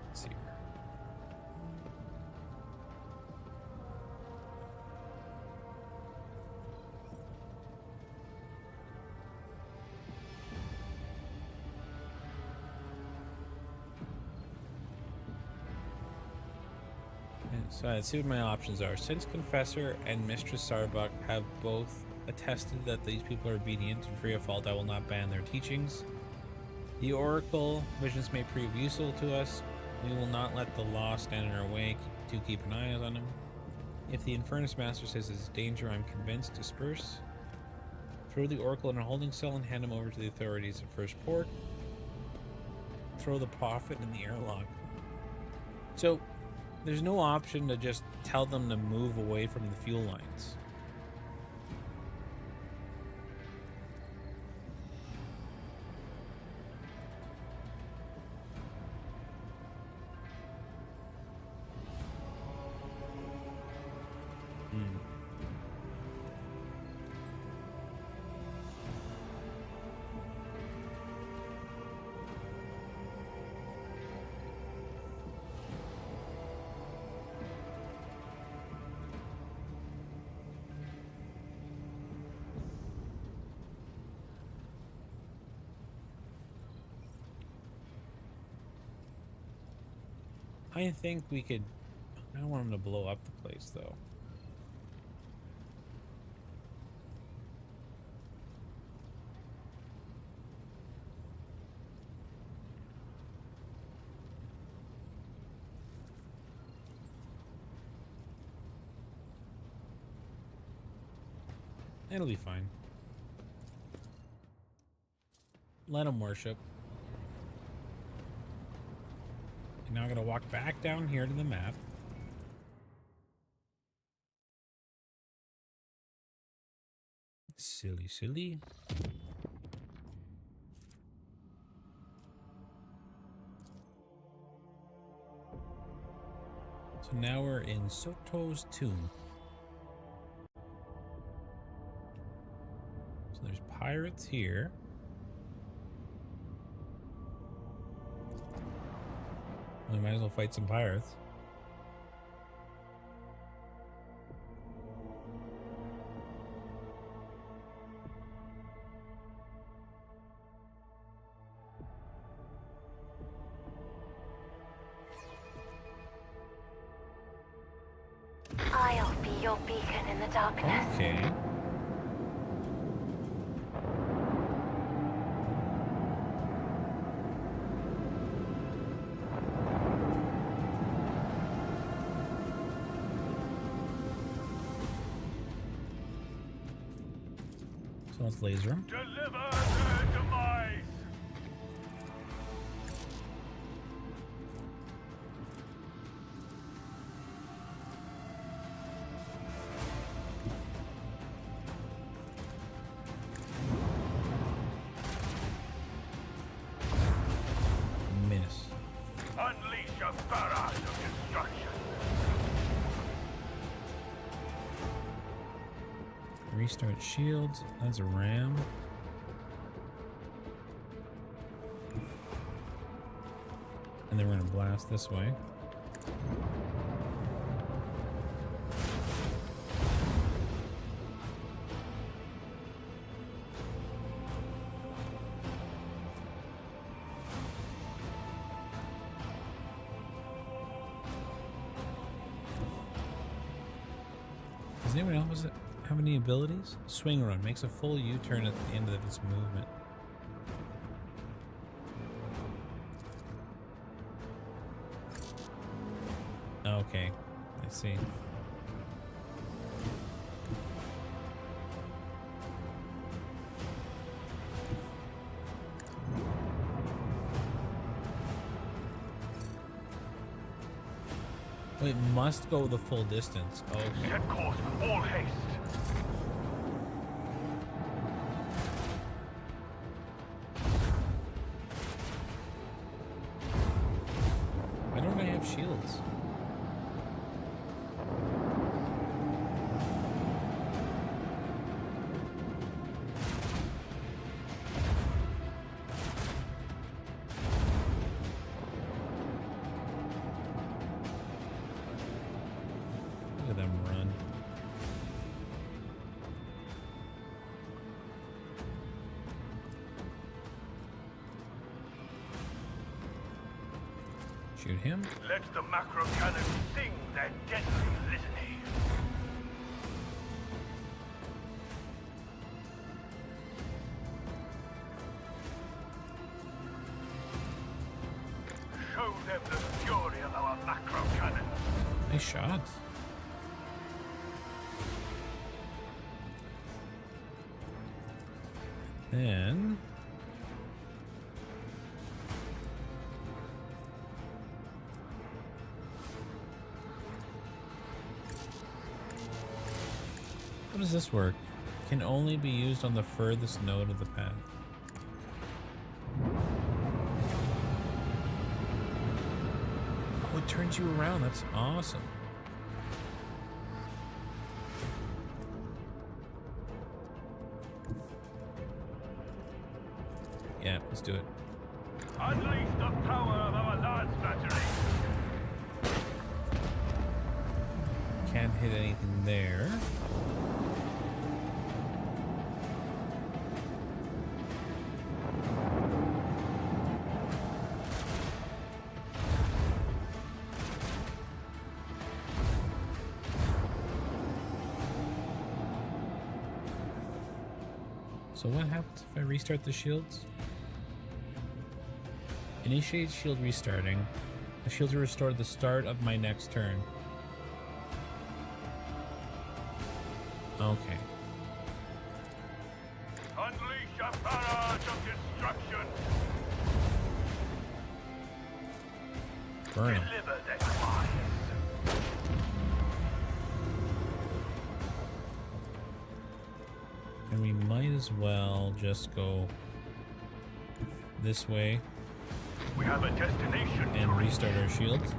Let's see here. So let's see what my options are. Since Confessor and Mistress Starbuck have both attested that these people are obedient and free of fault, I will not ban their teachings. The Oracle visions may prove useful to us. We will not let the law stand in our way to keep an eye on them. If the Infernus Master says it's danger, I'm convinced. Disperse. Throw the Oracle in a holding cell and hand him over to the authorities at first port. Throw the Prophet in the airlock. So there's no option to just tell them to move away from the fuel lines. I think we could... I don't want him to blow up the place, though. It'll be fine. Let him worship. Now I'm going to walk back down here to the map. Silly, silly. So now we're in Soto's tomb. So there's pirates here. We might as well fight some pirates. I'll be your beacon in the darkness. Okay. So let's laser him. Deliver their demise! Miss. Unleash a barrage of destruction! Restart shields. That's a ram. And then we're gonna blast this way. Does anyone else have any abilities? Swing run makes a full U-turn at the end of its movement. Okay, I see. Well, it must go the full distance. Okay. Set course, all haste! Why don't I have shields? Look at them run. Shoot him. Let the macro cannon sing their deadly litany. Show them the fury of our macro cannon. Nice shots. Then how does this work? Can only be used on the furthest node of the path. Oh, it turns you around. That's awesome. Yeah, let's do it. Unleash the power of our lance battery. Can't hit anything there. So what happens if I restart the shields? Initiate shield restarting. The shields are restored at the start of my next turn. Okay. Unleash a barrage of destruction. Burn 'em. Deliver their demise. And we might as well just go this way We have a destination to and reach. restart our shields.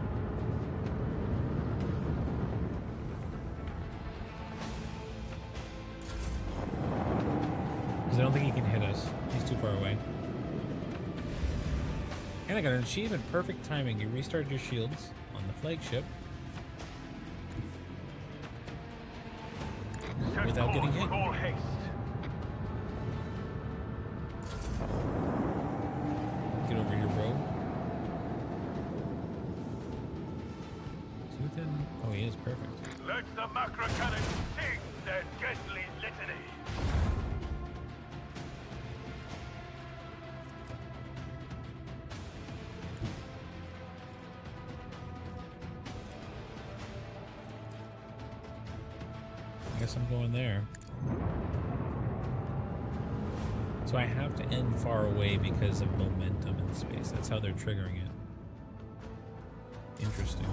Because I don't think he can hit us. He's too far away. And I got an achievement. Perfect timing. You restart your shields on the flagship Set without getting course hit. with all haste. Get over here, bro. Is he within? Oh, he is. Perfect. Let the macro cannon sing their deadly litany. I guess I'm going there. So I have to end far away because of momentum in space. That's how they're triggering it. Interesting.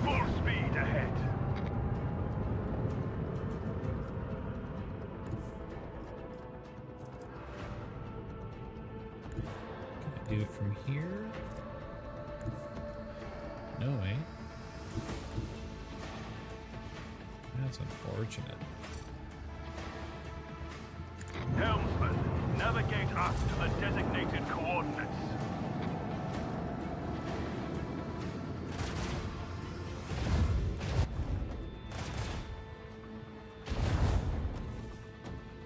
Full speed ahead. Can I do it from here? No way. That's unfortunate. Helmsman, navigate us to the designated coordinates.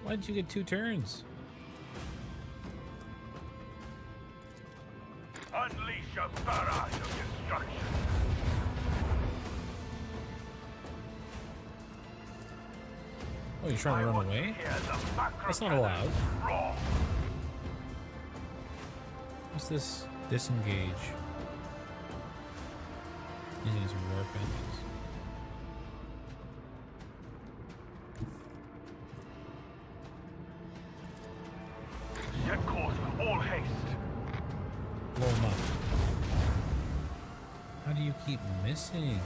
Why did you get 2 turns? Unleash a barrage of destruction. Oh, you're trying to run away? That's not allowed. What's this? Disengage. Using his warp engines. Set course, all haste. Blow him up. How do you keep missing?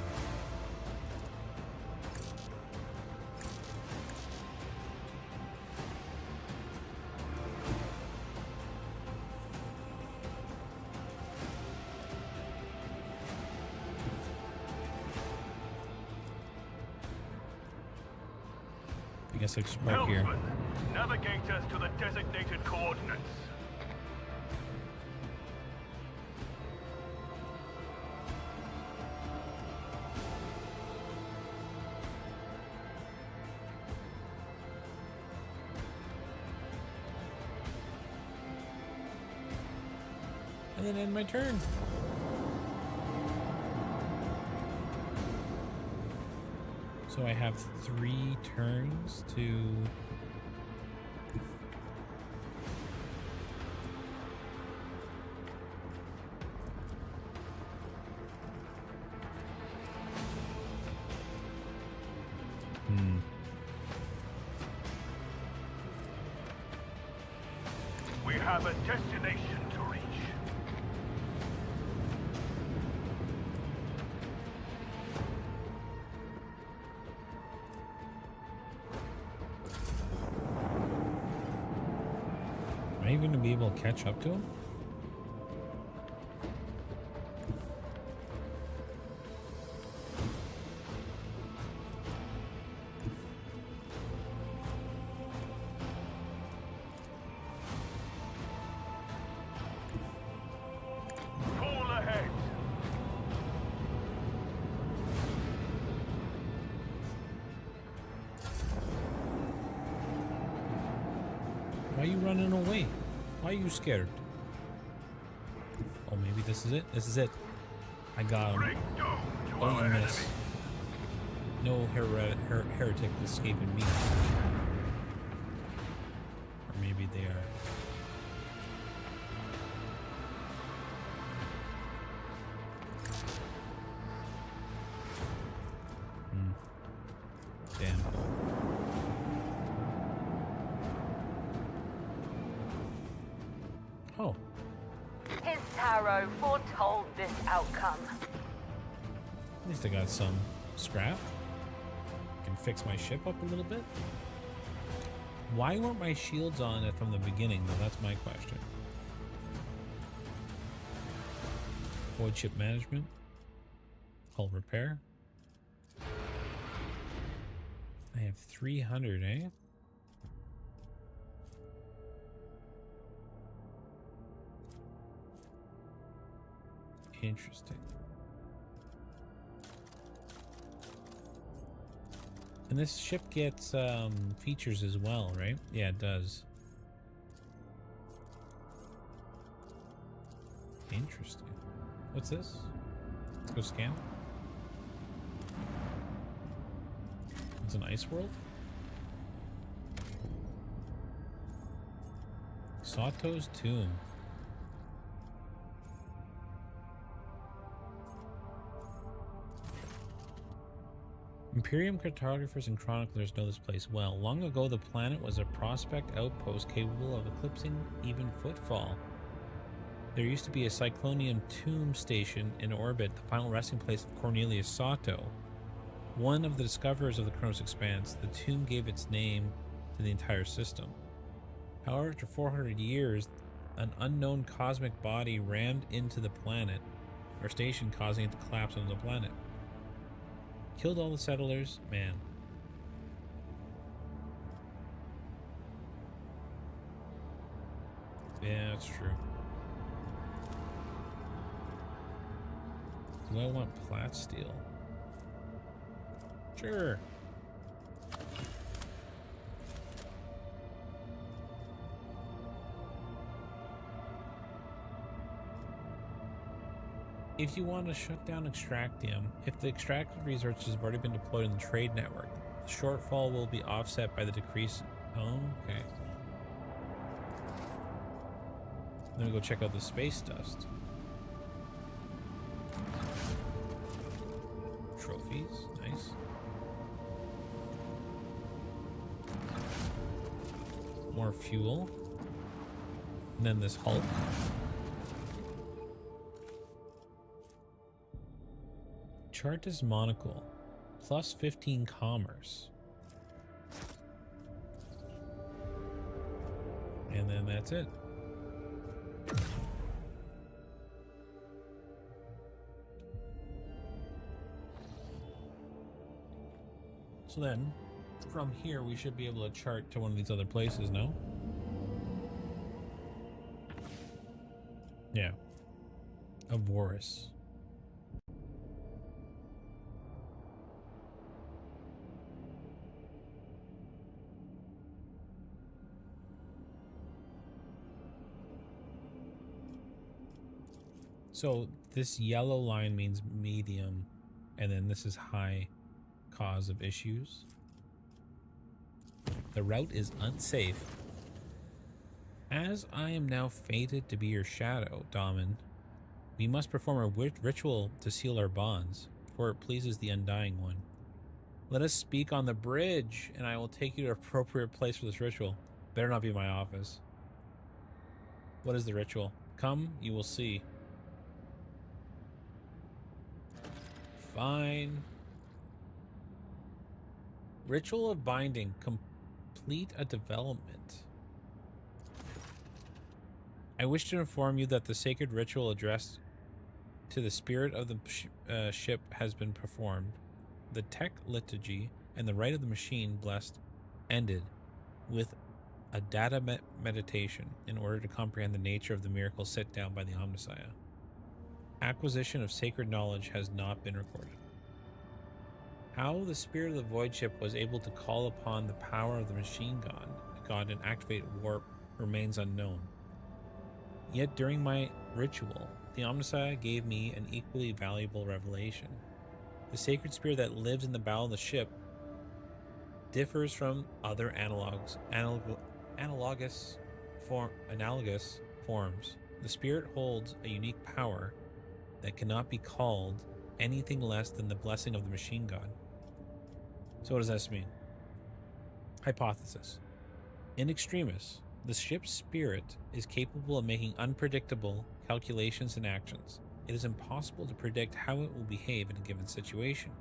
I guess I just park here. Helmsman, navigate us to the designated coordinates. And then end my turn. So I have 3 turns to... We have a destination to reach. Am I even going to be able to catch up to him? Full ahead. Why are you running away? Why are you scared? Oh, maybe this is it? This is it. I got him. Bring doom to Don't our you enemy. miss. No heretic escaping me. Or maybe they are. Damn. Oh. His tarot foretold this outcome. At least I got some scrap. Can fix my ship up a little bit. Why weren't my shields on it from the beginning, though? That's my question. Void ship management. Hull repair. I have 300, eh? Interesting. And this ship gets features as well, right? Yeah, it does. Interesting. What's this? Let's go scan. It's an ice world? Sato's tomb. Imperium cartographers and chroniclers know this place well. Long ago, the planet was a prospect outpost capable of eclipsing even footfall. There used to be a Cyclonium tomb station in orbit, the final resting place of Cornelius Sato. One of the discoverers of the Kronos Expanse, the tomb gave its name to the entire system. However, after 400 years, an unknown cosmic body rammed into the planet, or station, causing it to collapse on the planet. Killed all the settlers, man. Yeah, that's true. Do I want plat steel? Sure. If you want to shut down Extractium, if the extracted resources have already been deployed in the trade network, the shortfall will be offset by the decrease. Oh, okay. Then we go check out the space dust. Trophies, nice. More fuel. And then this Hulk. Chartis Monocle. Plus 15 commerce. And then that's it. So then, from here, we should be able to chart to one of these other places, no? Yeah. Avoris. So this yellow line means medium, and then this is high cause of issues. The route is unsafe. As I am now fated to be your shadow, Daman, we must perform a ritual to seal our bonds, for it pleases the Undying One. Let us speak on the bridge, and I will take you to an appropriate place for this ritual. Better not be my office. What is the ritual? Come, you will see. Fine. Ritual of Binding. Complete a development. I wish to inform you that the sacred ritual addressed to the spirit of the ship has been performed. The tech liturgy and the rite of the machine blessed ended with a data meditation in order to comprehend the nature of the miracle set down by the Omnissiah. Acquisition of sacred knowledge has not been recorded. How the spirit of the void ship was able to call upon the power of the machine god and activate warp remains unknown. Yet during my ritual, the Omnissiah gave me an equally valuable revelation. The sacred spirit that lives in the bow of the ship differs from other analogous forms. The spirit holds a unique power that cannot be called anything less than the blessing of the machine god. So what does this mean? Hypothesis. In extremis, the ship's spirit is capable of making unpredictable calculations and actions. It is impossible to predict how it will behave in a given situation,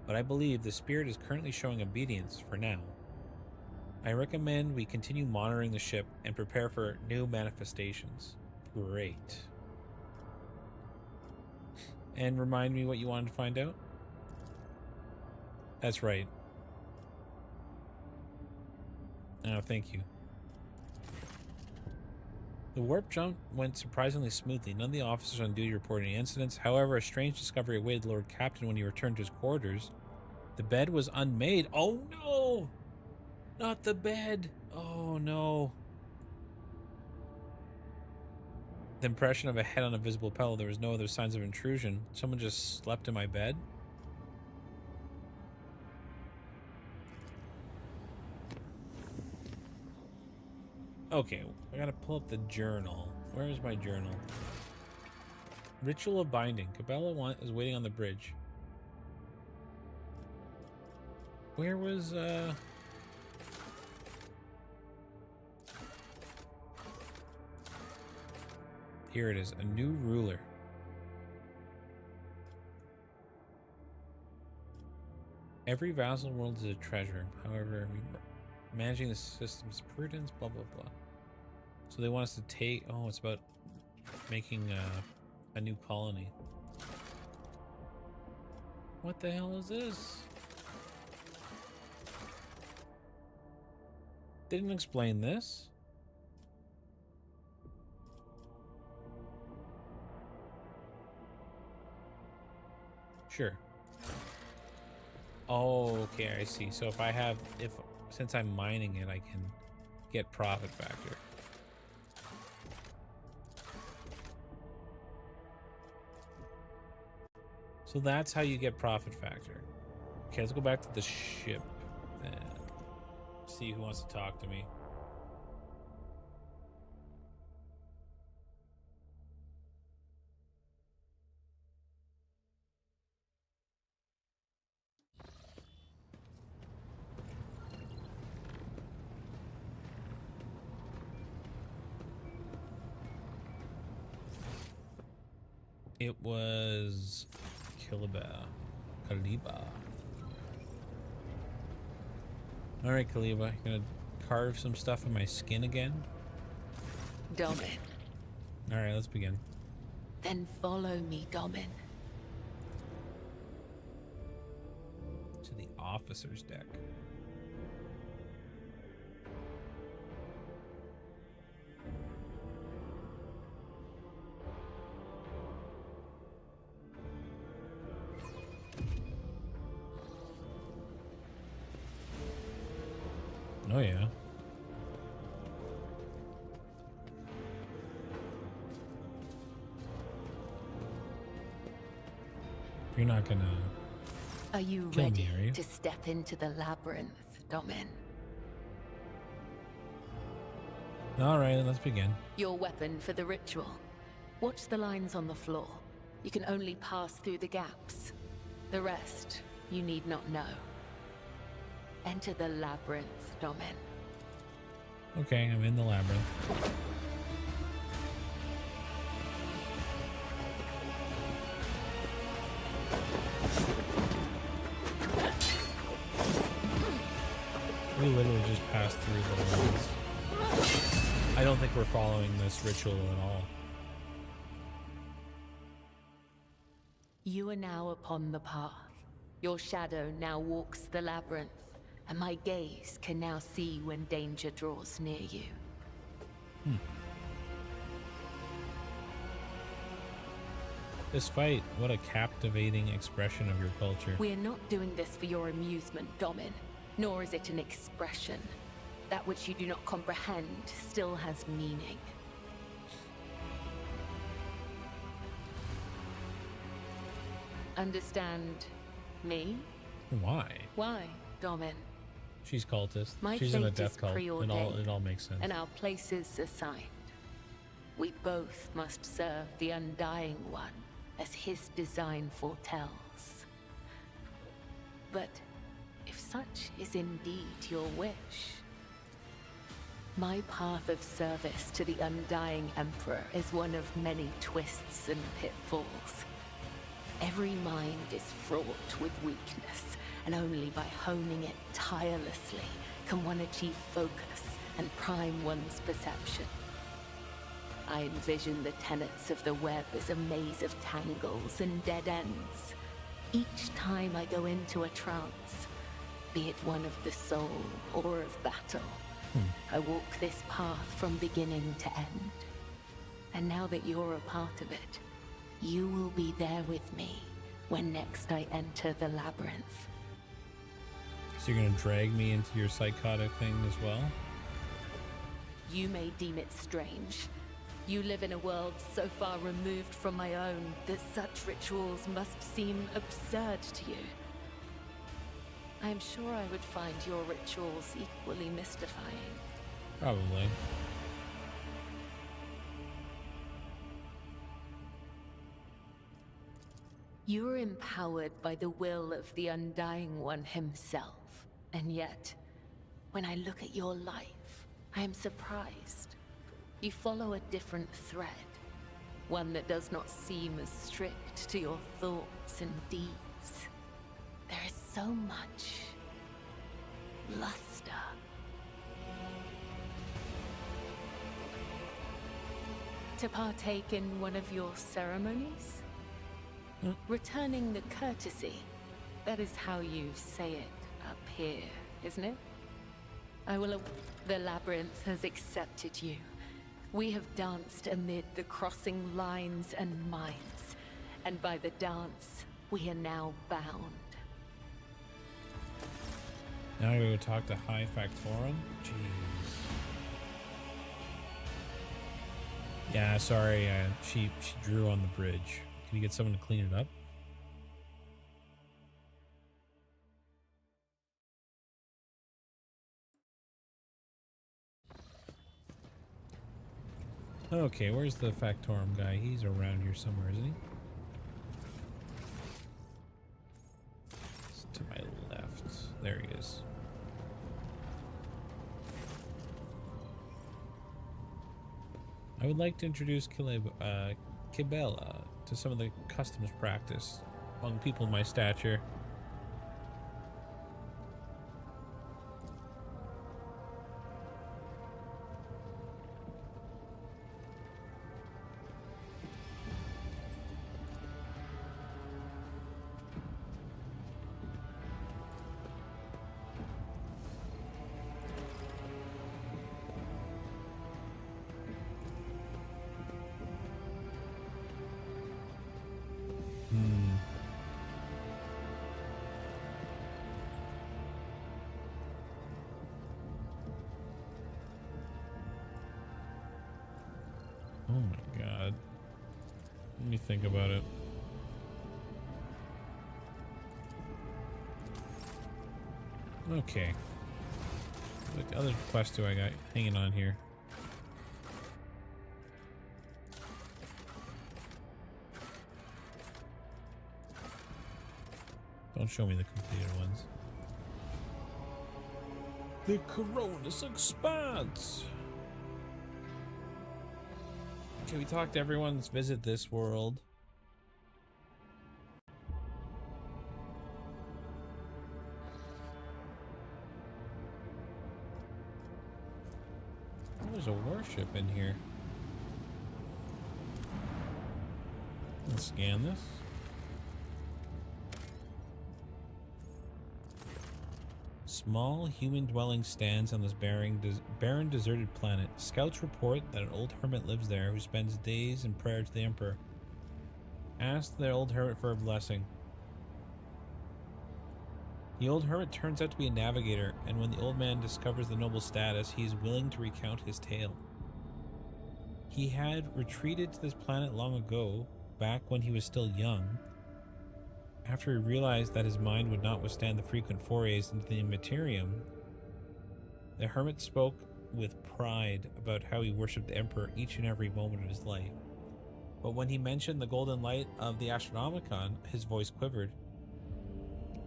but I believe the spirit is currently showing obedience for now. I recommend we continue monitoring the ship and prepare for new manifestations. Great. And remind me what you wanted to find out? That's right. Oh, thank you. The warp jump went surprisingly smoothly. None of the officers on duty reported any incidents. However, a strange discovery awaited the Lord Captain when he returned to his quarters. The bed was unmade. Oh no! Not the bed! Oh no. The impression of a head on a visible pillow. There was no other signs of intrusion. Someone just slept in my bed? Okay, I gotta pull up the journal. Where is my journal? Ritual of Binding. Cabela is waiting on the bridge. Where was, Here it is. A new ruler. Every vassal world is a treasure. However, managing the system's prudence, blah, blah, blah. So they want us to take... Oh, it's about making a new colony. What the hell is this? Didn't explain this. Sure. Oh, okay, I see. So since I'm mining it, I can get profit factor. So that's how you get profit factor. Okay, let's go back to the ship and see who wants to talk to me. It was Kaliba. All right, Kaliba, you're gonna carve some stuff in my skin again? Domin. All right, let's begin. Then follow me, Domin. To the officer's deck. Oh yeah. You're not gonna Are you kill ready me, are you? to step into the labyrinth, Domin? All right, let's begin. Your weapon for the ritual. Watch the lines on the floor. You can only pass through the gaps. The rest, you need not know. Enter the labyrinth, Domin. Okay, I'm in the labyrinth. We literally just passed through the lines. I don't think we're following this ritual at all. You are now upon the path. Your shadow now walks the labyrinth, and my gaze can now see when danger draws near you. This fight, what a captivating expression of your culture. We are not doing this for your amusement, Domin, nor is it an expression. That which you do not comprehend still has meaning. Understand me? Why? Why, Domin? She's cultist. My She's in a fate death is cult. preordained, It all makes sense. and our places assigned. We both must serve the Undying One, as his design foretells. But if such is indeed your wish, my path of service to the Undying Emperor is one of many twists and pitfalls. Every mind is fraught with weakness, and only by honing it tirelessly can one achieve focus and prime one's perception. I envision the tenets of the web as a maze of tangles and dead ends. Each time I go into a trance, be it one of the soul or of battle, I walk this path from beginning to end. And now that you're a part of it, you will be there with me when next I enter the labyrinth. So you're gonna drag me into your psychotic thing as well? You may deem it strange. You live in a world so far removed from my own that such rituals must seem absurd to you. I am sure I would find your rituals equally mystifying. Probably. You are empowered by the will of the Undying One himself. And yet, when I look at your life, I am surprised. You follow a different thread. One that does not seem as strict to your thoughts and deeds. There is so much luster. To partake in one of your ceremonies? Returning the courtesy. That is how you say it up here, isn't it? The Labyrinth has accepted you. We have danced amid the crossing lines and minds. And by the dance, we are now bound. Now we go talk to High Factorum? Jeez. Yeah, sorry, she drew on the bridge. Can you get someone to clean it up? Okay, where's the Factorum guy? He's around here somewhere, isn't he? It's to my left. There he is. I would like to introduce Kibela to some of the customs practice among people in my stature. Oh my god. Let me think about it. Okay. What other quest do I got hanging on here? Don't show me the completed ones. The Coronis expands! Can we talk to everyone's visit this world? Oh, there's a warship in here. Let's scan this. Small human dwelling stands on this barren, deserted planet. Scouts report that an old hermit lives there who spends days in prayer to the Emperor. Ask the old hermit for a blessing. The old hermit turns out to be a navigator, and when the old man discovers the noble status, he is willing to recount his tale. He had retreated to this planet long ago, back when he was still young. After he realized that his mind would not withstand the frequent forays into the Immaterium, the hermit spoke with pride about how he worshipped the Emperor each and every moment of his life. But when he mentioned the golden light of the Astronomicon, his voice quivered.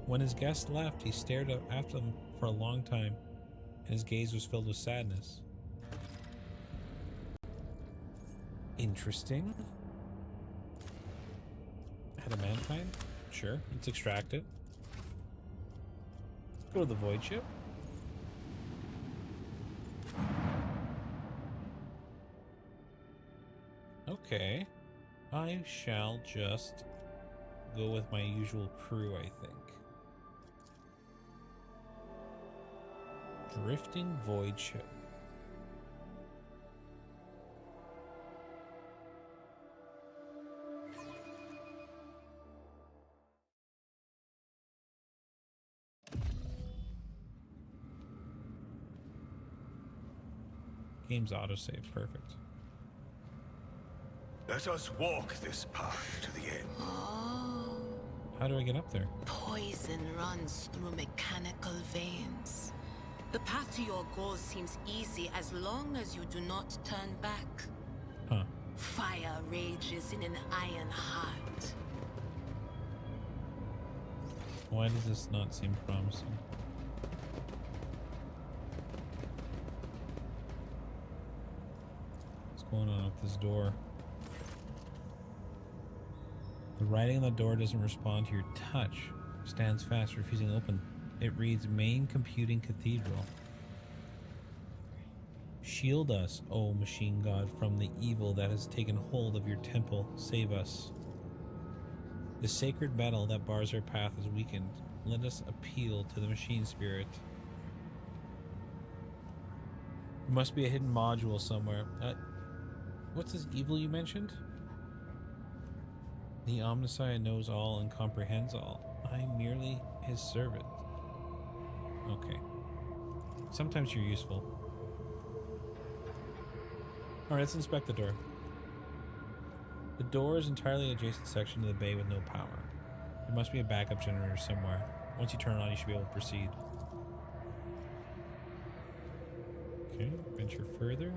When his guest left, he stared up after them for a long time, and his gaze was filled with sadness. Interesting. Adamantine? Sure, let's extract it. Go to the void ship. Okay. I shall just go with my usual crew, I think. Drifting void ship. Game's autosave, perfect. Let us walk this path to the end. Oh, How do I get up there? Poison runs through mechanical veins. The path to your goal seems easy as long as you do not turn back. Huh. Fire rages in an iron heart. Why does this not seem promising? What's going on with this door? The writing on the door doesn't respond to your touch. Stands fast, refusing to open. It reads, Main Computing Cathedral. Shield us, O machine god, from the evil that has taken hold of your temple. Save us. The sacred metal that bars our path is weakened. Let us appeal to the machine spirit. There must be a hidden module somewhere. What's this evil you mentioned? The Omnissiah knows all and comprehends all. I am merely his servant. Okay. Sometimes you're useful. Alright, let's inspect the door. The door is entirely adjacent section to the bay with no power. There must be a backup generator somewhere. Once you turn it on, you should be able to proceed. Okay, venture further.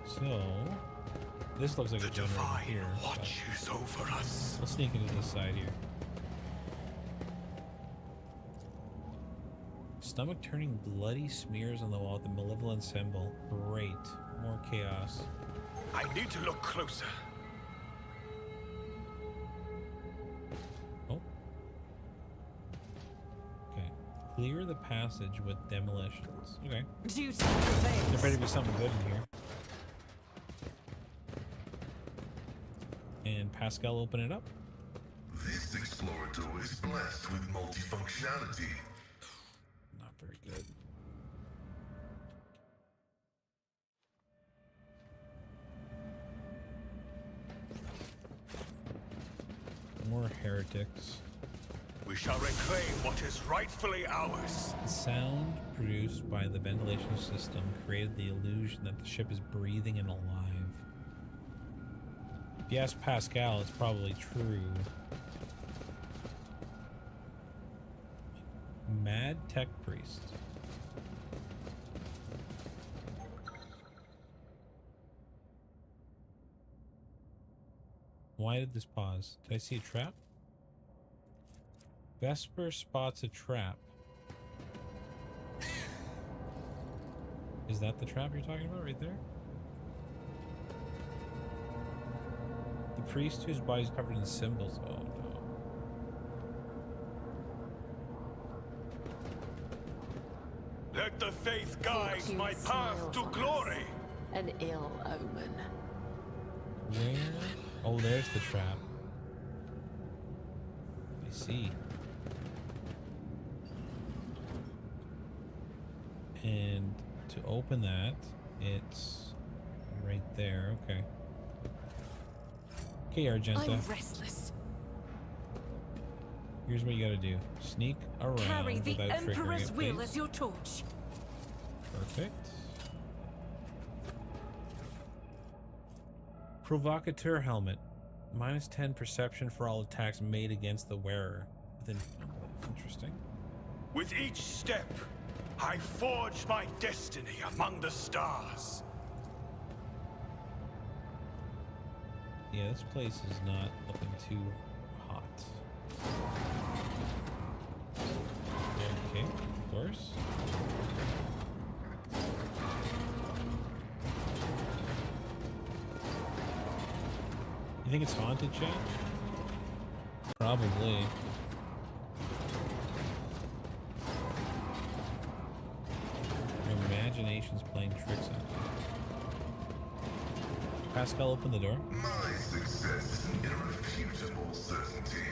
So, this looks like a generator here. Watches over us. Let's sneak into this side here. Stomach turning bloody smears on the wall with the malevolent symbol. Great. More chaos. I need to look closer. Oh. Okay. Clear the passage with demolitions. Okay. There better be something good in here. And Pascal, open it up. This Explorer door is blessed with multifunctionality. Not very good. More heretics. We shall reclaim what is rightfully ours. The sound produced by the ventilation system created the illusion that the ship is breathing and alive. If you ask Pascal, it's probably true. Mad Tech Priest. Why did this pause? Did I see a trap? Vesper spots a trap. Is that the trap you're talking about right there? The priest whose body is covered in symbols. Oh no. Let the faith guide my path to glory. An ill omen. Where? Oh, there's the trap. I see. And to open that, it's right there. Okay. Okay, Argenta. I'm restless. Here's what you gotta do. Sneak around Carry the without triggering Emperor's it, will please. as your torch. Perfect. Provocateur helmet. -10 perception for all attacks made against the wearer. Within, interesting. With each step, I forge my destiny among the stars. Yeah, this place is not looking too hot. Okay, of course. You think it's haunted, chat? Probably. Your imagination's playing tricks on you. Pascal, open the door. My success is an irrefutable certainty.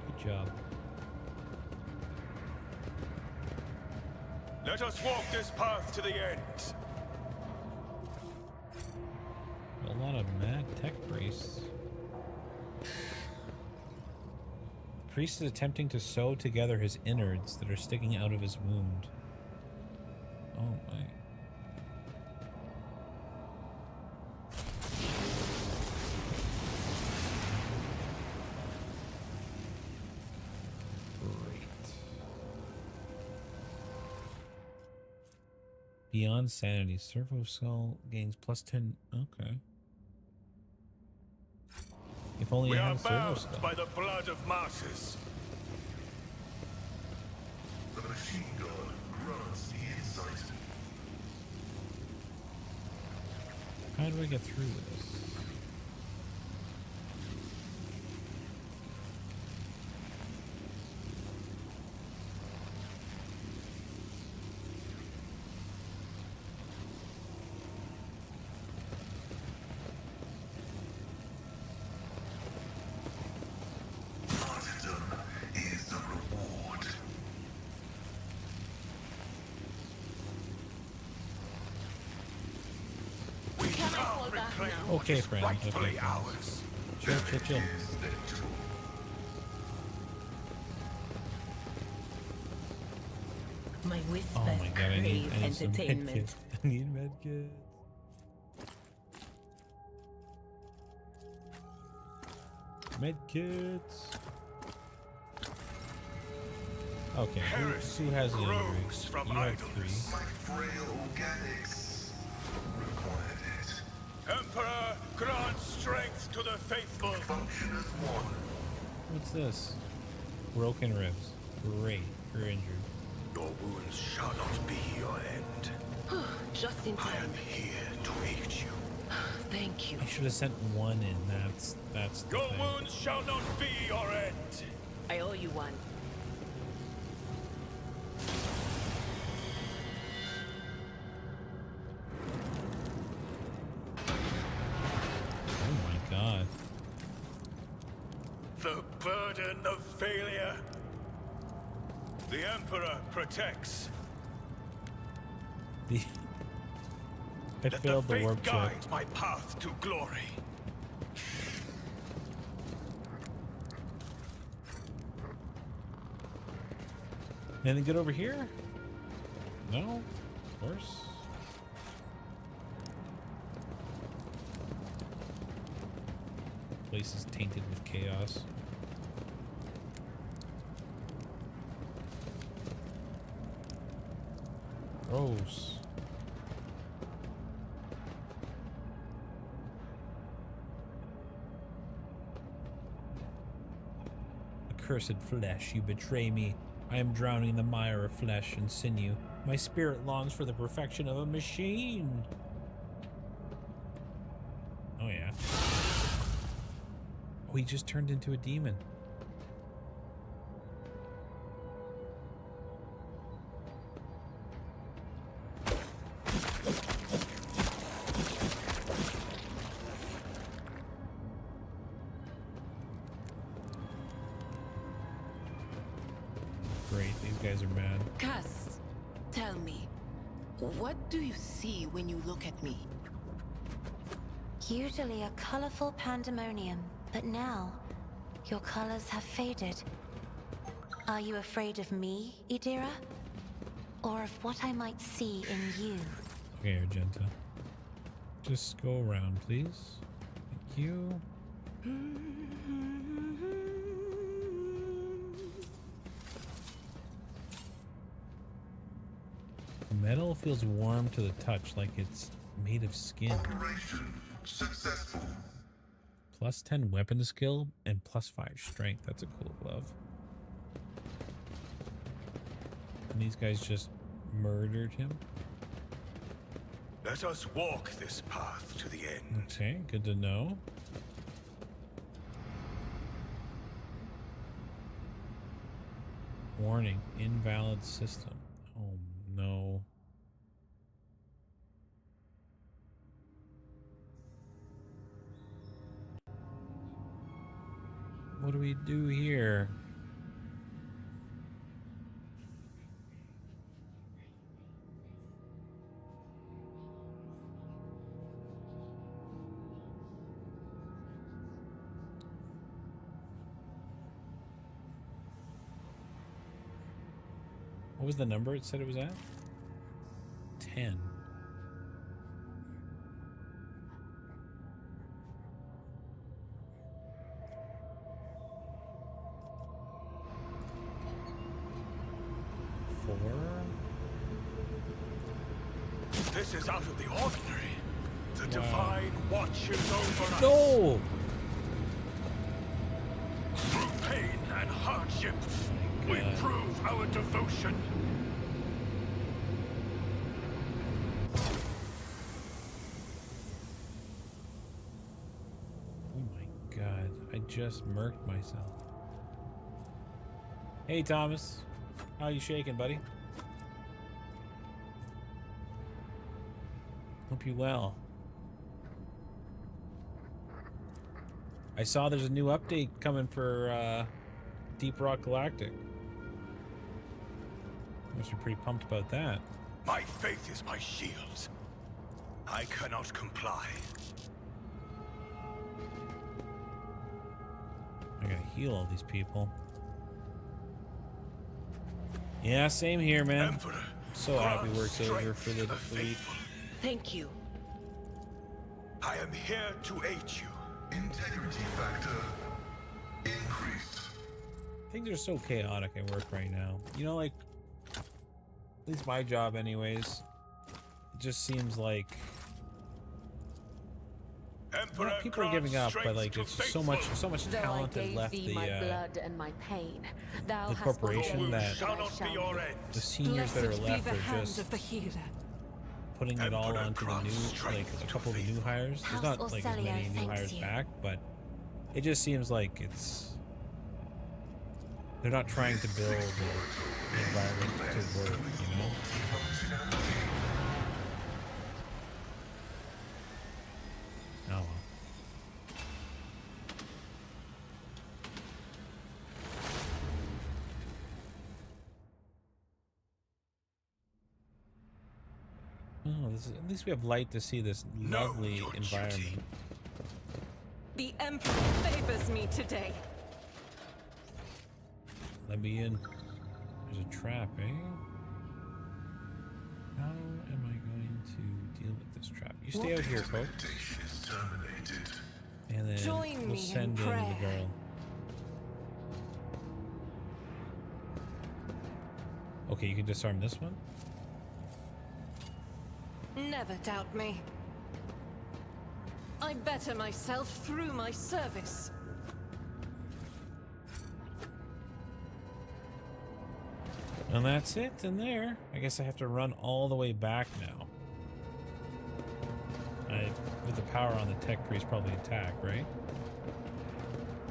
Good job. Let us walk this path to the end. A lot of mad tech priests. The priest is attempting to sew together his innards that are sticking out of his wound. Oh my. Great. Beyond sanity, Servo Skull gains +10. Okay. If only We I are had a servo bound skull. by the blood of martyrs. The machine god grants the insight. How do I get through this? Martyrdom is the reward. We shall reclaim Okay, friend. rightfully Okay, ours. chill, chill, chill. Is natural. My whispers Oh my god, I need crave some entertainment. medkits. I need medkits. Medkits. Okay, who has an injury? grows from You have idleness. My frail organics required it. Emperor, grant strength to the faithful. Function as one. 3. What's this? Broken ribs. Great. You're injured. Your wounds shall not be your end. Just in I time. am here to aid you. Thank you. I should have sent one in. That's the Your thing. wounds shall not be your end. I owe you one. Oh my god. The burden of failure. The Emperor protects. The I Let failed the faith warp check. guide my path to glory. Anything good over here? No? Of course. Place is tainted with chaos. Gross. Accursed flesh, you betray me. I am drowning in the mire of flesh and sinew. My spirit longs for the perfection of a machine. Oh yeah. Oh, he just turned into a demon. Great, these guys are mad. Cass, tell me, what do you see when you look at me? Usually a colorful pandemonium, but now your colors have faded. Are you afraid of me, Idira? Or of what I might see in you? Okay, Argenta. Just go around, please. Thank you. Metal feels warm to the touch, like it's made of skin. Operation successful. Plus 10 weapon skill and plus 5 strength. That's a cool glove. And these guys just murdered him. Let us walk this path to the end. Okay, good to know. Warning, invalid system. Oh no. What do we do here? What was the number it said it was at? 10. This is out of the ordinary. The divine watches over us. No! hardship. We prove our devotion. Oh my god, I just murked myself. Hey Thomas, how you shaking, buddy? Hope you well. I saw there's a new update coming for Deep Rock Galactic. Must be pretty pumped about that. My faith is my shield. I cannot comply. I gotta heal all these people. Yeah, same here, man. Emperor, So happy grant works over strength for to the the fleet. faithful. Thank you. I am here to aid you. Integrity factor increased. Things are so chaotic at work right now. You know, like, at least my job anyways, it just seems like Emperor, well, people are grant giving up, but strength like to it's faithful. so much Though I talent has gave left thee my the blood and my pain, thou the hast corporation forgotten that Shall not be your end. the seniors that are Blessed be left the are hand just of the healer. putting it all Emperor onto the grant new, like strength a to couple of the new faithful. hires. There's House not like as Orselio many new thanks hires you. back, but it just seems like they're not trying to build the environment to work, you know? Oh well. Oh, this is, at least we have light to see this Know lovely your environment. duty. The Emperor favors me today. Let me in. There's a trap, eh? How am I going to deal with this trap? You stay out here, folks. Implementation is terminated. And then Join we'll me in send in the prayer. girl. Okay, you can disarm this one. Never doubt me. I better myself through my service. And that's it in there. I guess I have to run all the way back now. With the power on, the tech priest probably attack, right?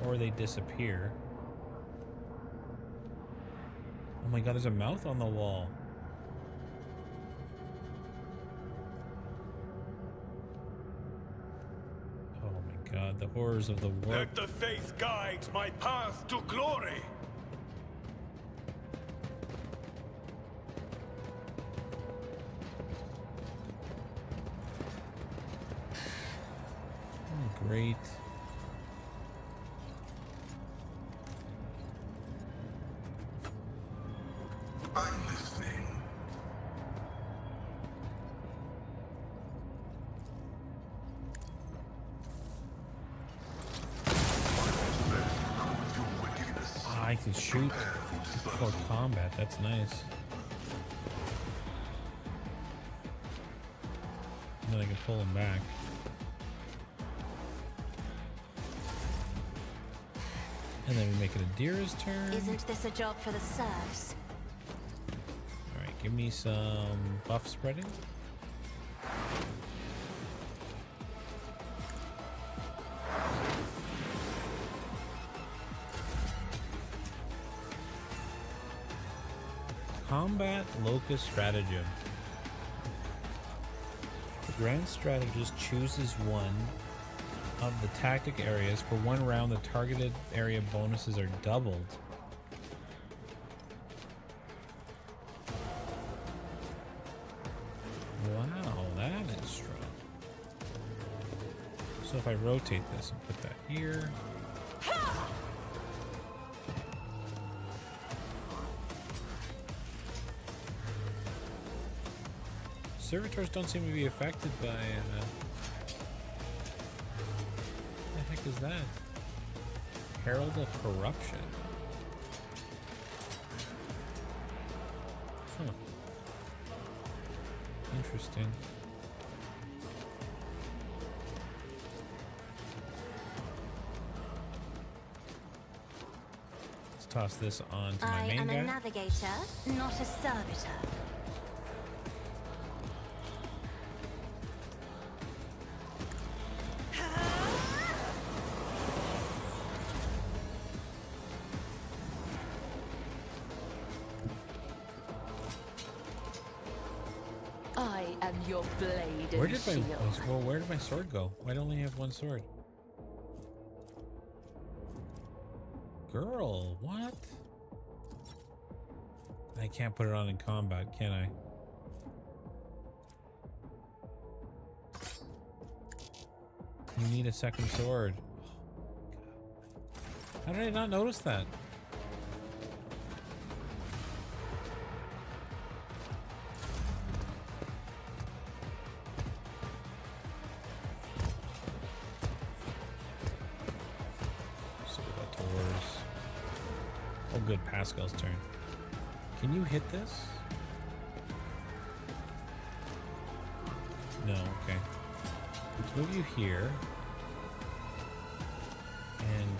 Or they disappear. Oh my god, there's a mouth on the wall. Oh my god, the horrors of the warp. Let the faith guide my path to glory. Oh, great. I'm listening. Ah, I can shoot before combat. That's nice. And then I can pull him back. And then we make it a Adira's turn. Isn't this a job for the serfs? Alright, give me some buff spreading. Combat Locust Stratagem. The Grand Strategist chooses one of the tactic areas. For one round, the targeted area bonuses are doubled. Wow, that is strong. So if I rotate this and put that here. Servitors don't seem to be affected by what the heck is that? Herald of Corruption. Huh. Interesting. Let's toss this on to my I main am guy. a navigator, not a servitor. I am your blade Where and did shield. where did my sword go? Why do I only have one sword? Girl, what? I can't put it on in combat, can I? You need a second sword. How did I not notice that? Oh good, Pascal's turn. Can you hit this? No, okay. Let's move you here. And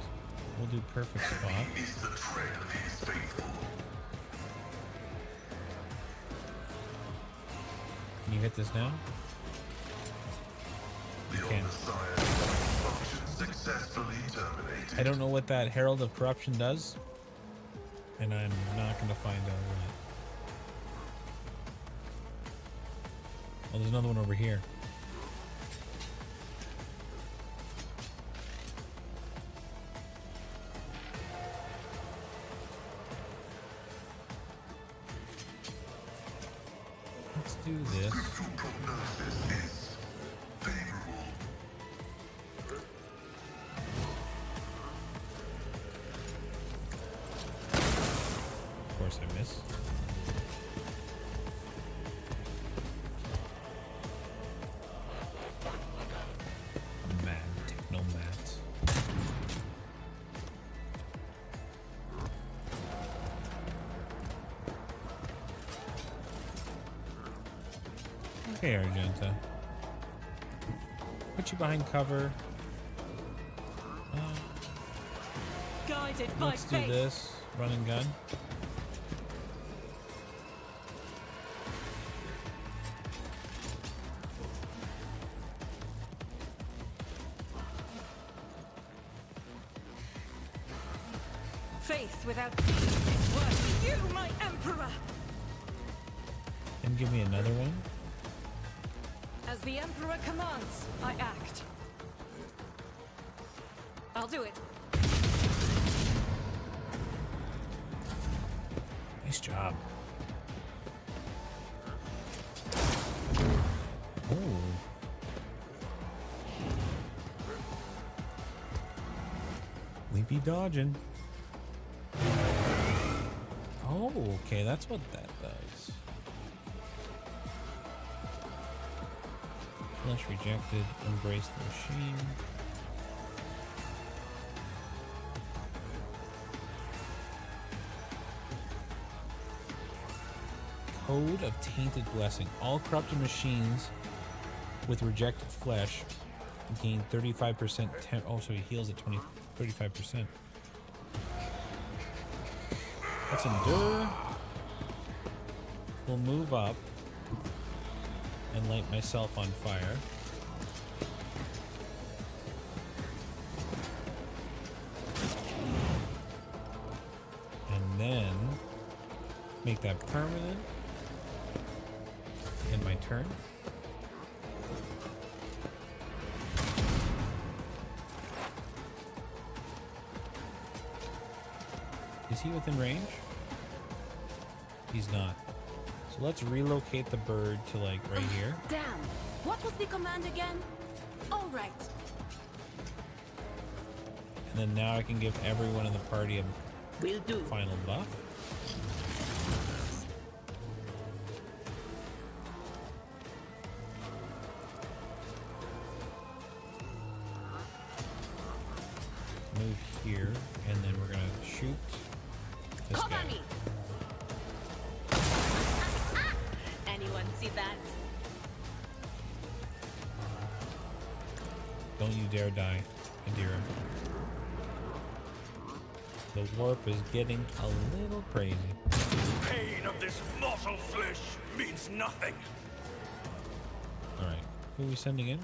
we'll do perfect spot. Is the tread of his faithful. Can you hit this now? The Can't. Omnissiah function successfully terminated. I don't know what that Herald of Corruption does. And I'm not going to find out what. Oh, there's another one over here. Let's do this. Scriptural prognosis is favorable. Of course I miss. Mad technomats. Okay, Argenta. Put you behind cover. Guided by Let's do faith. this. Run and gun. Faith without deeds is worth you, my emperor. And give me another one. As the emperor commands, I act. I'll do it. Nice job. Oh. We be dodging. Oh, okay, that's what that does. Flesh rejected, embrace the machine. Code of Tainted Blessing. All corrupted machines with rejected flesh gain 35% oh, so he heals at 35%. Let's endure. We'll move up and light myself on fire. And then make that permanent. In my turn. Is he within range? He's not. So let's relocate the bird to like right here. Damn. What was the command again? All right. And then now I can give everyone in the party a Will do. final buff. Move here, and then we're gonna shoot this Cover guy. me. Anyone see that? Don't you dare die, Adira. The warp is getting a little crazy. Pain of this mortal flesh means nothing. All right, who are we sending in?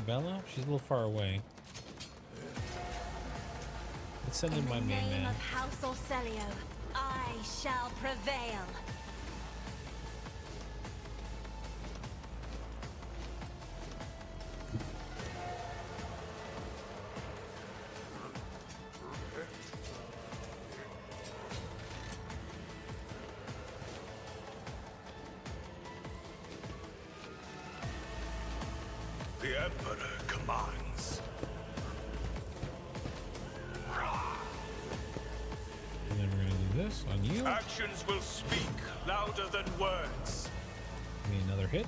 Bella? She's a little far away. Let's send in my main name man. of House Orcelio, I shall prevail. The Emperor commands. And then we're gonna do this on you. Actions will speak louder than words. Give me another hit.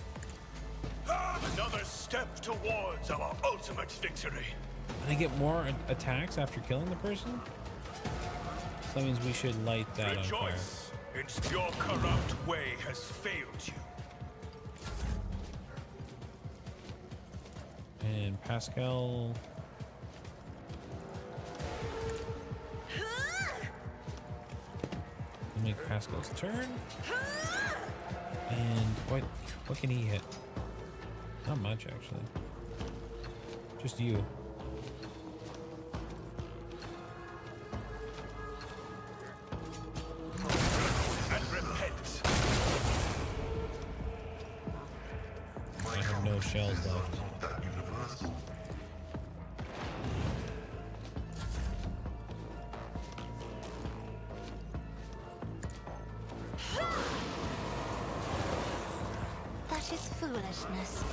Another step towards our ultimate victory. And I get more attacks after killing the person? So that means we should light that on fire. Rejoice! Your corrupt way has failed you. And Pascal. We'll make Pascal's turn. And what can he hit? Not much, actually. Just you. And repent. I have no shells left. Not that universal. That is foolishness.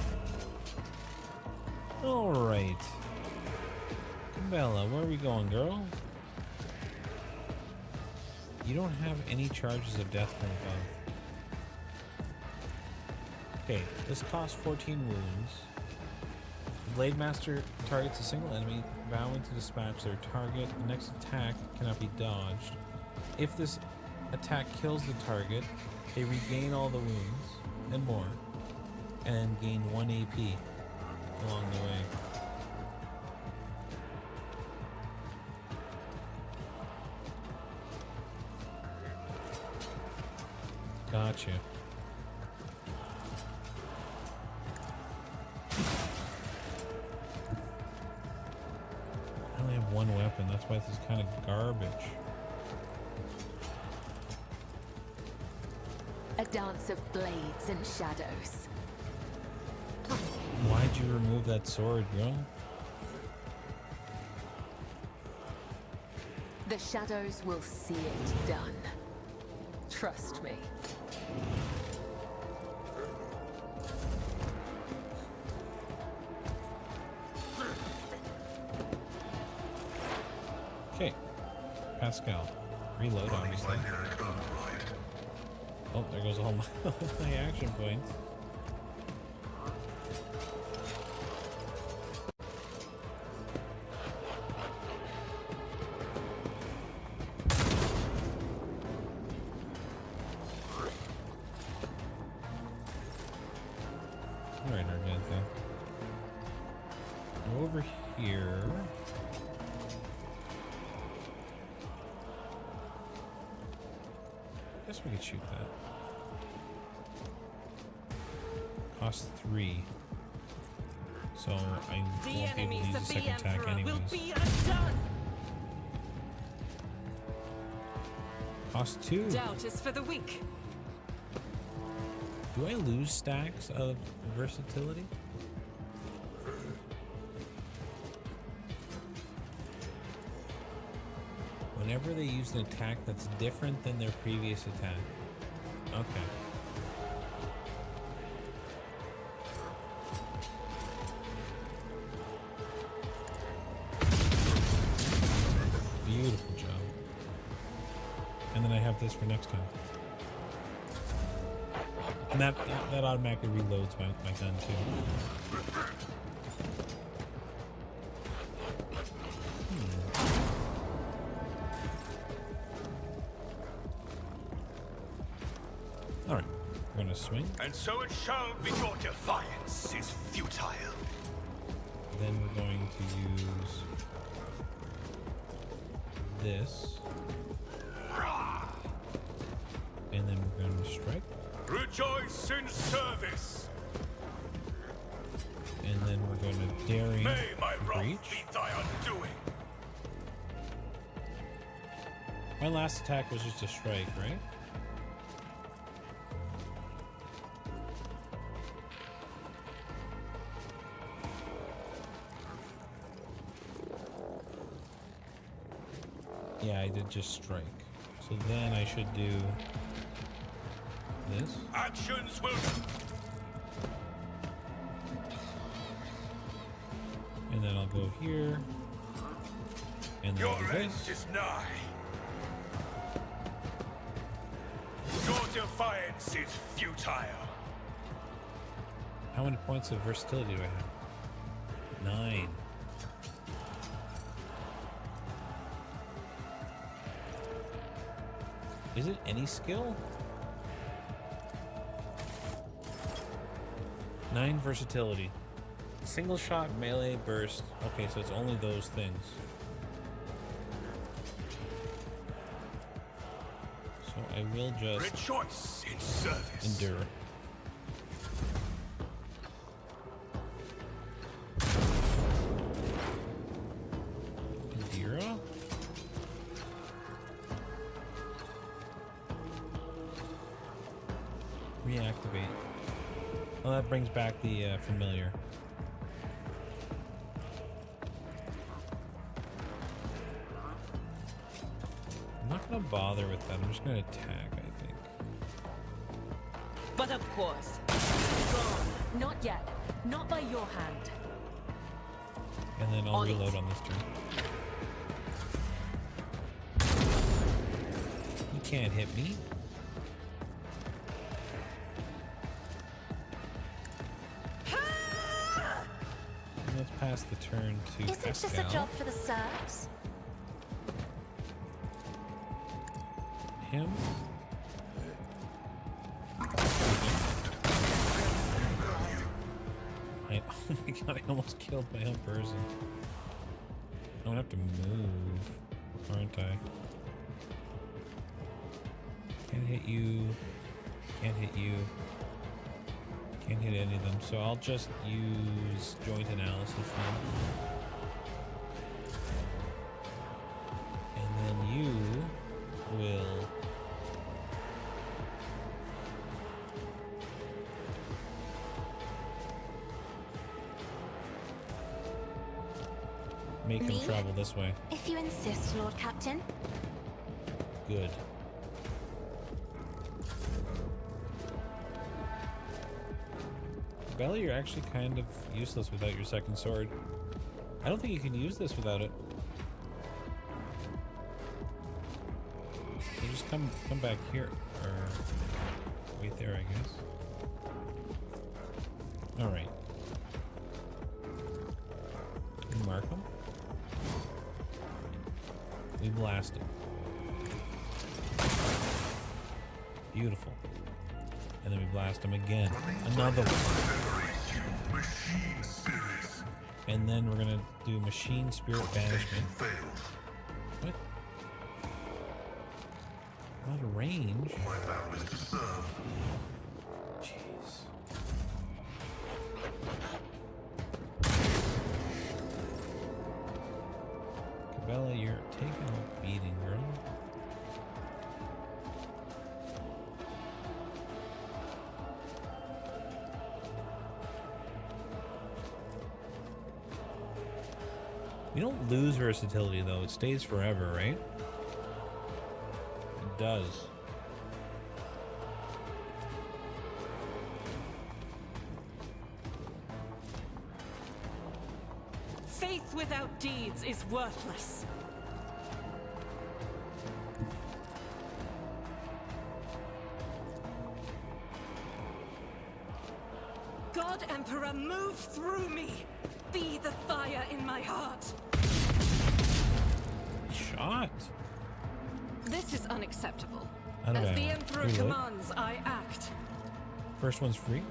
All right. Bella, where are we going, girl? You don't have any charges of death from above. Okay, this costs 14 wounds. The Blade Master targets a single enemy, vowing to dispatch their target. The next attack cannot be dodged. If this attack kills the target, they regain all the wounds and more, and gain 1 AP along the way. Gotcha. I only have one weapon, that's why this is kind of garbage. A dance of blades and shadows. Why'd you remove that sword, girl? The shadows will see it done. Trust me. Okay. Pascal. Reload, obviously. Oh, there goes all my action points. Alright, Argento. Over here. Guess we could shoot that. Cost 3. So I won't be able to use the second attack anyways. Cost 2. Doubt is for the weak. Do I lose stacks of versatility? Whenever they use an attack that's different than their previous attack. Okay. Beautiful job. And then I have this for next time. And that automatically reloads my gun too. Alright, we're gonna swing. And so it shall be. Your defiance is futile. Then we're going to use this. And then we're going to strike. Rejoice in service. And then we're going to daring May my wrath breach. be thy undoing. My last attack was just a strike, right? Yeah, I did just strike. So then I should do this. Actions will. And then I'll go here. And then Your I'll do end this. is nigh. Your defiance is futile. How many points of versatility do I have? 9. Is it any skill? 9 versatility. Single shot, melee, burst. Okay, so it's only those things. So I will just Rejoice in service. endure. Indira? Reactivate. Well, that brings back the familiar. I'm not gonna bother with that. I'm just gonna attack, I think. But of course. Gone. Not yet. Not by your hand. And then I'll On it. reload on this turn. You can't hit me. And let's pass the turn to Isn't this a Pascal. job for the serfs? Him. Oh my god, I almost killed my own person. I'm gonna have to move, aren't I? Can't hit you. Can't hit you. Can't hit any of them. So I'll just use joint analysis then. And then you will make him Me? travel this way. If you insist, Lord Captain. Good. Bella, you're actually kind of useless without your second sword. I don't think you can use this without it. So just come back here. Or wait there, I guess. Alright. We mark him. We blast him. Beautiful. And then we blast him again. Another one. Machine spirits. And then we're gonna do machine spirit banishment. What? Out of range. My vow is to serve. Jeez. Cabela, you're taking a beating, girl. You don't lose versatility though, it stays forever, right? It does. Faith without deeds is worthless. God Emperor, move through me. Be the fire in my heart. Shot. This is unacceptable. Out of As the ammo. Emperor Reload. commands, I act. First one's free.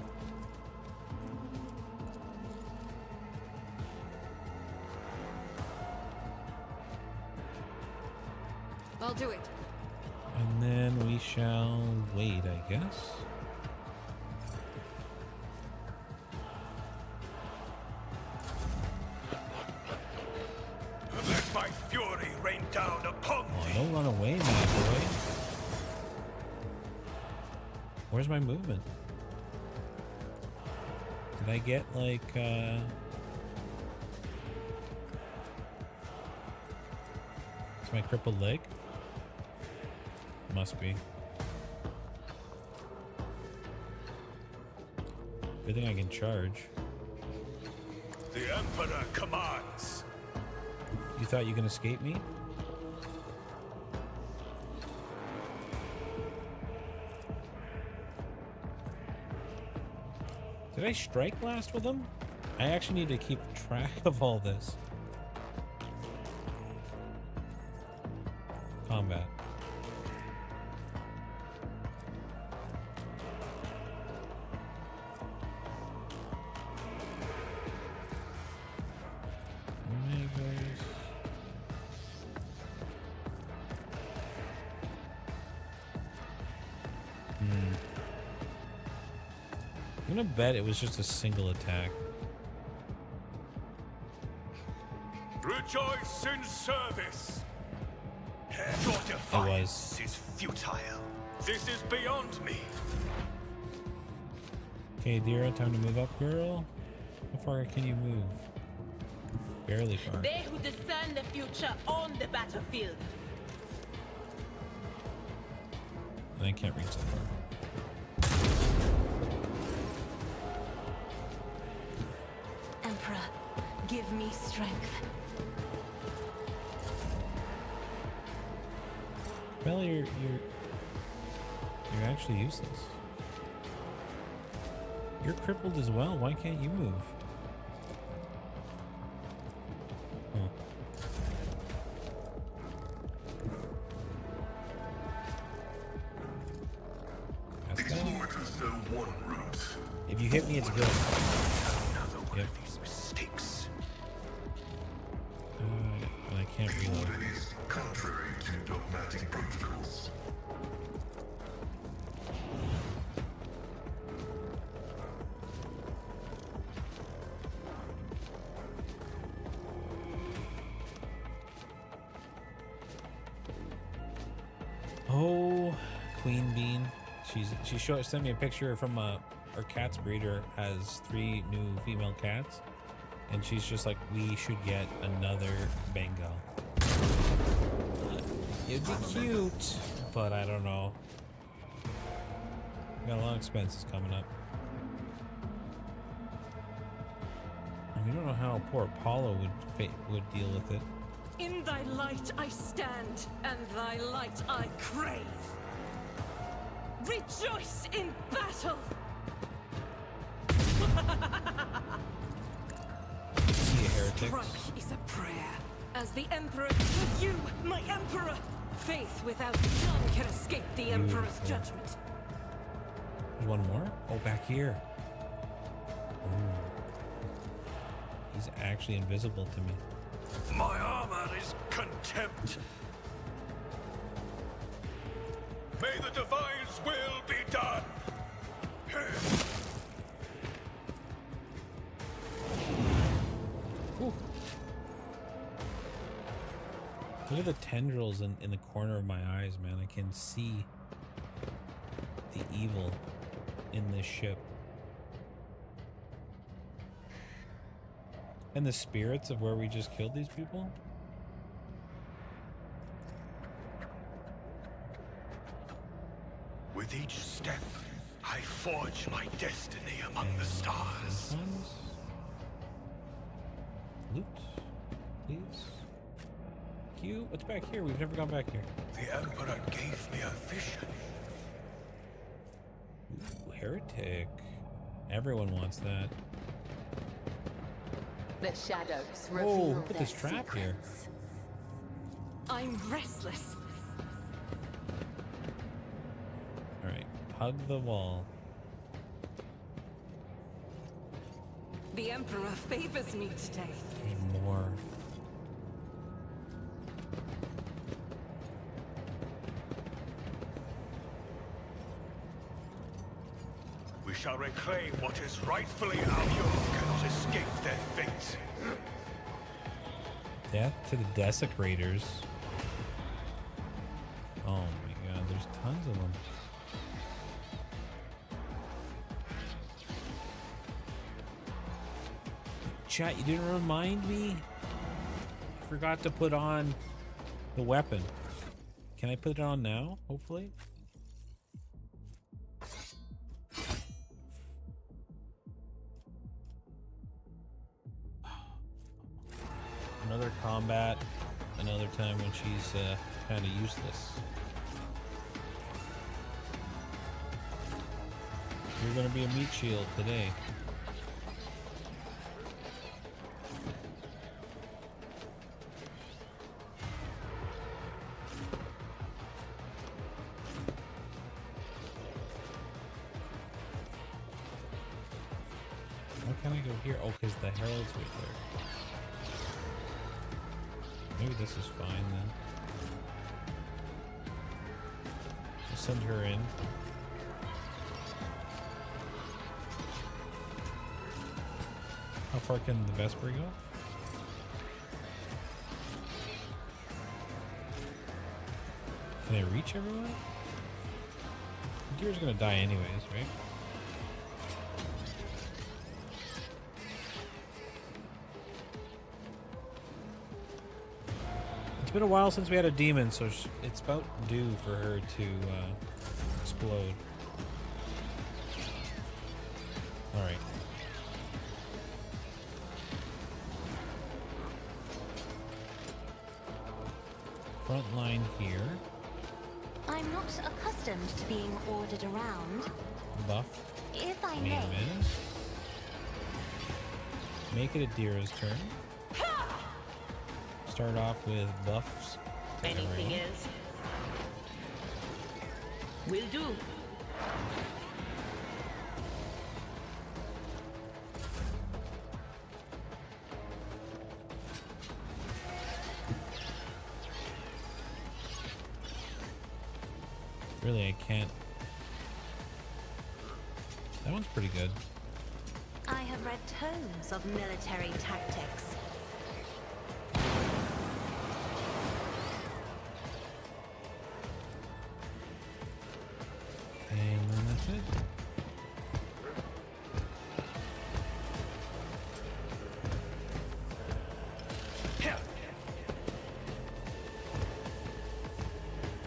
I'll do it. And then we shall wait, I guess. Let my fury rain down upon Oh, thee. don't run away, my boy. Where's my movement? Did I get like It's my crippled leg? Must be. Good thing I can charge. The Emperor commands. You thought you can escape me? Did I strike last with him? I actually need to keep track of all this. Combat. Omegas. I'm gonna bet it was just a single attack. Rejoice in service. Your defiance is futile. This is beyond me. Okay, Dira, time to move up, girl. How far can you move? Barely far. They who discern the future on the battlefield. And I can't reach that far. Emperor, give me strength. Well, you're actually useless. You're crippled as well. Why can't you move? Huh. That's that. Explorators know one route. If you hit me, it's good. Another one Yep. of these mistakes. And I can't reload. It is contrary to dogmatic protocols. Oh, Queen Bean. She sent me a picture from her cat's breeder has 3 new female cats, and she's just like, we should get another Bengal. It'd be cute, but I don't know. We got a lot of expenses coming up. And we don't know how poor Apollo would deal with it. In thy light I stand, and thy light I crave. Rejoice in battle! See you, heretics. Strike is a prayer. As the Emperor, with you, my Emperor! Faith without none can escape the Emperor's Beautiful. judgment. There's one more? Oh, back here. Ooh. He's actually invisible to me. My armor is contempt. May the Divine's will be done. Whew. Look at the tendrils in the corner of my eyes, man. I can see the evil in this ship. And the spirits of where we just killed these people? With each step, I forge my destiny among the stars. Loot, please. Q, what's back here? We've never gone back here. The Emperor gave me a vision. Ooh, heretic. Everyone wants that. The shadows Whoa, reveal who put their this trap here? secrets. I'm restless. Alright, hug the wall. The Emperor favors me today. There's more. shall reclaim what is rightfully ours. You cannot escape their fate. Death to the Desecrators. Oh my god, there's tons of them. Chat, you didn't remind me? I forgot to put on the weapon. Can I put it on now, hopefully? Another combat, another time when she's kind of useless. You're gonna be a meat shield today. Why can't I go here? Oh, because the herald's right there. Maybe this is fine then. I'll send her in. How far can the Vesper go? Can I reach everyone? Deer's gonna die anyways, right? It's been a while since we had a demon, so it's about due for her to explode. Alright. Front line here. I'm not accustomed to being ordered around. Buff. If I Main may. event. Make it Adira's turn. Start off with buffs. to Anything everyone. else? Will do. Really, I can't. That one's pretty good. I have read tomes of military tactics. And then that's it.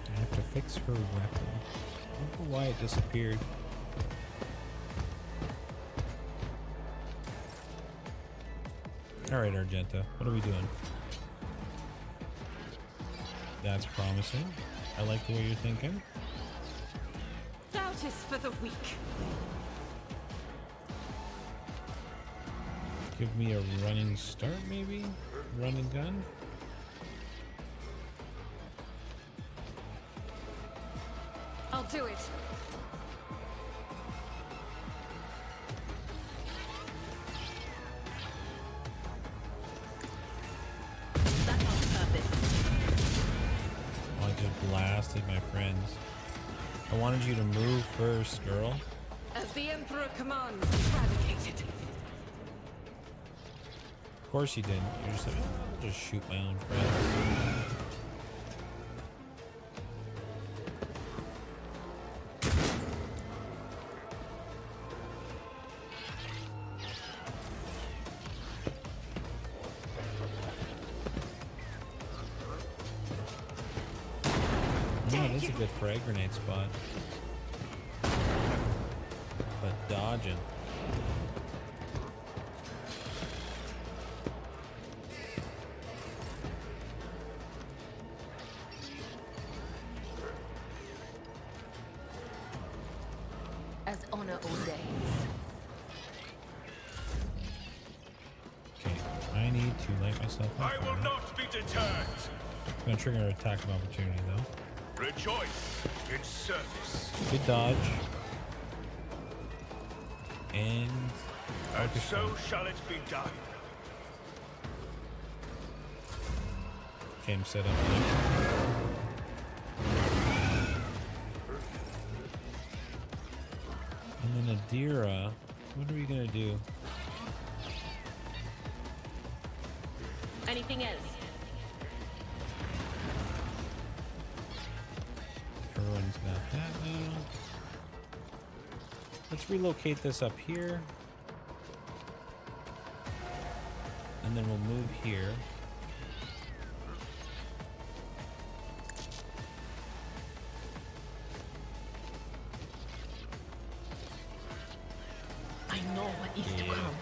I have to fix her weapon. I don't know why it disappeared. Alright, Argenta, what are we doing? That's promising. I like the way you're thinking. Doubt is for the weak. Give me a running start, maybe? Run and gun? I'll do it. That's on purpose. Oh, I just blasted my friends. I wanted you to move first, girl. As the Emperor commands, eradicated. Of course you didn't. You're just like, oh, I'll just shoot my own friends. Yeah, that's a good frag grenade spot. But dodging. As honor ordains. Okay, I need to light myself on I will fire. not be deterred. It's gonna trigger an attack of opportunity though. Rejoice in service. Good dodge. And And focus so point. shall it be done. Okay, I'm set up now. And And then Adira, what are we gonna do? Anything else? Everyone's got that now. Let's relocate this up here. And then we'll move here. I know what is to come.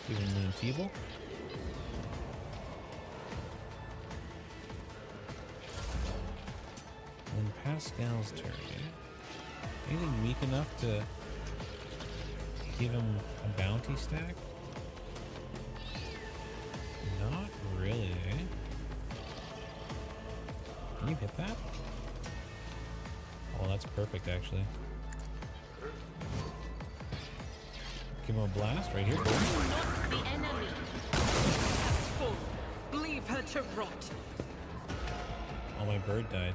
Even Moon Feeble. And Pascal's turn. Anything weak enough to give him a bounty stack? Not really, eh? Can you hit that? Oh, that's perfect, actually. Give him a blast right here. Not the enemy. Full. Leave her to rot. Oh, my bird died.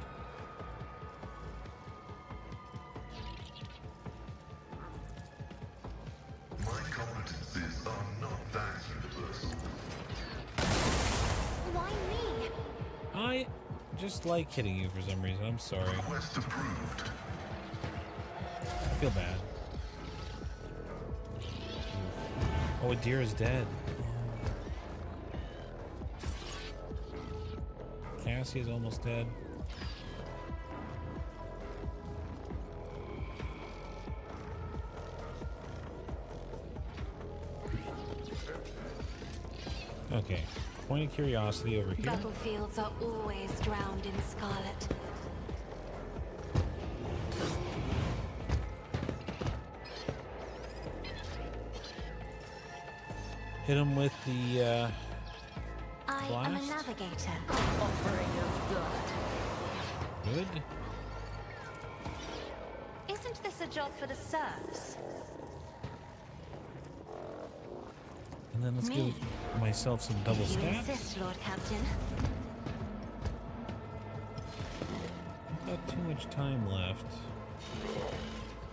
My competencies are not that universal. Why me? I just like hitting you for some reason. I'm sorry. Request approved. I feel bad. Oh, Adira's dead. Cassie's almost dead. Okay, point of curiosity over here. Battlefields are always drowned in scarlet. Hit him with the I am a blast. navigator. Offering of blood. Good. Isn't this a job for the serfs? And then let's Me? give myself some double You stats. insist, Lord Captain. Not too much time left.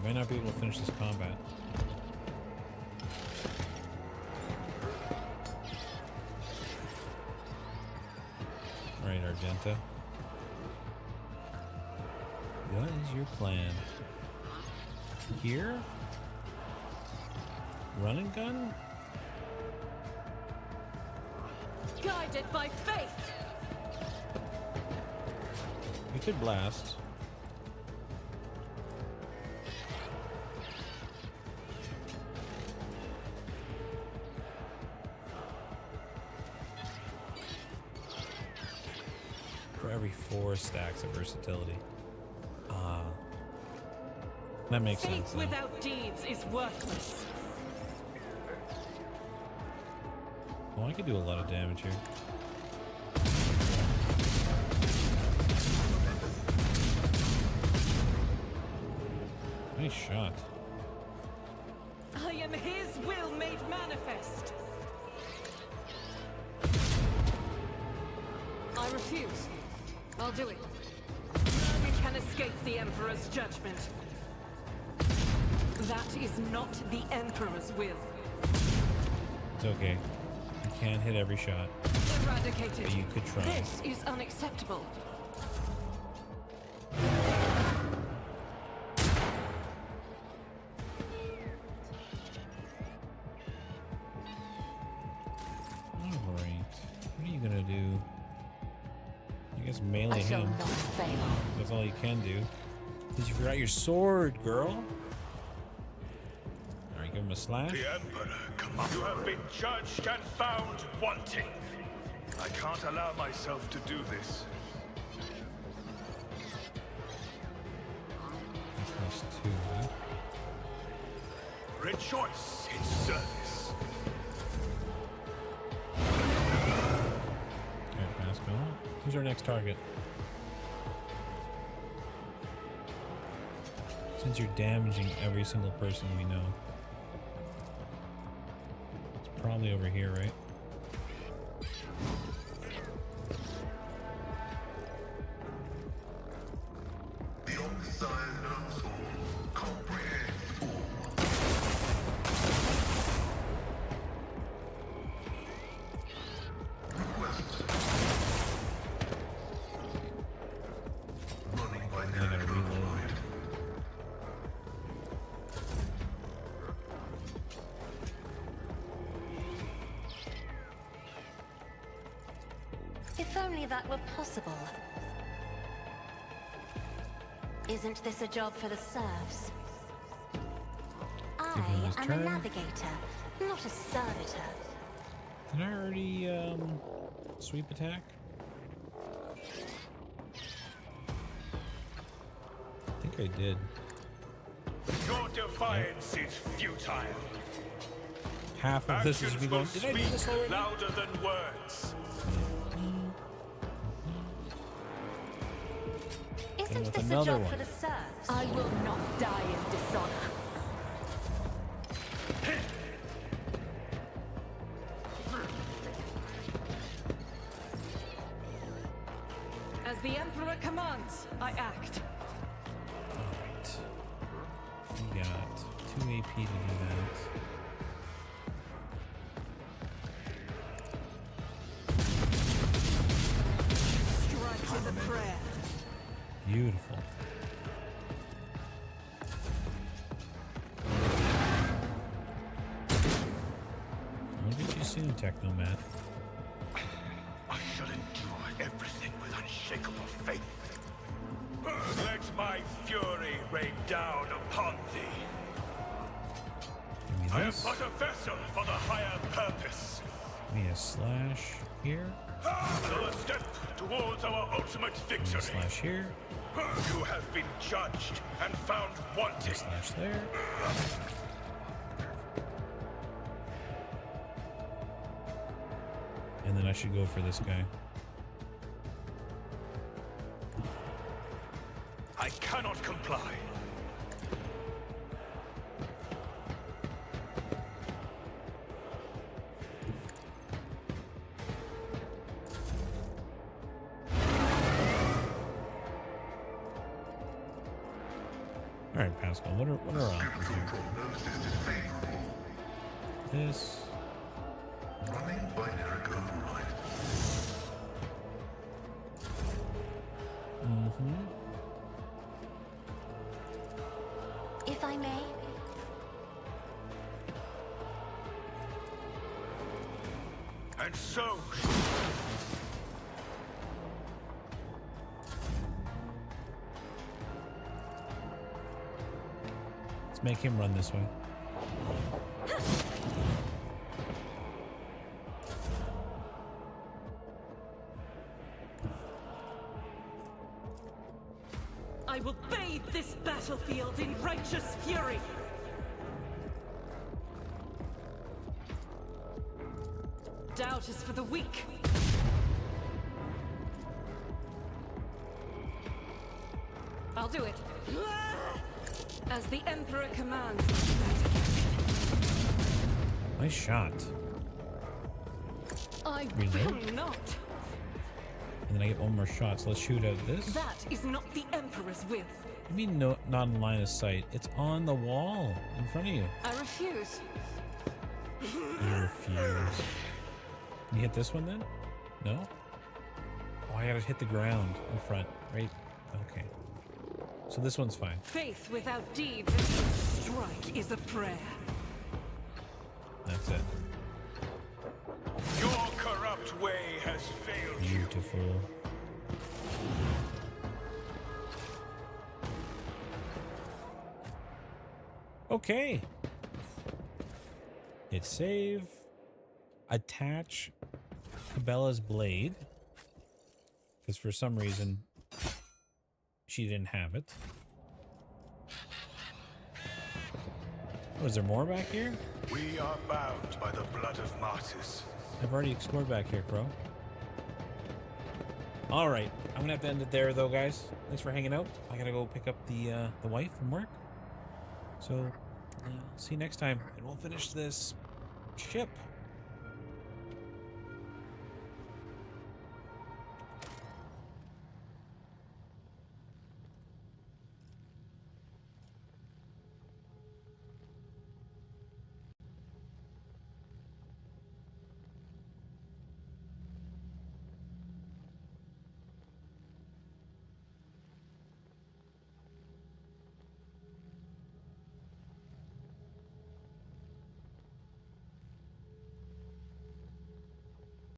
Might not be able to finish this combat. Alright, Argenta. What is your plan? Here? Run and gun? Guided by faith. We could blast. For every 4 stacks of versatility. That makes sense. Faith Though. without deeds is worthless. Well, I could do a lot of damage here. Nice shot. I am his will made manifest. I refuse. I'll do it. We can escape the Emperor's judgment. That is not the Emperor's will. It's okay. You can't hit every shot. Eradicated. But you could try. This is unacceptable. Alright. What are you gonna do? I guess melee I shall him. not fail. That's all you can do. Did you forget your sword, girl? Alright, give him a slash. The Emperor commands. You have been judged and found wanting. I can't allow myself to do this. +2, huh? Rejoice in service. Alright, Pascal. Who's our next target? Since you're damaging every single person we know. It's probably over here, right? The Omnissiah knows all, comprehends only that were possible. Isn't this a job for the serfs? I his am turn. a navigator, not a servitor. Did I already sweep attack? I think I did. Your defiance is futile. Half of this is Actions me will going, did I do speak this already? louder than words. Isn't with this a another job one. for the serfs? I will not die in dishonor. As the Emperor commands, I act. Alright. We got 2 AP to do that. Strike is a prayer. Beautiful. I'll get you soon, Technomat. I shall endure everything with unshakable faith. Let my fury rain down upon thee. Give me I am this. but a vessel for the higher purpose. Give me a slash here. Another step towards our ultimate Give me a victory. slash here. You have been judged and found Give me wanting. a slash there. And then I should go for this guy. I cannot comply. All right, Pascal. What are our options Skeptical here? prognosis is favorable. This. Running binary override. Mm-hmm. If I may, And so, Let's make him run this way. I will bathe this battlefield in righteous fury. Doubt is for the weak. I'll do it. As the Emperor commands. Nice shot. I Reload. will not. And then I get one more shot. So let's shoot out this. That is not the Emperor's will. I mean, no, not in line of sight. It's on the wall in front of you. I refuse. You refuse. Can you hit this one then? No? Oh, I gotta hit the ground in front, right? Okay. So this one's fine. Faith without deeds, strike is a prayer. That's it. your corrupt way has failed you. Beautiful. Okay. Hit save. Attach Cabela's blade. Because for some reason, she didn't have it. Oh, is there more back here? We are bound by the blood of martyrs. I've already explored back here, Crow. All right, I'm gonna have to end it there, though, guys. Thanks for hanging out. I gotta go pick up the wife from work. So, see you next time, and we'll finish this ship.